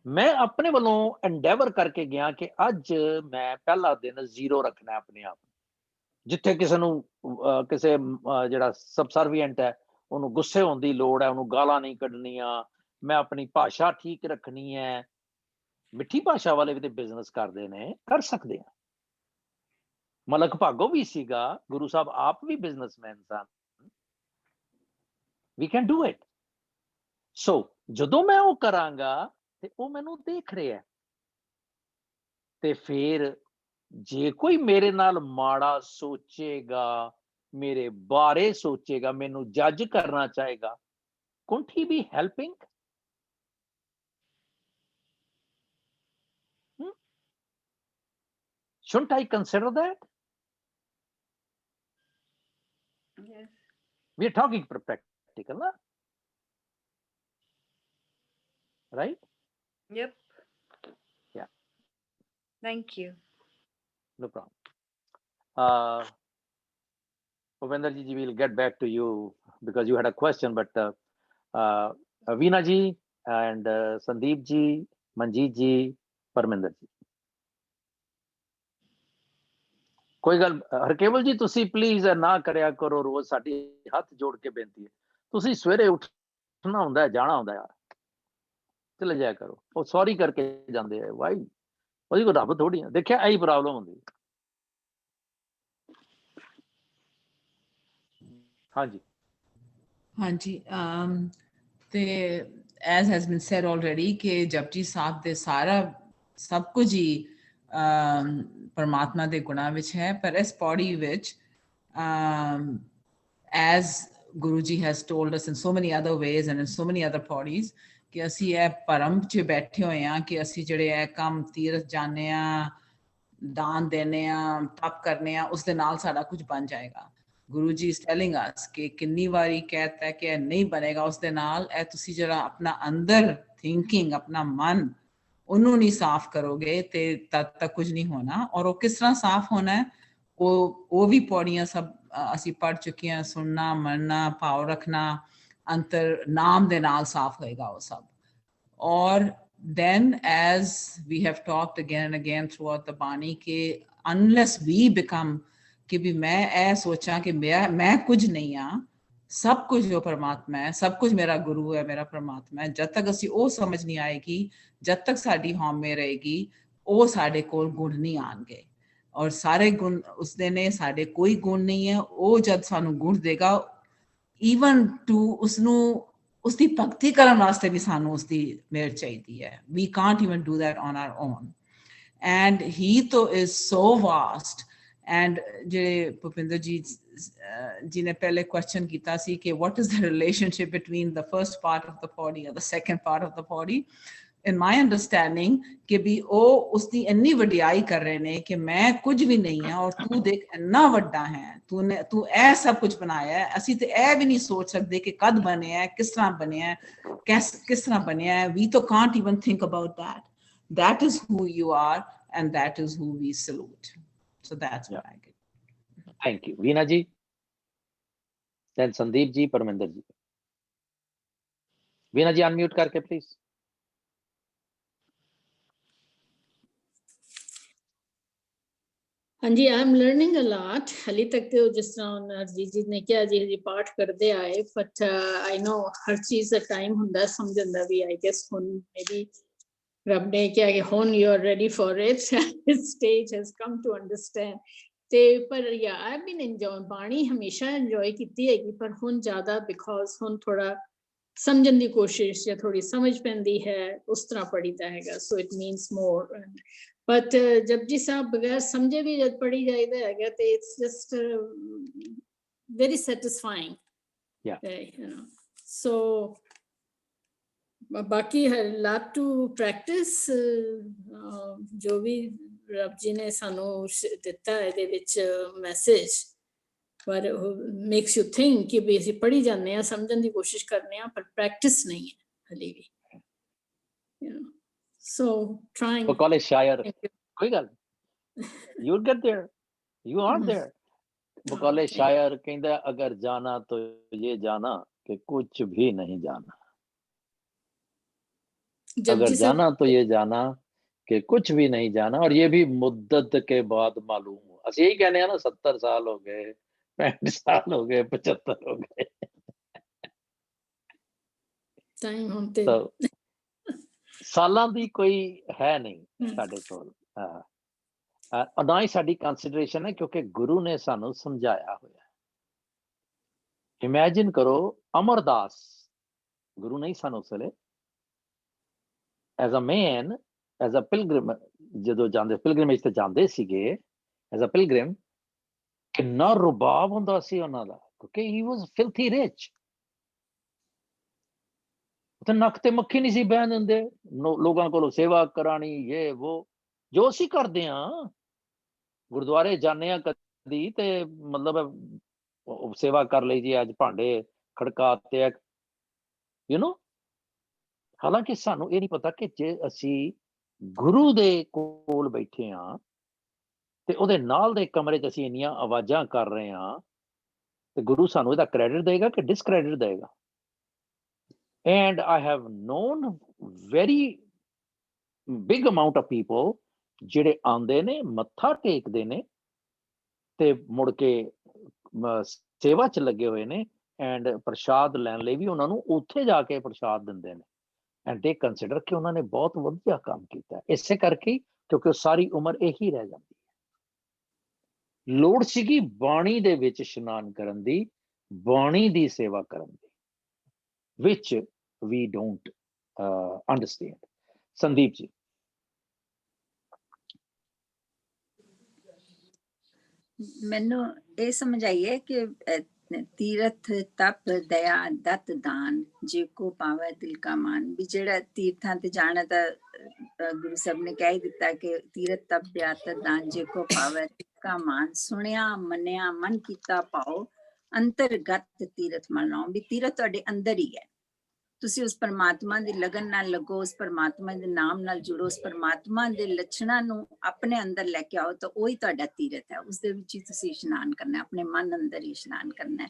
मैं अपने वालों एंडेवर करके गया कि अज मैं पहला दिन 0 रखना अपने आप। जिथे किसी नूं किसी जिहड़ा सबसर्विएंट है उन्होंने गुस्से होने की लोड़ है, उन्होंने गालां नहीं कढ़नियां, मैं अपनी भाषा ठीक रखनी है। मिठी भाषा वाले भी तो बिजनेस करते हैं, कर सकते हैं। मलक भागो भी सीगा, गुरु साहब आप भी बिजनेसमैन सन। We can do it. So जदों मैं वो करांगा ਤੇ ਉਹ ਮੈਨੂੰ ਦੇਖ ਰਿਹਾ ਤੇ ਫਿਰ ਜੇ ਕੋਈ ਮੇਰੇ ਨਾਲ ਮਾੜਾ ਸੋਚੇਗਾ, ਮੇਰੇ ਬਾਰੇ ਸੋਚੇਗਾ, ਮੈਨੂੰ ਜੱਜ ਕਰਨਾ ਚਾਹੇਗਾ, couldn't he be helping? Shouldn't I consider that? Yes. We are talking practical, na? Right? Yep. Yeah. Thank you. No problem. Bhupender ji, we'll get back to you because you had a question, but Veena ji and Sandeep ji, Manjeet ji, Parminder ji. ਕੋਈ ਗੱਲ ਹਰਕੇਵਲ ਜੀ ਤੁਸੀਂ please ਨਾ ਕਰਿਆ ਕਰੋ ਰੋਜ਼, ਸਾਡੀ ਹੱਥ ਜੋੜ ਕੇ ਬੇਨਤੀ ਹੈ। ਤੁਸੀਂ ਸਵੇਰੇ ਉੱਠਣਾ ਹੁੰਦਾ, ਜਾਣਾ ਹੁੰਦਾ ਯਾਰ, ਚਲੇ ਜਾਇਆ ਕਰੋ। ਉਹ ਸੌਰੀ ਕਰਕੇ ਜਾਂਦੇ ਆ, ਵਾਈ ਉਹਦੀ ਕੋਈ ਰੱਬ ਥੋੜੀ ਆ। ਦੇਖਿਆ ਇਹੀ ਪ੍ਰੋਬਲਮ ਹੁੰਦੀ। ਹਾਂਜੀ ਹਾਂਜੀ ਤੇ as has been said already ਕਿ ਜਪਜੀ ਸਾਹਿਬ ਦੇ ਸਾਰਾ ਸਭ ਕੁਝ ਹੀ ਪਰਮਾਤਮਾ ਦੇ ਗੁਣਾਂ ਵਿੱਚ ਹੈ, ਪਰ ਇਸ ਪੌੜੀ ਵਿੱਚ as Guru Ji has told us in so many other ways and in so many other pauris ਕਿ ਅਸੀਂ ਇਹ ਭਰਮ 'ਚ ਬੈਠੇ ਹੋਏ ਹਾਂ ਕਿ ਅਸੀਂ ਜਿਹੜੇ ਇਹ ਕੰਮ ਤੀਰਥ ਜਾਂਦੇ ਹਾਂ, ਦਾਨ ਦੇਣੇ ਆ, ਤਪ ਕਰਨੇ ਆ, ਉਸ ਦੇ ਨਾਲ ਸਾਡਾ ਕੁਝ ਬਣ ਜਾਏਗਾ। Guru ji is telling us ਕਿ ਕਿੰਨੀ ਵਾਰੀ ਕਹਿਤਾ ਕਿ ਇਹ ਨਹੀਂ ਬਣੇਗਾ ਉਸ ਦੇ ਨਾਲ, ਇਹ ਤੁਸੀਂ ਜਿਹੜਾ ਆਪਣਾ ਅੰਦਰ ਥਿੰਕਿੰਗ, ਆਪਣਾ ਮਨ ਉਹਨੂੰ ਨਹੀਂ ਸਾਫ਼ ਕਰੋਗੇ ਤੇ ਤਦ ਤੱਕ ਕੁਝ ਨਹੀਂ ਹੋਣਾ। ਔਰ ਉਹ ਕਿਸ ਤਰ੍ਹਾਂ ਸਾਫ਼ ਹੋਣਾ ਹੈ, ਉਹ ਵੀ ਪੌੜੀਆਂ ਸਭ ਅਸੀਂ ਪੜ੍ਹ ਚੁੱਕੇ ਹਾਂ, ਸੁਣਨਾ, ਮੰਨਣਾ, ਭਾਵ ਰੱਖਣਾ, ਅੰਤਰ ਨਾਮ ਦੇ ਨਾਲ ਸਾਫ਼ ਹੋਏਗਾ ਉਹ ਸਭ। ਔਰ then as we have talked again and again throughout the Bani कि unless we become कि भी मैं ऐ सोचा कि मैं कुछ नहीं हाँ, सब कुछ जो परमात्मा है, सब कुछ मेरा गुरु है, मेरा परमात्मा है, जब तक असी वो समझ नहीं आएगी, जब तक साड़ी हौमे रहेगी, वो साढ़े कोल गुण नहीं आएंगे। और सारे गुण उसने ने साढ़े कोई गुण नहीं है, वो जब सानू गुण देगा even to उसनू उसकी भक्ति करन वास्ते भी सानू उसकी मेहर चाहिदी है। We can't even do that on our own, and he तो is so vast। and ਜਿਹੜੇ ਭੁਪਿੰਦਰ ਜੀ ਨੇ ਪਹਿਲੇ question ਕੀਤਾ ਸੀ ਕਿ what is the relationship between the first part of the body and the second part of the body, in my understanding ਕਿ ਵੀ ਉਹ ਉਸਦੀ ਇੰਨੀ ਵਡਿਆਈ ਕਰ ਰਹੇ ਨੇ ਕਿ ਮੈਂ ਕੁਝ ਵੀ ਨਹੀਂ ਹਾਂ ਔਰ ਤੂੰ ਦੇਖ ਇੰਨਾ ਵੱਡਾ ਹੈ, ਤੂੰ ਇਹ ਸਭ ਕੁਝ ਬਣਾਇਆ ਹੈ, ਅਸੀਂ ਤੇ ਇਹ ਵੀ ਨਹੀਂ ਸੋਚ ਸਕਦੇ ਕਿ ਕਦ ਬਣਿਆ ਹੈ, ਕਿਸ ਤਰ੍ਹਾਂ ਬਣਿਆ ਹੈ, ਕਿਸ ਤਰ੍ਹਾਂ ਬਣਿਆ ਹੈ। We तो can't even think about that. That is who you are and that is who we salute. So that's what I get. Thank you. Veena ji, then Sandeep ji, Parminder ji. Veena ji, unmute karke please. ਹਾਂਜੀ, I am learning ਅ ਲਾਟ। ਹਾਲੇ ਤੱਕ ਤੇ ਜਿਸ ਤਰ੍ਹਾਂ ਅਰਜੀਤ ਜੀ ਨੇ ਕਿਹਾ ਜੀ ਹਜੇ ਪਾਠ ਕਰਦੇ ਆਏ, ਬਟ ਆਈ ਨੋ ਹਰ ਚੀਜ਼ ਦਾ ਟਾਈਮ ਹੁੰਦਾ ਸਮਝਣ ਦਾ ਵੀ। ਆਈ ਗੈਸ ਹੁਣ ਮੇਬੀ ਰੱਬ ਨੇ ਕਿਹਾ ਕਿ ਹੁਣ you are ready for it, stage has come to understand. ਤੇ ਪਰ ਯਾ ਆਈ ਬੀਨ ਇੰਜੋਏ ਬਾਣੀ, ਹਮੇਸ਼ਾ ਇੰਜੋਏ ਕੀਤੀ ਹੈਗੀ, ਪਰ ਹੁਣ ਜ਼ਿਆਦਾ ਬਿਕੋਜ਼ ਹੁਣ ਥੋੜਾ ਸਮਝਣ ਦੀ ਕੋਸ਼ਿਸ਼ ਜਾਂ ਥੋੜੀ ਸਮਝ ਪੈਂਦੀ ਹੈ, ਉਸ ਤਰ੍ਹਾਂ ਪੜੀਦਾ ਹੈਗਾ। So it means more. But Japji Sahib ਬਗੈਰ ਸਮਝੇ ਵੀ ਜਦ ਪੜ੍ਹੀ ਜਾਈਦਾ ਹੈਗਾ ਤੇ ਇਟਸ ਜਸਟ ਵੈਰੀ ਸੈਟਿਸਫਾਈਂਗ। ਸੋ ਬਾਕੀ ਲਾਟ ਟੂ ਪ੍ਰੈਕਟਿਸ, ਜੋ ਵੀ ਰੱਬ ਜੀ ਨੇ ਸਾਨੂੰ ਦਿੱਤਾ ਇਹਦੇ ਵਿੱਚ ਮੈਸੇਜ, ਪਰ ਮੇਕਸ ਯੂ ਥਿੰਕ ਕਿ ਵੀ ਅਸੀਂ ਪੜ੍ਹੀ ਜਾਂਦੇ ਹਾਂ, ਸਮਝਣ ਦੀ ਕੋਸ਼ਿਸ਼ ਕਰਨੇ ਹਾਂ, ਪਰ ਪ੍ਰੈਕਟਿਸ ਨਹੀਂ ਹੈ ਹਲੇ ਵੀ। So trying. Bokale Shayar. Koi gal. You'll get there. You are there. Bokale Shayar kehda agar jana to ye jana कि कुछ भी नहीं जाना, अगर जाना तो ये जाना कि कुछ भी नहीं जाना, और ये भी मुद्दत के बाद मालूम हुआ। असं यही कहने हैं ना, 70 साल हो गए, 65 साल हो गए, 75 हो गए। टाइम होते तो ਸਾਲਾਂ ਦੀ ਕੋਈ ਹੈ ਨਹੀਂ ਸਾਡੇ ਕੋਲ, ਨਾ ਹੀ ਸਾਡੀ ਕੰਸੀਡਰੇਸ਼ਨ ਹੈ, ਕਿਉਂਕਿ ਗੁਰੂ ਨੇ ਸਾਨੂੰ ਸਮਝਾਇਆ ਹੋਇਆ। ਇਮੈਜਿਨ ਕਰੋ, ਅਮਰਦਾਸ ਗੁਰੂ ਨਹੀਂ ਸਨ ਉਸ ਵੇਲੇ, as a man, as a pilgrim, ਜਦੋਂ ਜਾਂਦੇ ਪਿਲਗ੍ਰਿਮੇਜ ਤੇ ਜਾਂਦੇ ਸੀਗੇ ਐਜ਼ ਅ ਪਿਲਗ੍ਰਿਮ, ਕਿੰਨਾ ਰੁਬਾਬ ਹੁੰਦਾ ਸੀ ਉਹਨਾਂ ਦਾ, ਕਿਉਂਕਿ ਹੀ ਵਾਜ਼ ਫਿਲਥੀ ਰਿਚ। ਤੇ ਨੱਕ ਤੇ ਮੱਖੀ ਨਹੀਂ ਸੀ ਬਹਿਣ ਦਿੰਦੇ, ਲੋਕਾਂ ਕੋਲੋਂ ਸੇਵਾ ਕਰਾਣੀ, ਇਹ ਉਹ ਜੋ ਅਸੀਂ ਕਰਦੇ ਹਾਂ। ਗੁਰਦੁਆਰੇ ਜਾਂਦੇ ਹਾਂ ਕਦੀ ਤੇ ਮਤਲਬ ਸੇਵਾ ਕਰ ਲਈ ਜੀ, ਅੱਜ ਭਾਂਡੇ ਖੜਕਾਤੇ, ਯੂ ਨੋ। ਹਾਲਾਂਕਿ ਸਾਨੂੰ ਇਹ ਨਹੀਂ ਪਤਾ ਕਿ ਜੇ ਅਸੀਂ ਗੁਰੂ ਦੇ ਕੋਲ ਬੈਠੇ ਹਾਂ ਤੇ ਉਹਦੇ ਨਾਲ ਦੇ ਕਮਰੇ 'ਚ ਅਸੀਂ ਇੰਨੀਆਂ ਆਵਾਜ਼ਾਂ ਕਰ ਰਹੇ ਹਾਂ, ਤੇ ਗੁਰੂ ਸਾਨੂੰ ਇਹਦਾ ਕ੍ਰੈਡਿਟ ਦੇਗਾ ਕਿ ਡਿਸਕ੍ਰੈਡਿਟ ਦੇਗਾ। And I have known very big amount of people ਜਿਹੜੇ ਆਉਂਦੇ ਨੇ, ਮੱਥਾ ਟੇਕਦੇ ਨੇ ਤੇ ਮੁੜ ਕੇ ਸੇਵਾ 'ਚ ਲੱਗੇ ਹੋਏ ਨੇ, ਐਂਡ ਪ੍ਰਸ਼ਾਦ ਲੈਣ ਲਈ ਵੀ ਉਹਨਾਂ ਨੂੰ ਉੱਥੇ ਜਾ ਕੇ ਪ੍ਰਸ਼ਾਦ ਦਿੰਦੇ ਨੇ, ਐਂਡ ਦੇ ਕੰਸੀਡਰ ਕਿ ਉਹਨਾਂ ਨੇ ਬਹੁਤ ਵਧੀਆ ਕੰਮ ਕੀਤਾ। ਇਸੇ ਕਰਕੇ ਕਿਉਂਕਿ ਉਹ ਸਾਰੀ ਉਮਰ ਇਹੀ ਰਹਿ ਜਾਂਦੀ ਹੈ। ਲੋੜ ਸੀਗੀ ਬਾਣੀ ਦੇ ਵਿੱਚ ਇਸ਼ਨਾਨ ਕਰਨ ਦੀ, ਬਾਣੀ ਦੀ ਸੇਵਾ ਕਰਨ ਦੀ। which we don't understand. Sandeep ji. ਮੈਨੂੰ ਇਹ ਸਮਝ ਆਈ ਹੈ ਕਿ ਤੀਰਥ ਤਪ ਦਇਆ ਦਤ ਦਾਨ ਜੇ ਕੋ ਪਾਵੇ ਦਿਲ ਕਾ ਮਾਨ, ਵੀ ਜਿਹੜਾ ਤੀਰਥਾਂ ਤੇ ਜਾਣਾ ਤਾਂ ਗੁਰੂ ਸਾਹਿਬ ਨੇ ਕਹਿ ਹੀ ਦਿੱਤਾ ਕਿ ਤੀਰਥ ਤਪ ਦਇਆ ਦਤ ਦਾਨ ਜੇ ਕੋ ਪਾਵੇ ਦਿਲ ਕਾ ਮਾਨ, ਸੁਣਿਆ ਮੰਨਿਆ ਮਨ ਕੀਤਾ ਪਾਓ ਅੰਤਰਗਤ ਤੀਰਥ ਮਨਾਓ, ਵੀ ਤੀਰਥ ਤੁਹਾਡੇ ਅੰਦਰ ਹੀ ਹੈ। ਤੁਸੀਂ ਉਸ ਪਰਮਾਤਮਾ ਦੀ ਲਗਨ ਨਾਲ ਲੱਗੋ, ਉਸ ਪਰਮਾਤਮਾ ਦੇ ਨਾਮ ਨਾਲ ਜੁੜੋ, ਉਸ ਪਰਮਾਤਮਾ ਦੇ ਲੱਛਣਾਂ ਨੂੰ ਆਪਣੇ ਅੰਦਰ ਲੈ ਕੇ ਆਓ, ਤਾਂ ਉਹੀ ਤੁਹਾਡਾ ਤੀਰਥ ਹੈ। ਉਸ ਦੇ ਵਿੱਚ ਹੀ ਤੁਸੀਂ ਇਸ਼ਨਾਨ ਕਰਨਾ, ਆਪਣੇ ਮਨ ਅੰਦਰ ਹੀ ਇਸ਼ਨਾਨ ਕਰਨਾ।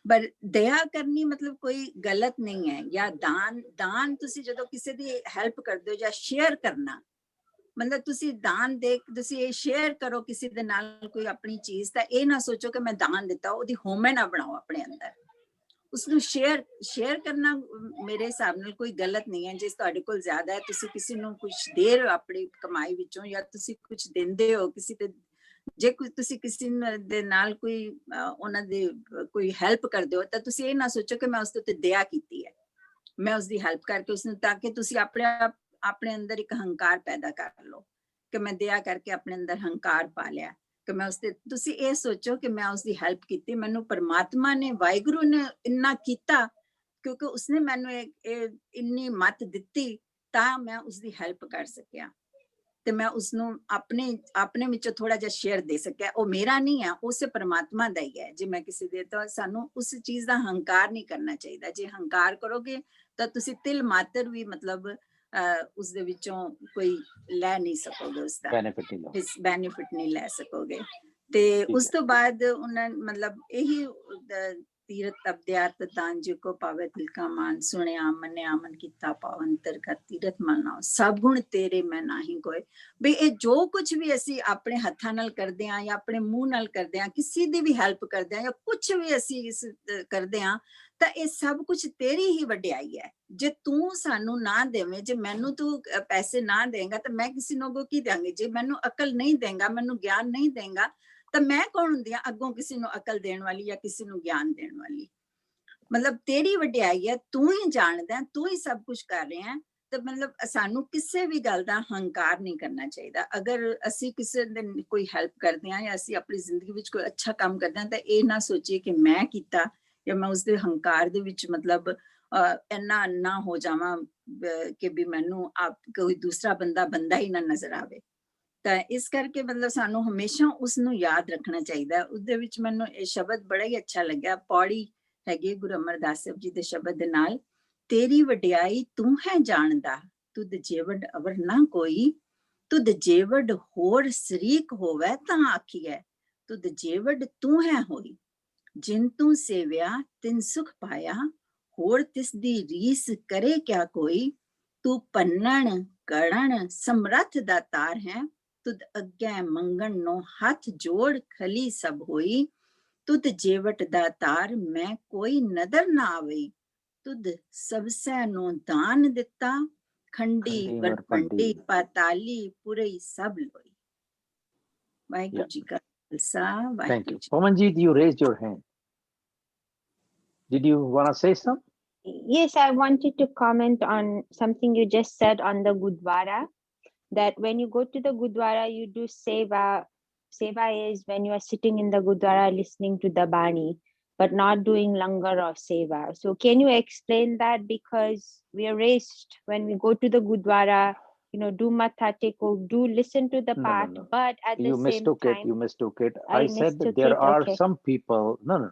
ਪਰ ਦਇਆ ਕਰਨੀ ਮਤਲਬ ਕੋਈ ਗਲਤ ਨਹੀਂ ਹੈ, ਜਾਂ ਦਾਨ ਤੁਸੀਂ ਜਦੋਂ ਕਿਸੇ ਦੀ ਹੈਲਪ ਕਰਦੇ ਹੋ ਜਾਂ ਸ਼ੇਅਰ ਕਰਨਾ, ਮਤਲਬ ਤੁਸੀਂ ਦਾਨ ਦੇ ਤੁਸੀਂ ਇਹ ਸ਼ੇਅਰ ਕਰੋ ਕਿਸੇ ਦੇ ਨਾਲ ਕੋਈ ਆਪਣੀ ਚੀਜ਼, ਤਾਂ ਇਹ ਨਾ ਸੋਚੋ ਕਿ ਮੈਂ ਦਾਨ ਦਿੱਤਾ, ਉਹਦੀ ਹੋਮੇ ਨਾ ਬਣਾਓ ਆਪਣੇ ਅੰਦਰ। ਉਸਨੂੰ ਸ਼ੇਅਰ ਕਰਨਾ ਮੇਰੇ ਹਿਸਾਬ ਨਾਲ ਕੋਈ ਗਲਤ ਨਹੀਂ ਹੈ। ਜੇ ਤੁਹਾਡੇ ਕੋਲ ਜ਼ਿਆਦਾ ਹੈ, ਤੁਸੀਂ ਕਿਸੇ ਨੂੰ ਕੁਝ ਦੇ ਰਹੇ ਹੋ ਆਪਣੀ ਕਮਾਈ ਵਿੱਚੋਂ, ਜਾਂ ਤੁਸੀਂ ਕੁਝ ਦਿੰਦੇ ਹੋ ਕਿਸੇ ਤੇ, ਜੇ ਤੁਸੀਂ ਕਿਸੇ ਦੇ ਨਾਲ ਕੋਈ ਉਹਨਾਂ ਦੇ ਕੋਈ ਹੈਲਪ ਕਰਦੇ ਹੋ, ਤਾਂ ਤੁਸੀਂ ਇਹ ਨਾ ਸੋਚੋ ਕਿ ਮੈਂ ਉਸ ਤੇ ਦਇਆ ਕੀਤੀ ਹੈ, ਮੈਂ ਉਸਦੀ ਹੈਲਪ ਕਰਕੇ ਉਸਨੂੰ, ਤਾਂ ਕਿ ਤੁਸੀਂ ਆਪਣੇ ਅੰਦਰ ਇੱਕ ਹੰਕਾਰ ਪੈਦਾ ਕਰ ਲਓ ਕਿ ਮੈਂ ਦਇਆ ਕਰਕੇ ਆਪਣੇ ਅੰਦਰ ਹੰਕਾਰ ਪਾ ਲਿਆ ਕਿ ਮੈਂ ਉਸਤੇ। ਤੁਸੀਂ ਇਹ ਸੋਚੋ ਕਿ ਮੈਂ ਉਸਦੀ ਹੈਲਪ ਕੀਤੀ, ਮੈਨੂੰ ਪਰਮਾਤਮਾ ਨੇ, ਵਾਹਿਗੁਰੂ ਨੇ ਇੰਨਾ ਕੀਤਾ ਕਿਉਂਕਿ ਉਸਨੇ ਮੈਨੂੰ ਇਹ ਇੰਨੀ ਮੱਤ ਦਿੱਤੀ, ਤਾਂ ਮੈਂ ਉਸਦੀ ਹੈਲਪ ਕਰ ਸਕਿਆ ਤੇ ਮੈਂ ਉਸਨੂੰ ਆਪਣੇ ਵਿੱਚੋਂ ਥੋੜਾ ਜਿਹਾ ਸ਼ੇਅਰ ਦੇ ਸਕਿਆ। ਉਹ ਮੇਰਾ ਨਹੀਂ ਹੈ, ਉਸੇ ਪਰਮਾਤਮਾ ਦਾ ਹੀ ਹੈ। ਜੇ ਮੈਂ ਕਿਸੇ ਦੇ, ਤਾਂ ਸਾਨੂੰ ਉਸ ਚੀਜ਼ ਦਾ ਹੰਕਾਰ ਨਹੀਂ ਕਰਨਾ ਚਾਹੀਦਾ। ਜੇ ਹੰਕਾਰ ਕਰੋਗੇ ਤਾਂ ਤੁਸੀਂ ਤਿਲ ਮਾਤਰ ਵੀ ਮਤਲਬ ਉਸਦੇ ਵਿੱਚੋਂ ਕੋਈ ਲੈ ਨਹੀਂ ਸਕੋਗੇ, ਉਸਦਾ ਬੈਨੀਫਿਟ ਨਹੀਂ ਲੈ ਸਕੋਗੇ। ਤੇ ਉਸ ਤੋਂ ਬਾਅਦ ਉਹਨਾਂ ਮਤਲਬ ਇਹੀ ਤੀਰਥ ਤਪ ਦਇਆ ਦਤ ਦਾਨ ਜੇ ਕੋ ਪਾਵੇ ਦਿਲ ਕਾ ਮਾਨ, ਸੁਣਿਆ ਮੰਨਿਆ ਮਨ ਕੀਤਾ ਪਾਉ ਅੰਤਰਗਤ ਤੀਰਥ ਮਨਾਓ, ਸਭ ਗੁਣ ਤੇਰੇ ਮੈਂ ਨਾਹੀ ਕੋਏ। ਵੀ ਇਹ ਜੋ ਕੁਝ ਵੀ ਅਸੀਂ ਆਪਣੇ ਹੱਥਾਂ ਨਾਲ ਕਰਦੇ ਹਾਂ ਜਾਂ ਆਪਣੇ ਮੂੰਹ ਨਾਲ ਕਰਦੇ ਹਾਂ, ਕਿਸੇ ਦੀ ਵੀ ਹੈਲਪ ਕਰਦੇ ਹਾਂ ਜਾਂ ਕੁਝ ਵੀ ਅਸੀਂ ਇਸ ਕਰਦੇ ਹਾਂ, ਤਾਂ ਇਹ ਸਭ ਕੁਝ ਤੇਰੀ ਹੀ ਵਡਿਆਈ ਹੈ। ਜੇ ਤੂੰ ਸਾਨੂੰ ਨਾ ਦੇਵੇਂ, ਜੇ ਮੈਨੂੰ ਤੂੰ ਪੈਸੇ ਨਾ ਦੇਂਗਾ ਤਾਂ ਮੈਂ ਕਿਸੇ ਨੂੰ ਅੱਗੋਂ ਕੀ ਦਿਆਂਗੀ। ਜੇ ਮੈਨੂੰ ਅਕਲ ਨਹੀਂ ਦੇਂਗਾ, ਮੈਨੂੰ ਗਿਆਨ ਨਹੀਂ ਦੇਂਗਾ, ਤਾਂ ਮੈਂ ਕੌਣ ਹੁੰਦੀ ਹਾਂ ਅੱਗੋਂ ਕਿਸੇ ਨੂੰ ਅਕਲ ਦੇਣ ਵਾਲੀ ਜਾਂ ਕਿਸੇ ਨੂੰ ਗਿਆਨ ਦੇਣ ਵਾਲੀ। ਮਤਲਬ ਤੇਰੀ ਵਡਿਆਈ ਹੈ, ਤੂੰ ਹੀ ਜਾਣਦਾ, ਤੂੰ ਹੀ ਸਭ ਕੁਝ ਕਰ ਰਿਹਾ। ਤੇ ਮਤਲਬ ਸਾਨੂੰ ਕਿਸੇ ਵੀ ਗੱਲ ਦਾ ਹੰਕਾਰ ਨਹੀਂ ਕਰਨਾ ਚਾਹੀਦਾ। ਅਗਰ ਅਸੀਂ ਕਿਸੇ ਦੇ ਕੋਈ ਹੈਲਪ ਕਰਦੇ ਹਾਂ ਜਾਂ ਅਸੀਂ ਆਪਣੀ ਜ਼ਿੰਦਗੀ ਵਿੱਚ ਕੋਈ ਅੱਛਾ ਕੰਮ ਕਰਦੇ ਹਾਂ, ਤਾਂ ਇਹ ਨਾ ਸੋਚੀਏ ਕਿ ਮੈਂ ਕੀਤਾ, ਜਾਂ ਮੈਂ ਉਸਦੇ ਹੰਕਾਰ ਦੇ ਵਿੱਚ ਮਤਲਬ ਇੰਨਾ ਨਾ ਹੋ ਜਾਵਾਂ ਕਿ ਵੀ ਮੈਨੂੰ ਕੋਈ ਦੂਸਰਾ ਬੰਦਾ ਹੀ ਨਾ ਨਜ਼ਰ ਆਵੇ। ਤਾਂ ਇਸ ਕਰਕੇ ਮਤਲਬ ਸਾਨੂੰ ਹਮੇਸ਼ਾ ਉਸਨੂੰ ਯਾਦ ਰੱਖਣਾ ਚਾਹੀਦਾ। ਉਹਦੇ ਵਿੱਚ ਮੈਨੂੰ ਇਹ ਸ਼ਬਦ ਬੜਾ ਹੀ ਅੱਛਾ ਲੱਗਿਆ, ਪੌੜੀ ਹੈਗੀ ਗੁਰੂ ਅਮਰਦਾਸ ਸਾਹਿਬ ਜੀ ਦੇ ਸ਼ਬਦ ਦੇ ਨਾਲ, ਤੇਰੀ ਵਡਿਆਈ ਤੂੰ ਹੈ ਜਾਣਦਾ, ਤੁਧ ਜੇਵਡ ਅਵਰ ਨਾ ਕੋਈ, ਤੁਧ ਜੇਵਡ ਹੋਰ ਸ਼ਰੀਕ ਹੋਵੇ ਤਾਂ ਆਖੀਐ, ਤੁਧ ਜੇਵਡ ਤੂੰ ਹੈ ਹੋਈ, ਜਿਨ ਤੂੰ ਸੇਵਿਆ ਤਿਨ ਸੁਖ ਪਾਇਆ, ਹੋਰ ਤਿਸ ਦੀ ਰੀਸ ਕਰੇ ਕਿਆ ਕੋਈ, ਤੂੰ ਪੰਨਣ ਕੜਨ ਸਮਰੱਥ ਦਾ ਤਾਰ ਹੈ, ਤੁਧ ਅੱਗੇ ਮੰਗਣ ਨੂੰ ਹੱਥ ਜੋੜ ਖਲੀ ਸਭ ਹੋਈ, ਤੁਧ ਜੇਵਟ ਦਾ ਤਾਰ ਮੈਂ ਕੋਈ ਨਦਰ ਨਾ ਆਵਈ, ਤੁਧ ਸਭਸੈ ਨੂੰ ਦਾਨ ਦਿੱਤਾ, ਖੰਡੀ ਵਰਪੰਡੀ ਪਾਤਾਲੀ ਪੁਰਈ ਸਭ ਲੋਈ। ਵਾਹਿਗੁਰੂ ਜੀ ਕਾ Khalsa, Thank you. Pawanjit, you raised your hand. Did you want to say something? Yes, I wanted to comment on something you just said on the Gurdwara, that when you go to the Gurdwara, you do seva. Seva is when you are sitting in the Gurdwara listening to the Bani, but not doing langar or seva. So can you explain that? Because we are raised when we go to the Gurdwara, do matha teko, do listen to the path, No. but at the same time... You mistook it. I said that there are some people... No.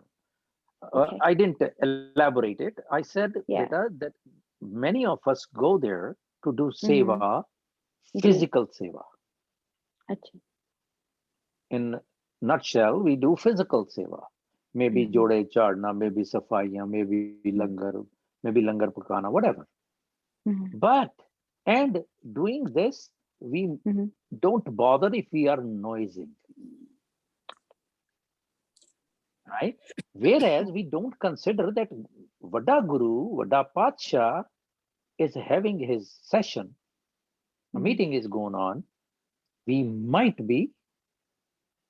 Okay. I didn't elaborate it. I said that many of us go there to do seva, physical seva. Achha. In nutshell, we do physical seva. Maybe jode chadna, maybe safaiyan, maybe langar pakana, whatever. But, and doing this, we don't bother if we are noising. Right? Whereas we don't consider that Vada Guru, Vada Patsha is having his session, a meeting is going on, we might be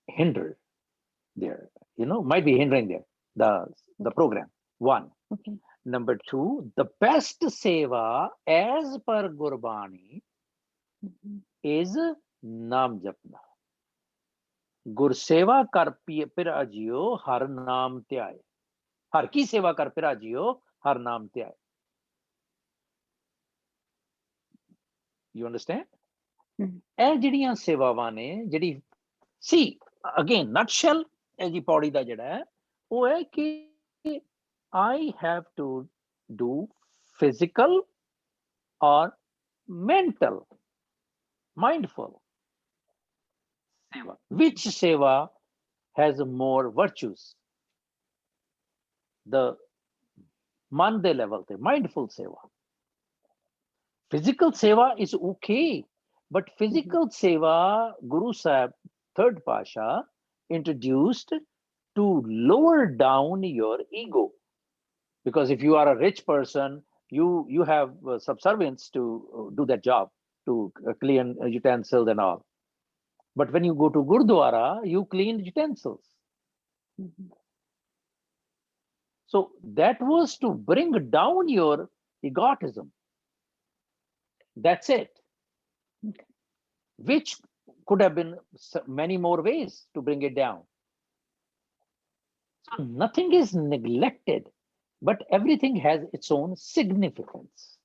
hindered there, might be hindering there, the program, one. Okay. Number 2, the best seva as per Gurbani is Naam Japna. Gur seva kar pirajiyo har naam ਧਿਆਏ. हर की सेवा कर pirajiyo har naam ਧਿਆਏ. You understand? ਇਹ ਜਿਹੜੀਆਂ ਸੇਵਾਵਾਂ ਨੇ, ਜਿਹੜੀ see again nutshell ਇਹ ਜੀ ਪੌੜੀ ਦਾ ਜਿਹੜਾ ਹੈ ਉਹ ਹੈ ਕਿ I have to do physical or mental, mindful seva. Which seva has more virtues? The man de level, the mindful seva. Physical seva is okay, but physical seva, Guru Sahib, third Pasha, introduced to lower down your ego. Because if you are a rich person, you have subservients to do that job, to clean utensils and all. But when you go to Gurdwara, you clean utensils. So that was to bring down your egotism. That's it. Which could have been many more ways to bring it down. So nothing is neglected, but everything has its own significance.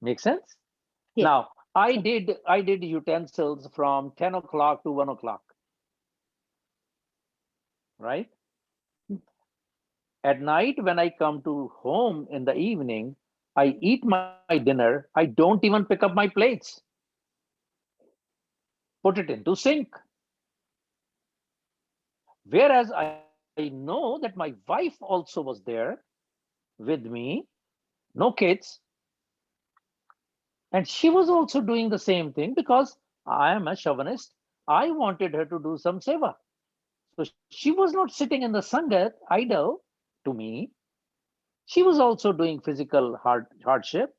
Make sense? Yes. Now, I did utensils from 10 o'clock to 1 o'clock. Right? At night, when I come to home in the evening, I eat my dinner. I don't even pick up my plates. Put it into sink. Whereas I know that my wife also was there with me, no kids. And she was also doing the same thing because I am a chauvinist. I wanted her to do some seva. So she was not sitting in the sangat idle to me. She was also doing physical hardship.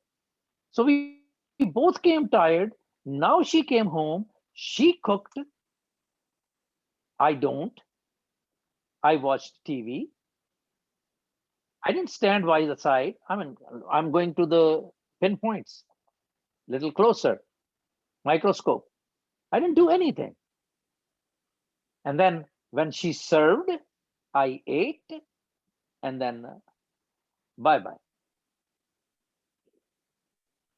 So we both came tired. Now she came home. She cooked. I don't. I watched TV. I didn't stand by the side. I mean, I'm going to the pinpoints, little closer, microscope. I didn't do anything. And then when she served, I ate, and then bye-bye.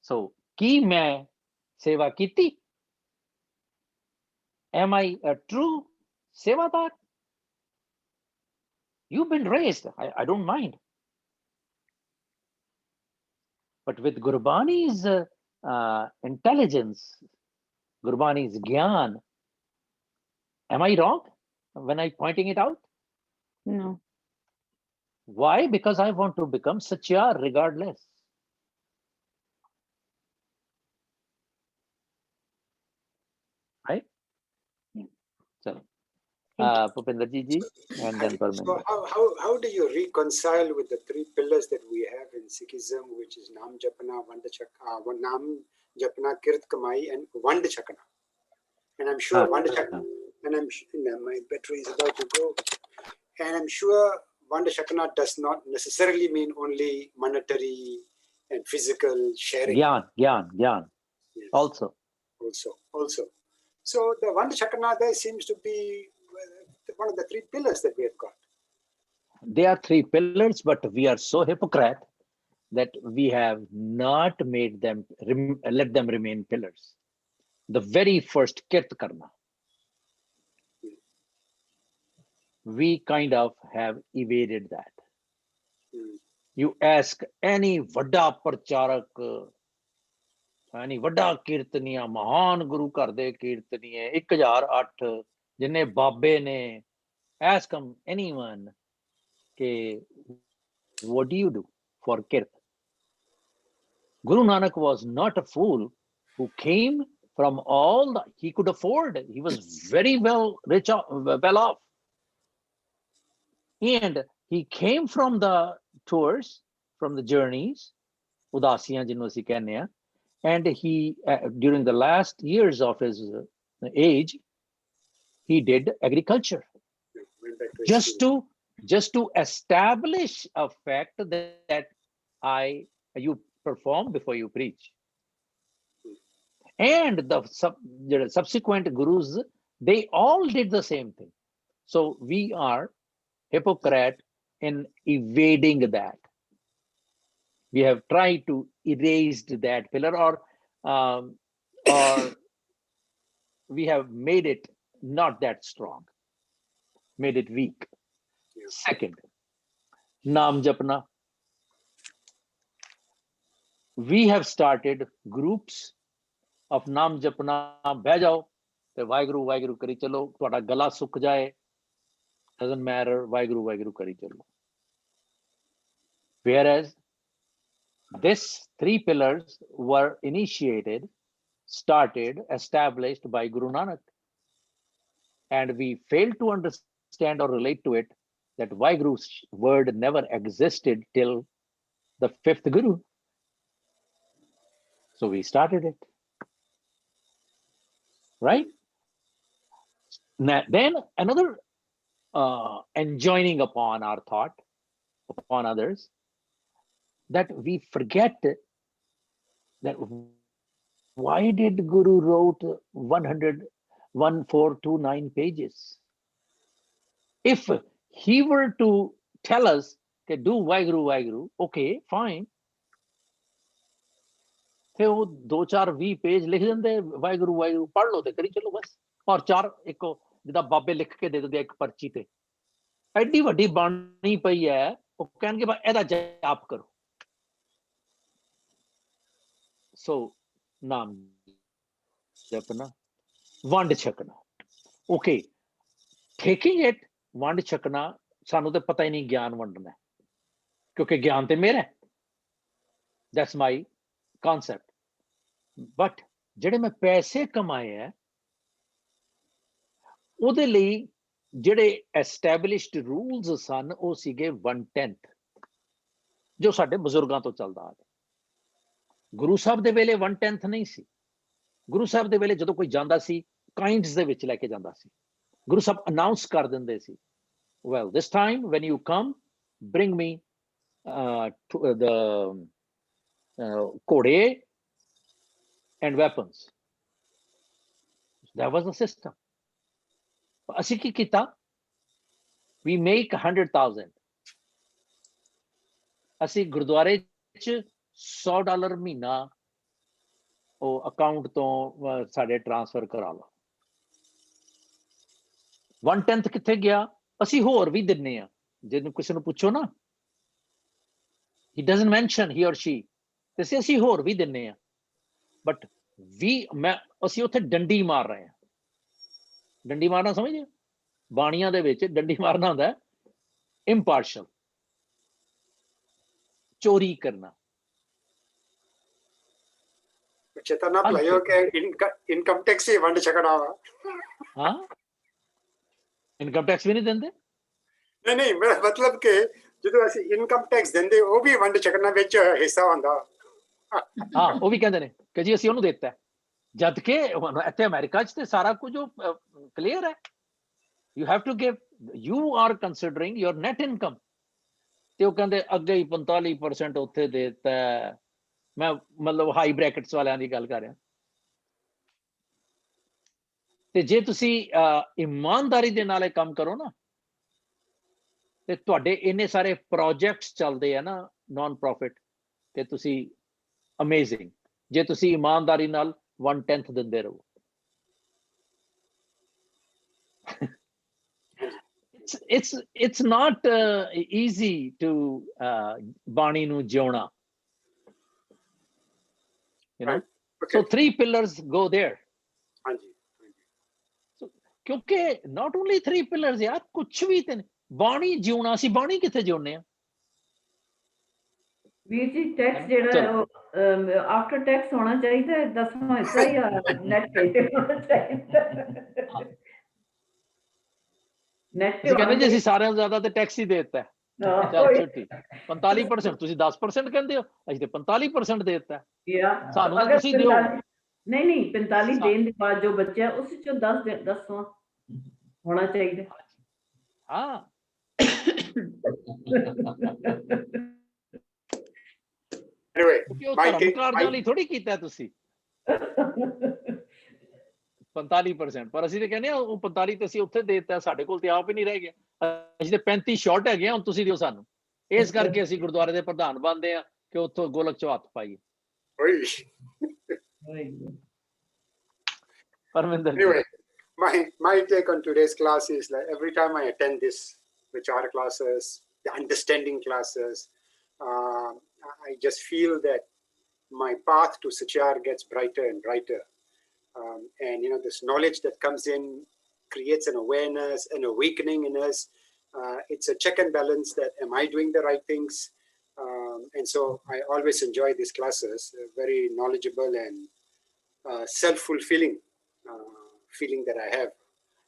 So, ki main seva kiti? Am I a true sevadar? You've been raised, I don't mind. But with Gurbani's intelligence, Gurbani's gyan, am I wrong when I'm pointing it out? No. Why? Because I want to become Satyar regardless. Right? Yeah. So, Bhupinder ji, and then So Parminder. how do you reconcile with the three pillars that we have in Sikhism, which is Nam Japana, Nam Japana, Kirt Kamai, and Vand Chakana? And I'm sure Vand Chakana, and my battery is about to go. And I'm sure Vand Chakana does not necessarily mean only monetary and physical sharing. Gyan. Yes. Also. So the Vand Chakana there seems to be one of the three pillars that we have got. They are three pillars, but we are so hypocrite that we have not made them, let them remain pillars. The very first Kirt Karna, we kind of have evaded that. You ask any Vada Parcharak, any Vada Kirtaniya, Mahan Guru Karde Kirtaniya, 1008, Jinne Babe ne, ask them, anyone, ke, what do you do for Kirt? Guru Nanak was not a fool who came from all that he could afford. He was very well off. And he came from the tours, from the journeys, Udasiyan jinnu assi kehne hain, and he, during the last years of his age, he did agriculture just to just to establish a fact that you perform before you preach. And the subsequent gurus, they all did the same thing. So we are hypocrite in evading that. We have tried to erase that pillar, or we have made it not that strong, made it weak. Second, Naam Japna. We have started groups of Naam Japna. ਬਹਿ ਜਾਓ ਤੇ ਵਾਹਿਗੁਰੂ ਵਾਹਿਗੁਰੂ ਕਰੀ ਚਲੋ, ਤੁਹਾਡਾ ਗਲਾ ਸੁੱਕ ਜਾਏ, doesn't matter, Waheguru Waheguru ਕਰੀ ਚਲੋ. Whereas this 3 pillars were initiated, started, established by Guru Nanak, and we failed to understand or relate to it that Vaheguru's word never existed till the 5th Guru. So we started it, right? Now, then another enjoining upon our thought, upon others, that we forget that why did Guru wrote 1429 pages? If he were to tell us to do Vaiguru Vaiguru, okay, fine. ਤੇ ਉਹ 2-4-20 page ਲਿਖ ਦਿੰਦੇ, ਵਾਹਿਗੁਰੂ ਵਾਹਿਗੁਰੂ ਪੜ੍ਹ ਲਓ ਤੇ ਕਰੀ ਚਲੋ ਬਸ. ਔਰ 4 ਇੱਕ ਜਿੱਦਾਂ ਬਾਬੇ ਲਿਖ ਕੇ ਦੇ ਦਿੰਦੇ ਇੱਕ ਪਰਚੀ ਤੇ, ਐਡੀ ਵੱਡੀ ਬਾਣੀ ਪਈ ਹੈ, ਉਹ ਕਹਿਣਗੇ ਬਾ ਇਹਦਾ ਜਾਪ ਕਰੋ. ਸੋ ਨਾਮ ਜਪਣਾ, ਵੰਡ ਛਕਣਾ. ਓਕੇ, ਟੇਕਿੰਗ ਇਟ, ਵੰਡ ਛਕਣਾ, ਸਾਨੂੰ ਤੇ ਪਤਾ ਹੀ ਨਹੀਂ ਗਿਆਨ ਵੰਡਣਾ, ਕਿਉਂਕਿ ਗਿਆਨ ਤੇ ਮੇਰਾ ਹੈ. That's my concept. But ਜਿਹੜੇ ਮੈਂ ਪੈਸੇ ਕਮਾਏ ਆ, ਉਹਦੇ ਲਈ ਜਿਹੜੇ established rules ਸਨ, ਉਹ ਸੀਗੇ 1/10, ਜੋ ਸਾਡੇ ਬਜ਼ੁਰਗਾਂ ਤੋਂ ਚੱਲਦਾ ਆ ਰਿਹਾ. ਗੁਰੂ ਸਾਹਿਬ ਦੇ ਵੇਲੇ 1/10 ਨਹੀਂ ਸੀ. ਗੁਰੂ ਸਾਹਿਬ ਦੇ ਵੇਲੇ ਜਦੋਂ ਕੋਈ ਜਾਂਦਾ ਸੀ, ਕਾਈਂਡਸ ਦੇ ਵਿੱਚ ਲੈ ਕੇ ਜਾਂਦਾ ਸੀ. ਗੁਰੂ ਸਾਹਿਬ ਅਨਾਉਂਸ ਕਰ ਦਿੰਦੇ ਸੀ, well, this time when you come, bring me the ਘੋੜੇ and weapons. That was the system. ਅਸੀਂ ਕੀ ਕੀਤਾ? We make 100,000. ਅਸੀਂ ਗੁਰਦੁਆਰੇ ਚ $100 ਮਹੀਨਾ ਉਹ ਅਕਾਊਂਟ ਤੋਂ ਸਾਡੇ ਟ੍ਰਾਂਸਫਰ ਕਰਾ ਲਓ. 1/10 ਕਿੱਥੇ ਗਿਆ? ਅਸੀਂ ਹੋਰ ਵੀ ਦਿੰਨੇ ਆ. ਜਿਹਨੂੰ ਕਿਸੇ ਨੂੰ ਪੁੱਛੋ ਨਾ, he doesn't mention he or she, ਤੇ ਅਸੀਂ ਹੋਰ ਵੀ ਦਿੰਨੇ ਆ. ਬਟ ਅਸੀਂ ਉੱਥੇ ਡੰਡੀ ਮਾਰ ਰਹੇ ਹਾਂ. ਡੰਡੀ ਮਾਰਨਾ ਸਮਝਦੇ? ਬਾਣੀਆਂ ਦੇ ਵਿੱਚ ਡੰਡੀ ਮਾਰਨਾ ਹੁੰਦਾ ਇੰਪਾਰਸ਼ਲ, ਚੋਰੀ ਕਰਨਾ. ਚੇਤਨਾ ਭਲਾਇਓ ਕਿ ਇਨਕਮ ਟੈਕਸ ਹੀ ਵੰਡ ਛਕਣਾ ਵਾ. ਹਾਂ, ਇਨਕਮ ਟੈਕਸ ਵੀ ਨਹੀਂ ਦਿੰਦੇ. ਨਹੀਂ, ਮੇਰਾ ਮਤਲਬ ਕਿ ਜਦੋਂ ਅਸੀਂ ਇਨਕਮ ਟੈਕਸ ਦਿੰਦੇ, ਉਹ ਵੀ ਵੰਡ ਛਕਣਾ ਵਿੱਚ ਹਿੱਸਾ ਹੁੰਦਾ. ਹਾਂ, ਉਹ ਵੀ ਕਹਿੰਦੇ ਨੇ ਕਿ ਜੀ ਅਸੀਂ ਉਹਨੂੰ ਦਿੱਤਾ, ਜਦ ਕਿ ਇੱਥੇ ਅਮਰੀਕਾ 'ਚ ਤੇ ਸਾਰਾ ਕੁਝ ਕਲੀਅਰ ਹੈ. You have to give, you are considering your net income. ਤੇ ਉਹ ਕਹਿੰਦੇ ਅੱਗੇ ਹੀ 45% ਉੱਥੇ ਦੇ ਦਿੱਤਾ. ਮੈਂ ਮਤਲਬ ਹਾਈ ਬ੍ਰੈਕਟਸ ਵਾਲਿਆਂ ਦੀ ਗੱਲ ਕਰ ਰਿਹਾ. ਤੇ ਜੇ ਤੁਸੀਂ ਇਮਾਨਦਾਰੀ ਦੇ ਨਾਲ ਇਹ ਕੰਮ ਕਰੋ ਨਾ, ਤੇ ਤੁਹਾਡੇ ਇੰਨੇ ਸਾਰੇ ਪ੍ਰੋਜੈਕਟਸ ਚੱਲਦੇ ਆ ਨਾ ਨਾਨ ਪ੍ਰੋਫਿਟ, ਤੇ ਤੁਸੀਂ ਅਮੇਜ਼ਿੰਗ, ਜੇ ਤੁਸੀਂ ਇਮਾਨਦਾਰੀ ਨਾਲ 1/10 ਦਿੰਦੇ ਰਹੋ. it's not easy to ਬਾਣੀ ਨੂੰ ਜਿਉਣਾ, you know. So 3 pillars go there. ਹਾਂਜੀ, ਕਿਉਂਕਿ not only 3 pillars ਯਾਰ, ਕੁਛ ਵੀ ਤੇ ਬਾਣੀ ਜਿਉਣਾ. ਅਸੀਂ ਬਾਣੀ ਕਿੱਥੇ ਜਿਉਣੇ ਆ? ਵੀਰ ਜੀ, ਟੈਕਸ ਜਿਹੜਾ ਆਫਟਰ ਟੈਕਸ ਹੋਣਾ ਚਾਹੀਦਾ, 10ਵਾਂ ਹਿੱਸਾ ਹੀ ਨੈਟ ਤੇ ਹੋਣਾ ਚਾਹੀਦਾ. ਨੈਟ ਤੇ ਕਹਿੰਦੇ ਜੀ ਅਸੀਂ ਸਾਰਿਆਂ ਤੋਂ ਜ਼ਿਆਦਾ ਤੇ ਟੈਕਸ ਹੀ ਦੇ ਦਿੱਤਾ. ਚੱਲ ਛੁੱਟੀ, 45%, ਤੁਸੀਂ 10% ਕਹਿੰਦੇ ਹੋ, ਅਸੀਂ ਤੇ 45% ਦੇ ਦਿੱਤਾ. ਸਾਨੂੰ ਤਾਂ ਤੁਸੀਂ ਦਿਓ. ਨਹੀਂ 45 ਦੇਣ ਦੇ ਬਾਅਦ ਜੋ ਬੱਚਾ ਉਸ ਚੋਂ 10 ਹੋਣਾ ਚਾਹੀਦਾ. ਹਾਂ, Anyway, ਕਿਉਂਕਿ ਉਹ my ਧਰਮ take, ਕਾਰਜਾਂ my, ਲਈ ਥੋੜੀ ਕੀਤਾ ਤੁਸੀਂ 45%, ਪਰ ਅਸੀਂ ਤੇ ਕਹਿੰਦੇ ਆ ਉਹ 45 ਤੇ ਅਸੀਂ ਉੱਥੇ ਦੇ ਦਿੱਤਾ, ਸਾਡੇ ਕੋਲ ਤੇ ਆਪ ਹੀ ਨਹੀਂ ਰਹਿ ਗਿਆ। ਅਸੀਂ ਤੇ 35 ਸ਼ਾਰਟ ਹੈਗੇ ਆ, ਹੁਣ ਤੁਸੀਂ ਦਿਓ ਸਾਨੂੰ। ਇਸ ਕਰਕੇ ਅਸੀਂ ਗੁਰਦੁਆਰੇ ਦੇ ਪ੍ਰਧਾਨ ਬਣਦੇ ਆ ਕਿ ਉੱਥੋਂ ਗੋਲਕ ਚੋਂ ਹੱਥ ਪਾਈਏ। Parminder ji. anyway, my take on today's class is like every time I attend this Vichar classes, the understanding classes, I just feel that my path to Sachar gets brighter and brighter. And this knowledge that comes in creates an awareness, an awakening in us. It's a check and balance that am I doing the right things? And so I always enjoy these classes, very knowledgeable and self-fulfilling feeling that I have.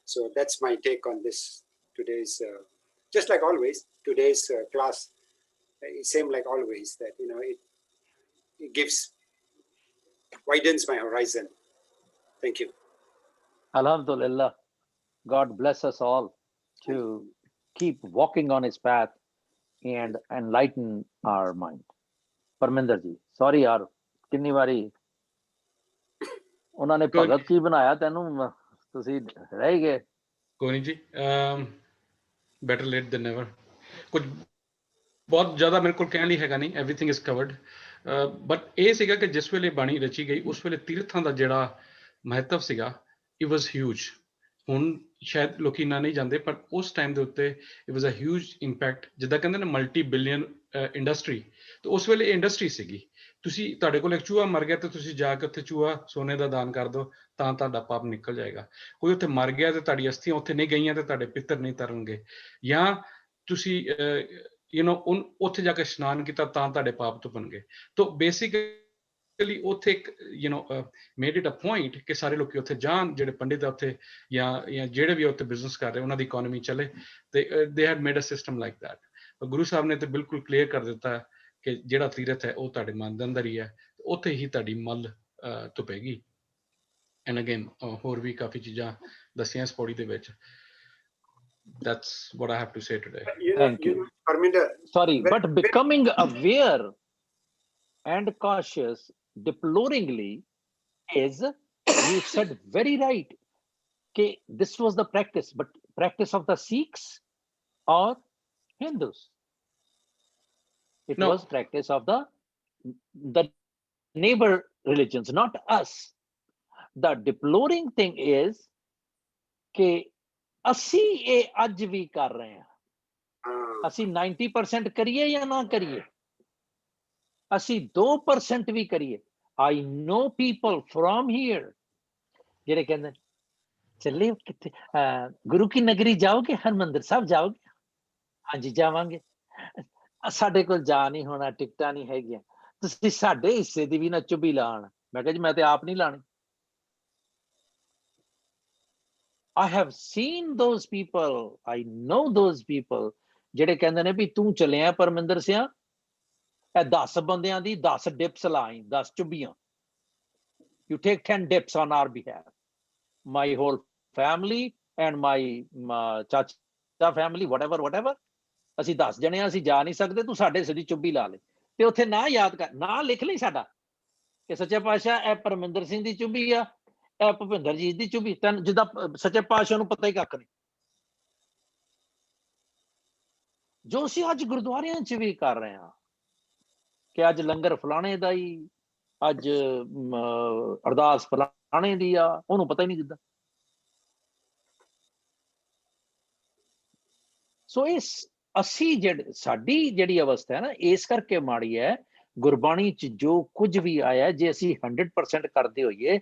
So that's my take on this today's, just like always, today's class, same like always, that, it gives, widens my horizon. Thank you. Alhamdulillah. God bless us all to keep walking on his path and enlighten our mind. Parminder ji, sorry yaar, kinni wari ਉਹਨਾਂ ਨੇ ਭਗਤ ਕੀ ਬਣਾਇਆ ਤੈਨੂੰ, ਤੁਸੀਂ ਰਹਿ ਗਏ। ਕੋਈ ਨਹੀਂ ਜੀ, ਬੈਟਰ ਲੇਟ ਦੈਨ ਨੈਵਰ। ਕੁਝ ਬਹੁਤ ਜ਼ਿਆਦਾ ਮੇਰੇ ਕੋਲ ਕਹਿਣ ਲਈ ਹੈਗਾ ਨਹੀਂ, ਐਵਰੀਥਿੰਗ ਇਜ਼ ਕਵਰਡ। ਬਟ ਇਹ ਸੀਗਾ ਕਿ ਜਿਸ ਵੇਲੇ ਬਾਣੀ ਰਚੀ ਗਈ ਉਸ ਵੇਲੇ ਤੀਰਥਾਂ ਦਾ ਜਿਹੜਾ ਮਹੱਤਵ ਸੀਗਾ, ਇਟ ਵਾਜ਼ ਹਿਊਜ। ਹੁਣ ਸ਼ਾਇਦ ਲੋਕੀ ਇੰਨਾ ਨਹੀਂ ਜਾਂਦੇ, ਪਰ ਉਸ ਟਾਈਮ ਦੇ ਉੱਤੇ it was a huge impact. ਜਿੱਦਾਂ ਕਹਿੰਦੇ ਨੇ ਮਲਟੀ ਬਿਲੀਅਨ ਇੰਡਸਟਰੀ, ਤੇ ਉਸ ਵੇਲੇ ਇੰਡਸਟਰੀ ਸੀਗੀ। ਤੁਸੀਂ, ਤੁਹਾਡੇ ਕੋਲ ਇੱਕ ਚੂਹਾ ਮਰ ਗਿਆ ਤੇ ਤੁਸੀਂ ਜਾ ਕੇ ਉੱਥੇ ਚੂਹਾ ਸੋਨੇ ਦਾ ਦਾਨ ਕਰ ਦਿਓ ਤਾਂ ਤੁਹਾਡਾ ਪਾਪ ਨਿਕਲ ਜਾਏਗਾ। ਕੋਈ ਉੱਥੇ ਮਰ ਗਿਆ ਤੇ ਤੁਹਾਡੀ ਅਸਥੀਆਂ ਉੱਥੇ ਨਹੀਂ ਗਈਆਂ ਤੇ ਤੁਹਾਡੇ ਪਿੱਤਰ ਨਹੀਂ ਤਰਨਗੇ। ਜਾਂ ਤੁਸੀਂ ਉੱਥੇ ਜਾ ਕੇ ਇਸ਼ਨਾਨ ਕੀਤਾ ਤਾਂ ਤੁਹਾਡੇ ਪਾਪ ਧੁਪਣਗੇ। ਤਾਂ ਬੇਸਿਕਲੀ ਉੱਥੇ ਇੱਕ ਮੇਡ ਇਟ ਅ ਪੁਆਇੰਟ ਕਿ ਸਾਰੇ ਲੋਕੀ ਉੱਥੇ ਜਾਣ, ਜਿਹੜੇ ਪੰਡਿਤ ਆ ਉੱਥੇ ਜਾਂ ਜਿਹੜੇ ਵੀ ਉੱਥੇ ਬਿਜ਼ਨਸ ਕਰ ਰਹੇ, ਉਹਨਾਂ ਦੀ ਇਕੋਨਮੀ ਚੱਲੇ। ਤੇ they had made a system like that. Guru Sahib ਨੇ ਤੇ ਬਿਲਕੁਲ ਕਲੀਅਰ ਕਰ ਦਿੱਤਾ ਕਿ ਜਿਹੜਾ ਤੀਰਥ ਹੈ ਉਹ ਤੁਹਾਡੇ ਮਨ ਦੇ ਅੰਦਰ ਹੀ ਹੈ, ਉੱਥੇ ਹੀ ਤੁਹਾਡੀ ਮੱਲ ਧੁਪੇਗੀ। ਐਂਡ ਅਗੇਨ ਹੋਰ ਵੀ ਕਾਫੀ ਚੀਜ਼ਾਂ ਦੱਸੀਆਂ ਇਸ ਪੌੜੀ ਦੇ ਵਿੱਚ। That's what I have to say today. Thank you. Parminder, sorry, but becoming aware and cautious deploringly is, you said very right, कि this was the practice, but practice of the Sikhs or Hindus? It No. was practice of the neighbor religions, not us. The deploring thing is कि ਅਸੀਂ ਇਹ ਅੱਜ ਵੀ ਕਰ ਰਹੇ ਹਾਂ। ਅਸੀਂ 90% ਕਰੀਏ ਜਾਂ ਨਾ ਕਰੀਏ, ਅਸੀਂ 2% ਵੀ ਕਰੀਏ। I know people from here ਜਿਹੜੇ ਕਹਿੰਦੇ ਚੱਲੇ ਕਿੱਥੇ, ਗੁਰੂ ਕੀ ਨਗਰੀ ਜਾਓਗੇ, ਹਰਮੰਦਰ ਸਾਹਿਬ ਜਾਓਗੇ? ਹਾਂਜੀ ਜਾਵਾਂਗੇ। ਸਾਡੇ ਕੋਲ ਜਾ ਨਹੀਂ ਹੋਣਾ, ਟਿਕਟਾਂ ਨਹੀਂ ਹੈਗੀਆਂ, ਤੁਸੀਂ ਸਾਡੇ ਹਿੱਸੇ ਦੀ ਵੀ ਨਾ ਚੁੱਭੀ ਲਾਣ। ਮੈਂ ਕਿਹਾ ਜੀ ਮੈਂ ਤੇ ਆਪ ਨਹੀਂ ਲਾਣੀ। I have seen those people, I know those people ਜਿਹੜੇ ਕਹਿੰਦੇ ਨੇ ਵੀ ਤੂੰ ਚੱਲਿਆ ਪਰਮਿੰਦਰ ਸਿਆ, ਇਹ 10 ਬੰਦਿਆਂ ਦੀ 10 ਡਿਪਸ ਲਾਈ, 10 ਚੁੱਭੀਆਂ। You take 10 dips on our behalf. My whole family and my ਚਾਚਾ family, whatever. ਅਸੀਂ 10 ਜਣੇ ਆ, ਅਸੀਂ ਜਾ ਨਹੀਂ ਸਕਦੇ, ਤੂੰ ਸਾਡੇ ਹਿੱਸੇ ਦੀ ਚੁੱਭੀ ਲਾ ਲੈ। ਤੇ ਉੱਥੇ ਨਾ ਯਾਦ ਕਰ, ਨਾ ਲਿਖ ਲਈ ਸਾਡਾ ਕਿ ਸੱਚੇ ਪਾਤਸ਼ਾਹ ਇਹ ਪਰਮਿੰਦਰ ਸਿੰਘ ਦੀ ਚੁੱਭੀ ਆ, ਇਹ ਭੁਪਿੰਦਰ ਜੀ ਦੀ ਚੁੱਭੀ। ਤੈਨੂੰ ਜਿੱਦਾਂ ਸੱਚੇ ਪਾਤਸ਼ਾਹ ਨੂੰ ਪਤਾ ਹੀ ਕੱਖ ਨਹੀਂ। ਜੋ ਅਸੀਂ ਅੱਜ ਗੁਰਦੁਆਰਿਆਂ 'ਚ ਵੀ ਕਰ ਰਹੇ ਹਾਂ ਕਿ ਅੱਜ ਲੰਗਰ ਫਲਾਣੇ ਦਾ ਹੀ, ਅੱਜ ਅਰਦਾਸ ਫਲਾਣੇ ਦੀ ਆ, ਉਹਨੂੰ ਪਤਾ ਹੀ ਨਹੀਂ ਜਿੱਦਾਂ। ਸੋ ਇਸ ਅਸੀਂ ਸਾਡੀ ਜਿਹੜੀ ਅਵਸਥਾ ਹੈ ਨਾ, ਇਸ ਕਰਕੇ ਮਾੜੀ ਹੈ। ਗੁਰਬਾਣੀ 'ਚ ਜੋ ਕੁਝ ਵੀ ਆਇਆ, ਜੇ ਅਸੀਂ 100% ਕਰਦੇ ਹੋਈਏ,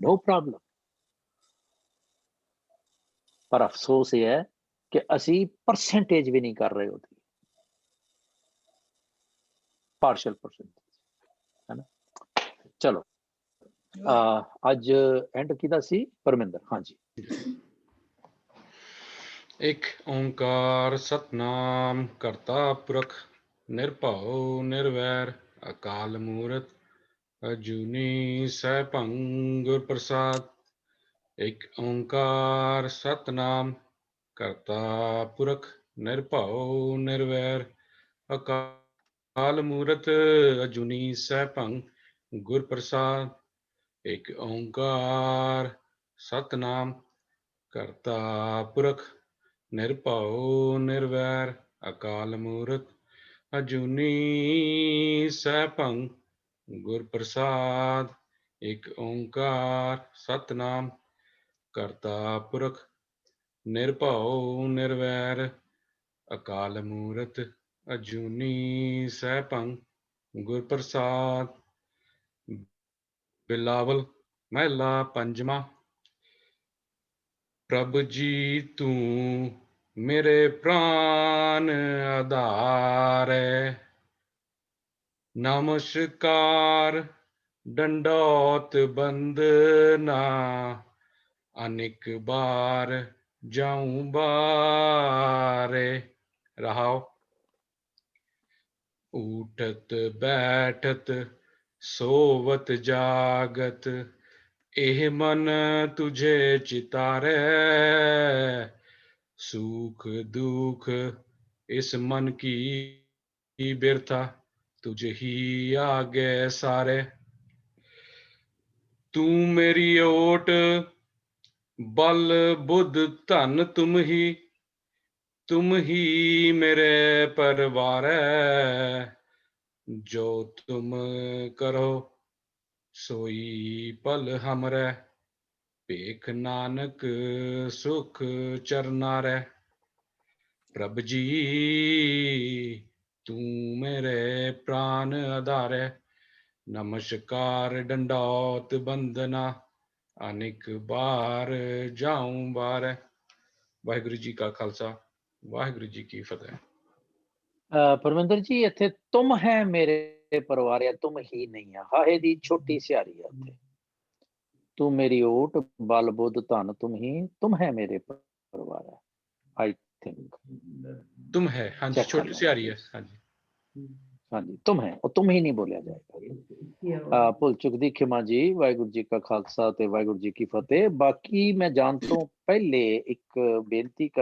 no problem। ਪਰ ਅਫਸੋਸ ਇਹ ਹੈ ਕਿ ਅਸੀਂ ਪਰਸੈਂਟੇਜ ਵੀ ਨਹੀਂ ਕਰ ਰਹੇ ਉਹਦੀ, ਪਾਰਸ਼ਲ ਪਰਸੈਂਟੇਜ, ਹੈ ਨਾ। ਚਲੋ ਅੱਜ ਐਂਡ ਕਿਹਦਾ ਸੀ? ਪਰਮਿੰਦਰ। ਹਾਂਜੀ। ਇੱਕ ਓੰਕਾਰ ਸਤਨਾਮ ਕਰਤਾ ਪੁਰਖ ਨਿਰਭਉ ਨਿਰਵੈਰ ਅਕਾਲ ਮੂਰਤ ਅਜੂਨੀ ਸੈਭੰ ਗੁਰ ਪ੍ਰਸਾਦ। ਇੱਕ ਓੰਕਾਰ ਸਤਨਾਮ ਕਰਤਾ ਪੁਰਖ ਨਿਰਭਉ ਨਿਰਵੈਰ ਅਕਾਲ ਮੂਰਤ ਅਜੂਨੀ ਸੈਭੰ ਗੁਰ ਪ੍ਰਸਾਦ ਇੱਕ ਓੰਕਾਰ ਸਤਨਾਮ ਕਰਤਾ ਪੁਰਖ ਨਿਰਭਉ ਨਿਰਵੈਰ ਅਕਾਲ ਮੂਰਤ ਅਜੂਨੀ ਸੈਭੰ ਗੁਰ ਪ੍ਰਸਾਦ ਇੱਕ ਓੰਕਾਰ ਸਤਨਾਮ ਕਰਤਾ ਪੁਰਖ ਨਿਰਭਉ ਨਿਰਵੈਰ ਅਕਾਲ ਮੂਰਤ ਅਜੂਨੀ ਸੈਭੰ ਗੁਰ ਪ੍ਰਸਾਦ। ਬਿਲਾਵਲ ਮਹਿਲਾ ਪੰਜਵਾਂ। ਪ੍ਰਭ ਜੀ ਤੂੰ ਮੇਰੇ ਪ੍ਰਾਨ ਆਧਾਰ ਹੈ, ਨਮਸਕਾਰ ਡੰਡੌਤ ਬੰਦਨਾ ਅਨੇਕ ਬਾਰ ਜਾਉ ਬਾਰੇ। ਰਹਾਉ ਊਠਤ ਬੈਠਤ ਸੋਵਤ ਜਾਗਤ ਇਹ ਮਨ ਤੁਝੇ ਚਿਤਾਰੇ, ਸੁਖ ਦੁਖ ਇਸ ਮਨ ਕੀ ਬਿਰਥਾ ਤੁਝ ਹੀ ਆਗੇ ਸਾਰੇ। ਤੂੰ ਮੇਰੀ ਓਟ ਬਲ ਬੁੱਧ ਧਨ ਤੁਮ ਹੀ ਮੇਰੇ ਪਰਵਾਰ ਹੈ, ਜੋ ਤੁਮ ਕਰੋ ਸੋਈ ਪਲ ਹਮਰੇ, ਭੇਖ ਨਾਨਕ ਸੁਖ ਚਰਨਾਰੇ। ਪ੍ਰਭ ਜੀ ਤੂੰ ਮੇਰੇ ਪ੍ਰਾਨ ਆਧਾਰੇ, ਨਮਸਕਾਰ ਡੰਡੌਤ ਬੰਦਨਾ ਅਨੇਕ ਬਾਰ ਜਾਉ ਬਾਰੇ। ਵਾਹਿਗੁਰੂ ਜੀ ਕਾ ਖਾਲਸਾ, ਵਾਹਿਗੁਰੂ ਜੀ ਕੀ ਫਤਿਹ। ਪਰਵਿੰਦਰ ਜੀ ਇੱਥੇ ਤੁਮ ਹੈ ਮੇਰੇ ਪਰਿਵਾਰ ਆ, ਤੁਮ ਹੀ ਨਹੀਂ ਆ, ਹਾਹੇ ਦੀ ਛੋਟੀ ਸਿਆਰੀ ਆ ਉੱਥੇ। ਤੂੰ ਮੇਰੀ ਓਟ ਬਲ ਬੁੱਧ ਧਨ ਤੁਮ ਹੈ ਮੇਰੇ ਪਰਿਵਾਰ ਹੈ। ਆਈ ਥਿੰਕ ਤੁਮ ਹੈ, ਹਾਂਜੀ ਛੋਟੀ ਸਿਆਰੀ ਹੈ, ਹਾਂਜੀ ਹਾਂਜੀ ਤੁਮ ਹੈ, ਉਹ ਤੁਮ ਹੀ ਨਹੀਂ ਬੋਲਿਆ ਜਾਏਗਾ। ਭੁੱਲ ਚੁੱਕ ਦੀ ਖਿਮਾ ਜੀ। ਵਾਹਿਗੁਰੂ ਜੀ ਕਾ ਖਾਲਸਾ ਤੇ ਵਾਹਿਗੁਰੂ ਜੀ ਕੀ ਫਤਿਹ। ਬਾਕੀ ਮੈਂ ਜਾਣ ਤੋਂ ਪਹਿਲੇ ਇੱਕ ਬੇਨਤੀ ਕਰ